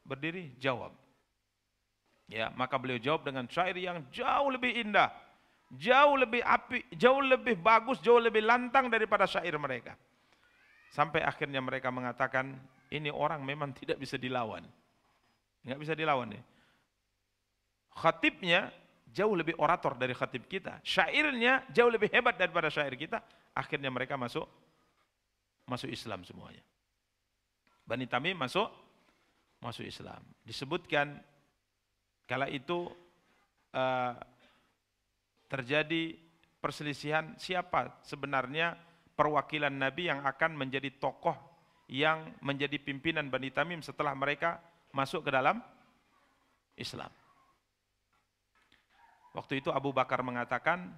berdiri jawab. Ya, maka beliau jawab dengan syair yang jauh lebih indah, jauh lebih apik, jauh lebih bagus, jauh lebih lantang daripada syair mereka. Sampai akhirnya mereka mengatakan, ini orang memang tidak bisa dilawan. Nggak bisa dilawan ya. Khatibnya jauh lebih orator dari khatib kita. Syairnya jauh lebih hebat daripada syair kita. Akhirnya mereka masuk Islam semuanya. Bani Tamim masuk Islam. Disebutkan kala itu terjadi perselisihan siapa sebenarnya perwakilan Nabi yang akan menjadi tokoh yang menjadi pimpinan Bani Tamim setelah mereka masuk ke dalam Islam. Waktu itu Abu Bakar mengatakan,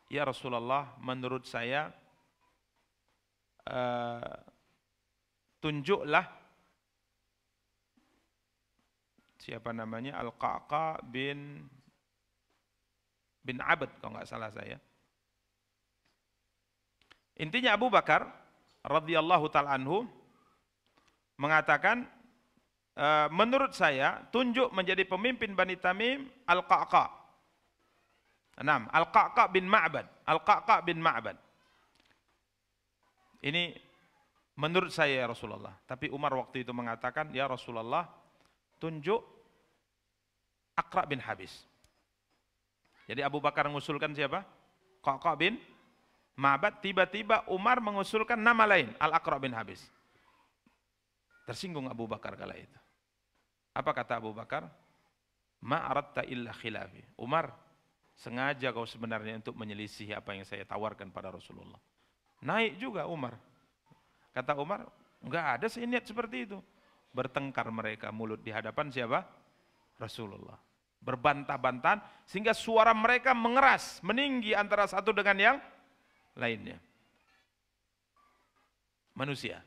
ya Rasulullah, menurut saya tunjuklah siapa namanya, Al-Qa'qa' bin Abd kalau nggak salah saya. Intinya Abu Bakar radhiyallahu ta'ala anhu mengatakan, menurut saya tunjuk menjadi pemimpin Bani Tamim Al-Qa'qa'. Al-Qa'qa' bin Ma'bad. Al-Qa'qa' bin Ma'bad. Ini menurut saya ya Rasulullah. Tapi Umar waktu itu mengatakan, ya Rasulullah, tunjuk Aqra' bin Habis. Jadi Abu Bakar mengusulkan siapa? Qa'qa' bin Ma'bad. Tiba-tiba Umar mengusulkan nama lain, Al-Aqra' bin Habis. Tersinggung Abu Bakar kala itu. Apa kata Abu Bakar? Ma aradta illa khilafi. Umar, sengaja kau sebenarnya untuk menyelisih apa yang saya tawarkan pada Rasulullah. Naik juga Umar. Kata Umar, enggak ada saya niat seperti itu. Bertengkar mereka mulut di hadapan siapa? Rasulullah. Berbantah-bantahan sehingga suara mereka mengeras, meninggi antara satu dengan yang lainnya. Manusia.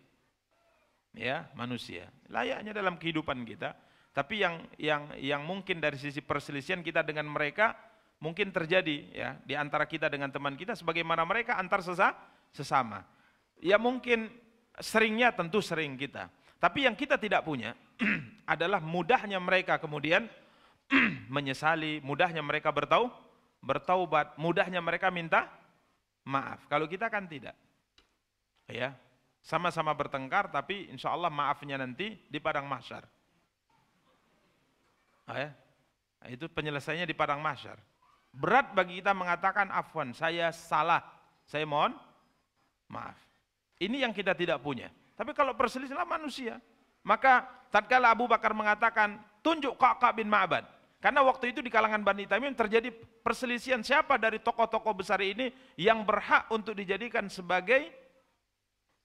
Ya, manusia. Layaknya dalam kehidupan kita. Tapi yang mungkin dari sisi perselisihan kita dengan mereka mungkin terjadi ya di antara kita dengan teman kita sebagaimana mereka antar sesama. Ya mungkin seringnya tentu sering kita. Tapi yang kita tidak punya adalah mudahnya mereka kemudian menyesali, mudahnya mereka bertaubat, mudahnya mereka minta maaf. Kalau kita kan tidak. Ya, sama-sama bertengkar tapi insya Allah maafnya nanti di padang mahsyar. Ya, itu penyelesaiannya di padang mahsyar. Berat bagi kita mengatakan afwan, saya salah, saya mohon maaf. Ini yang kita tidak punya. Tapi kalau perselisihan manusia, maka tatkala Abu Bakar mengatakan tunjuk Ka'ab bin Ma'bad, karena waktu itu di kalangan Bani Tamim terjadi perselisihan siapa dari tokoh-tokoh besar ini yang berhak untuk dijadikan sebagai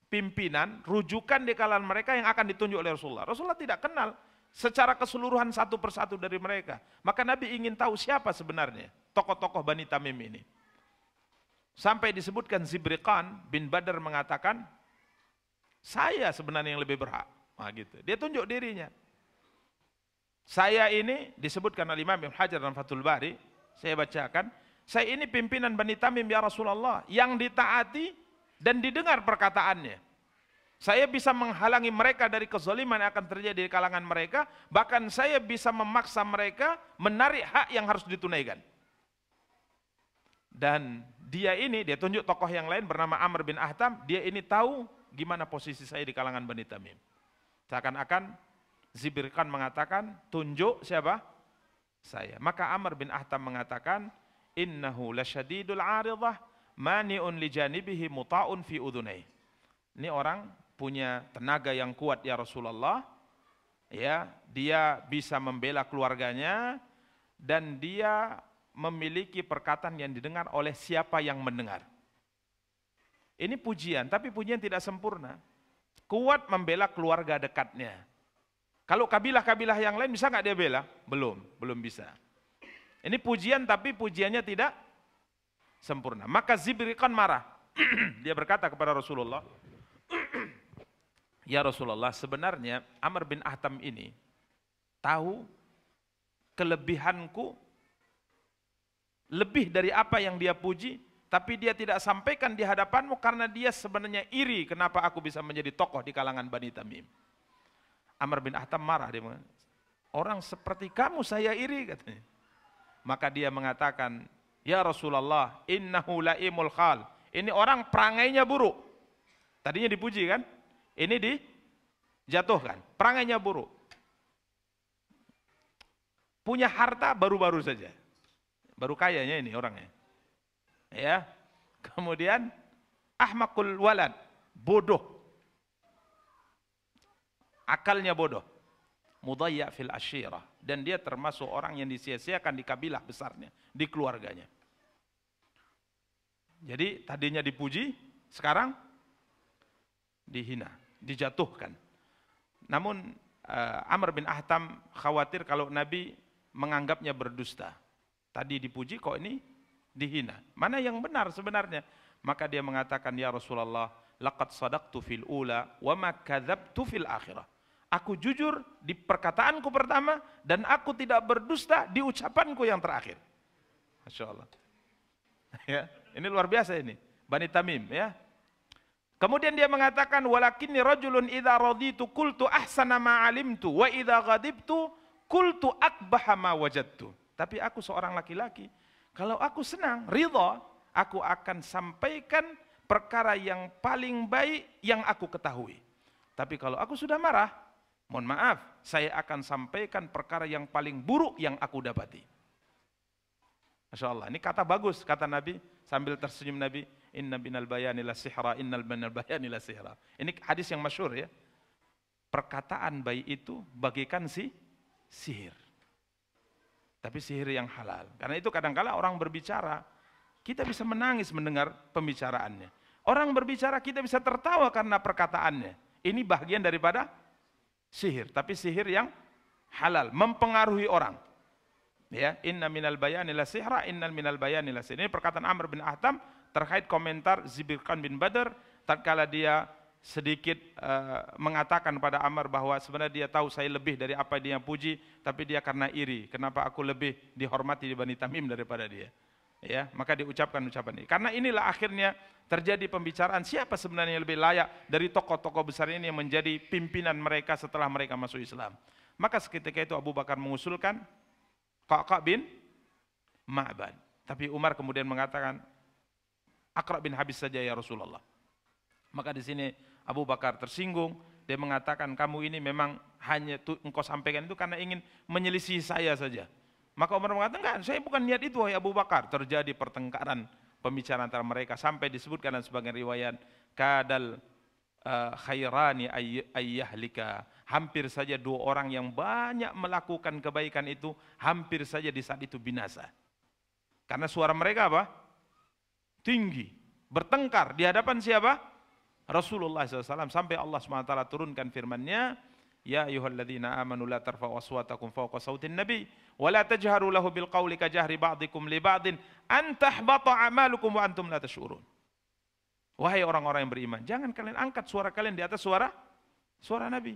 pimpinan, rujukan di kalangan mereka yang akan ditunjuk oleh Rasulullah. Rasulullah tidak kenal secara keseluruhan satu persatu dari mereka. Maka Nabi ingin tahu siapa sebenarnya tokoh-tokoh Bani Tamim ini. Sampai disebutkan Zibriqan bin Badr mengatakan, saya sebenarnya yang lebih berhak. Nah, gitu. Dia tunjuk dirinya. Saya ini disebutkan oleh Imam Ibnu Hajar dalam Fathul Bari, saya bacakan, saya ini pimpinan Bani Tamim ya Rasulullah, yang ditaati dan didengar perkataannya. Saya bisa menghalangi mereka dari kezaliman yang akan terjadi di kalangan mereka, bahkan saya bisa memaksa mereka menarik hak yang harus ditunaikan. Dan dia ini, dia tunjuk tokoh yang lain bernama Amr bin Ahtam, dia ini tahu gimana posisi saya di kalangan Bani Tamim. Seakan-akan Zibirkan mengatakan, tunjuk siapa? Saya. Maka Amr bin Ahtam mengatakan, innahu lasyadidul aridah, mani'un li janibihi muta'un fi udhunai. Ini orang punya tenaga yang kuat ya Rasulullah. Ya, dia bisa membela keluarganya dan dia memiliki perkataan yang didengar oleh siapa yang mendengar. Ini pujian, tapi pujian tidak sempurna. Kuat membela keluarga dekatnya. Kalau kabilah-kabilah yang lain bisa nggak dia bela? Belum bisa. Ini pujian tapi pujiannya tidak sempurna. Maka Zibriqan marah. Dia berkata kepada Rasulullah, ya Rasulullah, sebenarnya Amr bin Ahtam ini tahu kelebihanku lebih dari apa yang dia puji, tapi dia tidak sampaikan di hadapanmu karena dia sebenarnya iri kenapa aku bisa menjadi tokoh di kalangan Bani Tamim. Amr bin Ahtam marah, dia mengatakan, orang seperti kamu saya iri, katanya. Maka dia mengatakan, ya Rasulullah, innahu laimul khal. Ini orang perangainya buruk. Tadinya dipuji kan? Ini dijatuhkan. Perangainya buruk. Punya harta baru-baru saja. Baru kayanya ini orangnya. Ya. Kemudian ahmaqul walad, bodoh. Akalnya bodoh. Mudayya' fil ashirah, dan dia termasuk orang yang disia-siakan di kabilah besarnya, di keluarganya. Jadi tadinya dipuji, sekarang dihina, dijatuhkan. Namun Amr bin Ahtam khawatir kalau Nabi menganggapnya berdusta. Tadi dipuji kok ini dihina. Mana yang benar sebenarnya? Maka dia mengatakan, ya Rasulullah, laqad sadaqtu fil ula wa ma kadzabtu fil akhirah. Aku jujur di perkataanku pertama dan aku tidak berdusta di ucapanku yang terakhir. Masya Allah. Ya, ini luar biasa ini. Bani Tamim ya. Kemudian dia mengatakan, walakinni rajulun idza raditu qultu ahsana ma alimtu wa idza ghadibtu qultu akbaha ma wajadtu. Tapi aku seorang laki-laki, kalau aku senang, ridha, aku akan sampaikan perkara yang paling baik yang aku ketahui. Tapi kalau aku sudah marah, mohon maaf, saya akan sampaikan perkara yang paling buruk yang aku dapati. Masya Allah, ini kata bagus, kata Nabi, sambil tersenyum Nabi, inna binal bayani la sihra, innal binal bayani la sihra. Ini hadis yang masyhur ya. Perkataan baik itu bagaikan sihir. tapi sihir yang halal. Karena itu kadang-kala orang berbicara, kita bisa menangis mendengar pembicaraannya. Orang berbicara kita bisa tertawa karena perkataannya. Ini bagian daripada sihir, tapi sihir yang halal, mempengaruhi orang. Ya, inna minal bayani la sihra, innal minal bayani la sihra. Ini perkataan Amr bin Ahtam terkait komentar Zibirkan bin Badr tatkala dia sedikit mengatakan pada Amr bahwa sebenarnya dia tahu saya lebih dari apa dia puji, tapi dia karena iri, kenapa aku lebih dihormati di Bani Tamim daripada dia. Ya, maka diucapkan ucapan ini. Karena inilah akhirnya terjadi pembicaraan siapa sebenarnya yang lebih layak dari tokoh-tokoh besar ini yang menjadi pimpinan mereka setelah mereka masuk Islam. Maka seketika itu Abu Bakar mengusulkan Qa'qa' bin Ma'bad. Tapi Umar kemudian mengatakan, Aqra' bin Habis saja ya Rasulullah. Maka di sini Abu Bakar tersinggung, dia mengatakan kamu ini memang hanya engkau sampaikan itu karena ingin menyelisih saya saja. Maka Umar mengatakan, enggak, saya bukan niat itu wahai Abu Bakar. Terjadi pertengkaran, pembicaraan antara mereka sampai disebutkan dalam sebagian riwayat, kadal khairani ayyahlika. Hampir saja dua orang yang banyak melakukan kebaikan itu hampir saja di saat itu binasa. Karena suara mereka apa? Tinggi, bertengkar di hadapan siapa? Rasulullah SAW. Sampai Allah SWT turunkan firman-Nya, ya ayyuhalladzina amanu la tarfa'u aswatakum fawqa sautin nabi wa la tajharu lahu bil qawli ka jahri ba'dikum li ba'din an tahbata a'malukum wa antum la tash'urun. Wahai orang-orang yang beriman, jangan kalian angkat suara kalian di atas suara Nabi.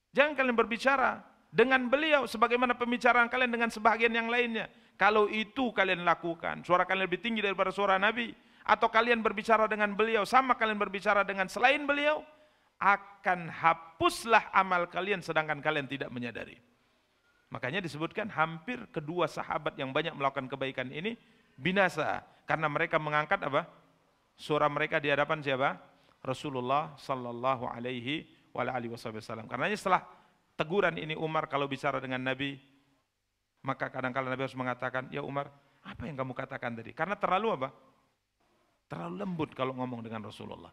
Jangan kalian berbicara dengan beliau sebagaimana pembicaraan kalian dengan sebagian yang lainnya. Kalau itu kalian lakukan, suara kalian lebih tinggi daripada suara Nabi, atau kalian berbicara dengan beliau sama kalian berbicara dengan selain beliau, akan hapuslah amal kalian sedangkan kalian tidak menyadari. Makanya disebutkan hampir kedua sahabat yang banyak melakukan kebaikan ini binasa karena mereka mengangkat apa? Suara mereka di hadapan siapa? Rasulullah sallallahu alaihi wasallam. Karena setelah teguran ini Umar kalau bicara dengan Nabi, maka kadang-kadang Nabi harus mengatakan, ya Umar, apa yang kamu katakan tadi? Karena terlalu apa? Terlalu lembut kalau ngomong dengan Rasulullah.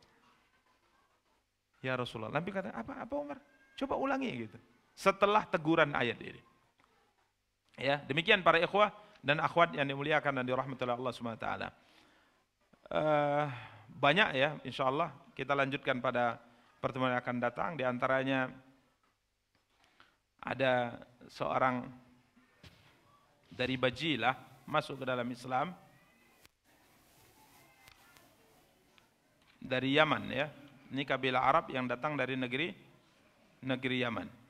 Ya Rasulullah. Nabi kata, apa Umar? Coba ulangi gitu. Setelah teguran ayat ini. Ya, demikian para ikhwah dan akhwat yang dimuliakan dan dirahmati oleh Allah Subhanahu wa taala. Banyak ya, insyaallah kita lanjutkan pada pertemuan yang akan datang. Di antaranya ada seorang dari Bajilah masuk ke dalam Islam dari Yaman ya. Ini kabilah Arab yang datang dari negeri Yaman.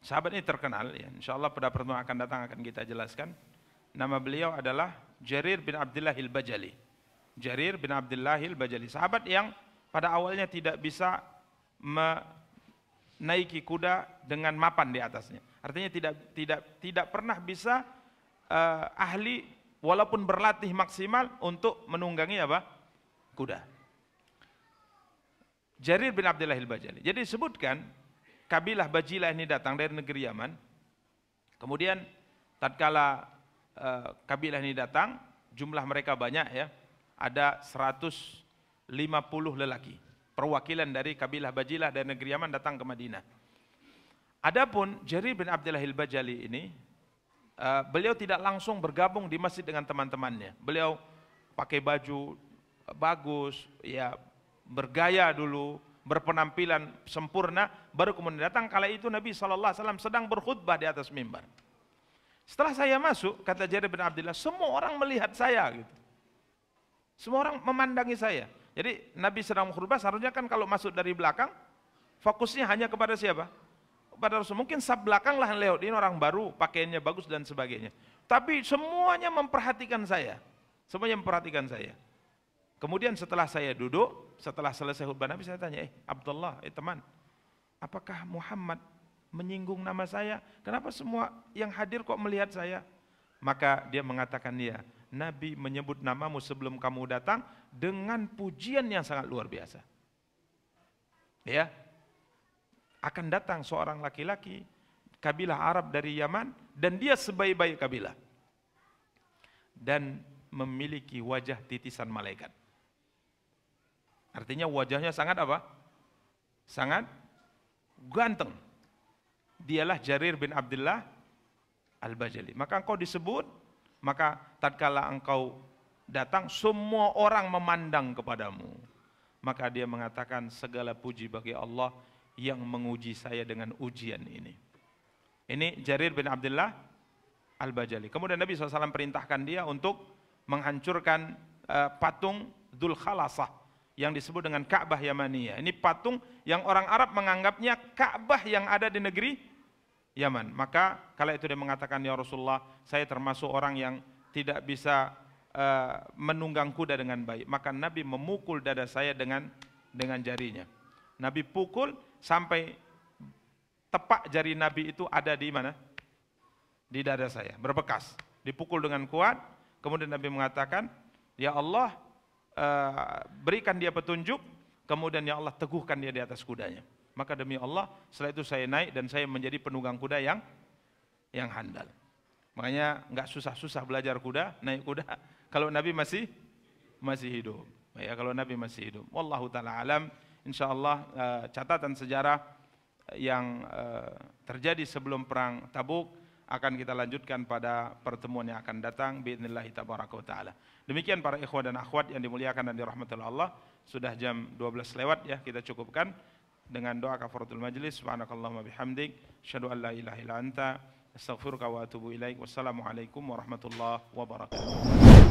Sahabat ini terkenal ya. Insyaallah pada pertemuan akan datang akan kita jelaskan. Nama beliau adalah Jarir bin Abdullah al-Bajali. Jarir bin Abdullah al-Bajali, sahabat yang pada awalnya tidak bisa menaiki kuda dengan mapan di atasnya. Artinya tidak pernah bisa ahli walaupun berlatih maksimal untuk menunggangi apa? Kuda. Jarir bin Abdullah al-Bajali. Jadi disebutkan kabilah Bajilah ini datang dari negeri Yaman. Kemudian tatkala kabilah ini datang, jumlah mereka banyak ya. Ada 150 lelaki. Perwakilan dari kabilah Bajilah dari negeri Yaman datang ke Madinah. Adapun Jarir bin Abdullah al-Bajali ini, beliau tidak langsung bergabung di masjid dengan teman-temannya. Beliau pakai baju bagus, ya bergaya dulu, berpenampilan sempurna, baru kemudian datang. Kala itu Nabi SAW sedang berkhutbah di atas mimbar. Setelah saya masuk, kata Jarir bin Abdullah, semua orang melihat saya gitu. Semua orang memandangi saya. Jadi Nabi sedang berkhutbah, seharusnya kan kalau masuk dari belakang, fokusnya hanya kepada siapa? Kepada Rasul. Mungkin sab belakang lah yang lewat, ini orang baru, pakaiannya bagus dan sebagainya. Tapi semuanya memperhatikan saya. Semuanya memperhatikan saya. Kemudian setelah saya duduk, setelah selesai khutbah Nabi, saya tanya, Abdullah, teman, apakah Muhammad menyinggung nama saya? Kenapa semua yang hadir kok melihat saya? Maka dia mengatakan, ya, Nabi menyebut namamu sebelum kamu datang dengan pujian yang sangat luar biasa. Ya, akan datang seorang laki-laki kabilah Arab dari Yaman dan dia sebaik-baik kabilah dan memiliki wajah titisan malaikat. Artinya wajahnya sangat apa? Sangat ganteng. Dialah Jarir bin Abdullah Al-Bajali. Maka engkau disebut, maka tatkala engkau datang semua orang memandang kepadamu. Maka dia mengatakan segala puji bagi Allah yang menguji saya dengan ujian ini. Ini Jarir bin Abdullah Al-Bajali. Kemudian Nabi SAW perintahkan dia untuk menghancurkan patung Dzul Khalasah yang disebut dengan Ka'bah Yamaniyah. Ini patung yang orang Arab menganggapnya Ka'bah yang ada di negeri Yaman. Maka kala itu dia mengatakan, ya Rasulullah, saya termasuk orang yang tidak bisa menunggang kuda dengan baik. Maka Nabi memukul dada saya dengan jarinya. Nabi pukul sampai tepak jari Nabi itu ada di mana? Di dada saya, berbekas. Dipukul dengan kuat. Kemudian Nabi mengatakan, ya Allah, berikan dia petunjuk, kemudian ya Allah teguhkan dia di atas kudanya. Maka demi Allah, setelah itu saya naik dan saya menjadi penunggang kuda yang handal. Makanya nggak susah-susah belajar kuda, naik kuda kalau Nabi masih hidup. Ya, kalau Nabi masih hidup. Wallahu taala alam. Insyaallah catatan sejarah yang terjadi sebelum perang Tabuk akan kita lanjutkan pada pertemuan yang akan datang biidznillah tabaraka wa taala. Demikian para ikhwan dan akhwat yang dimuliakan dan dirahmati Allah, sudah jam 12 lewat ya, kita cukupkan dengan doa kafaratul majlis. Subhanakallahumma bihamdik, asyhadu an la ilaha illa anta, astaghfiruka wa atubu ilaik. Wassalamualaikum warahmatullahi wabarakatuh.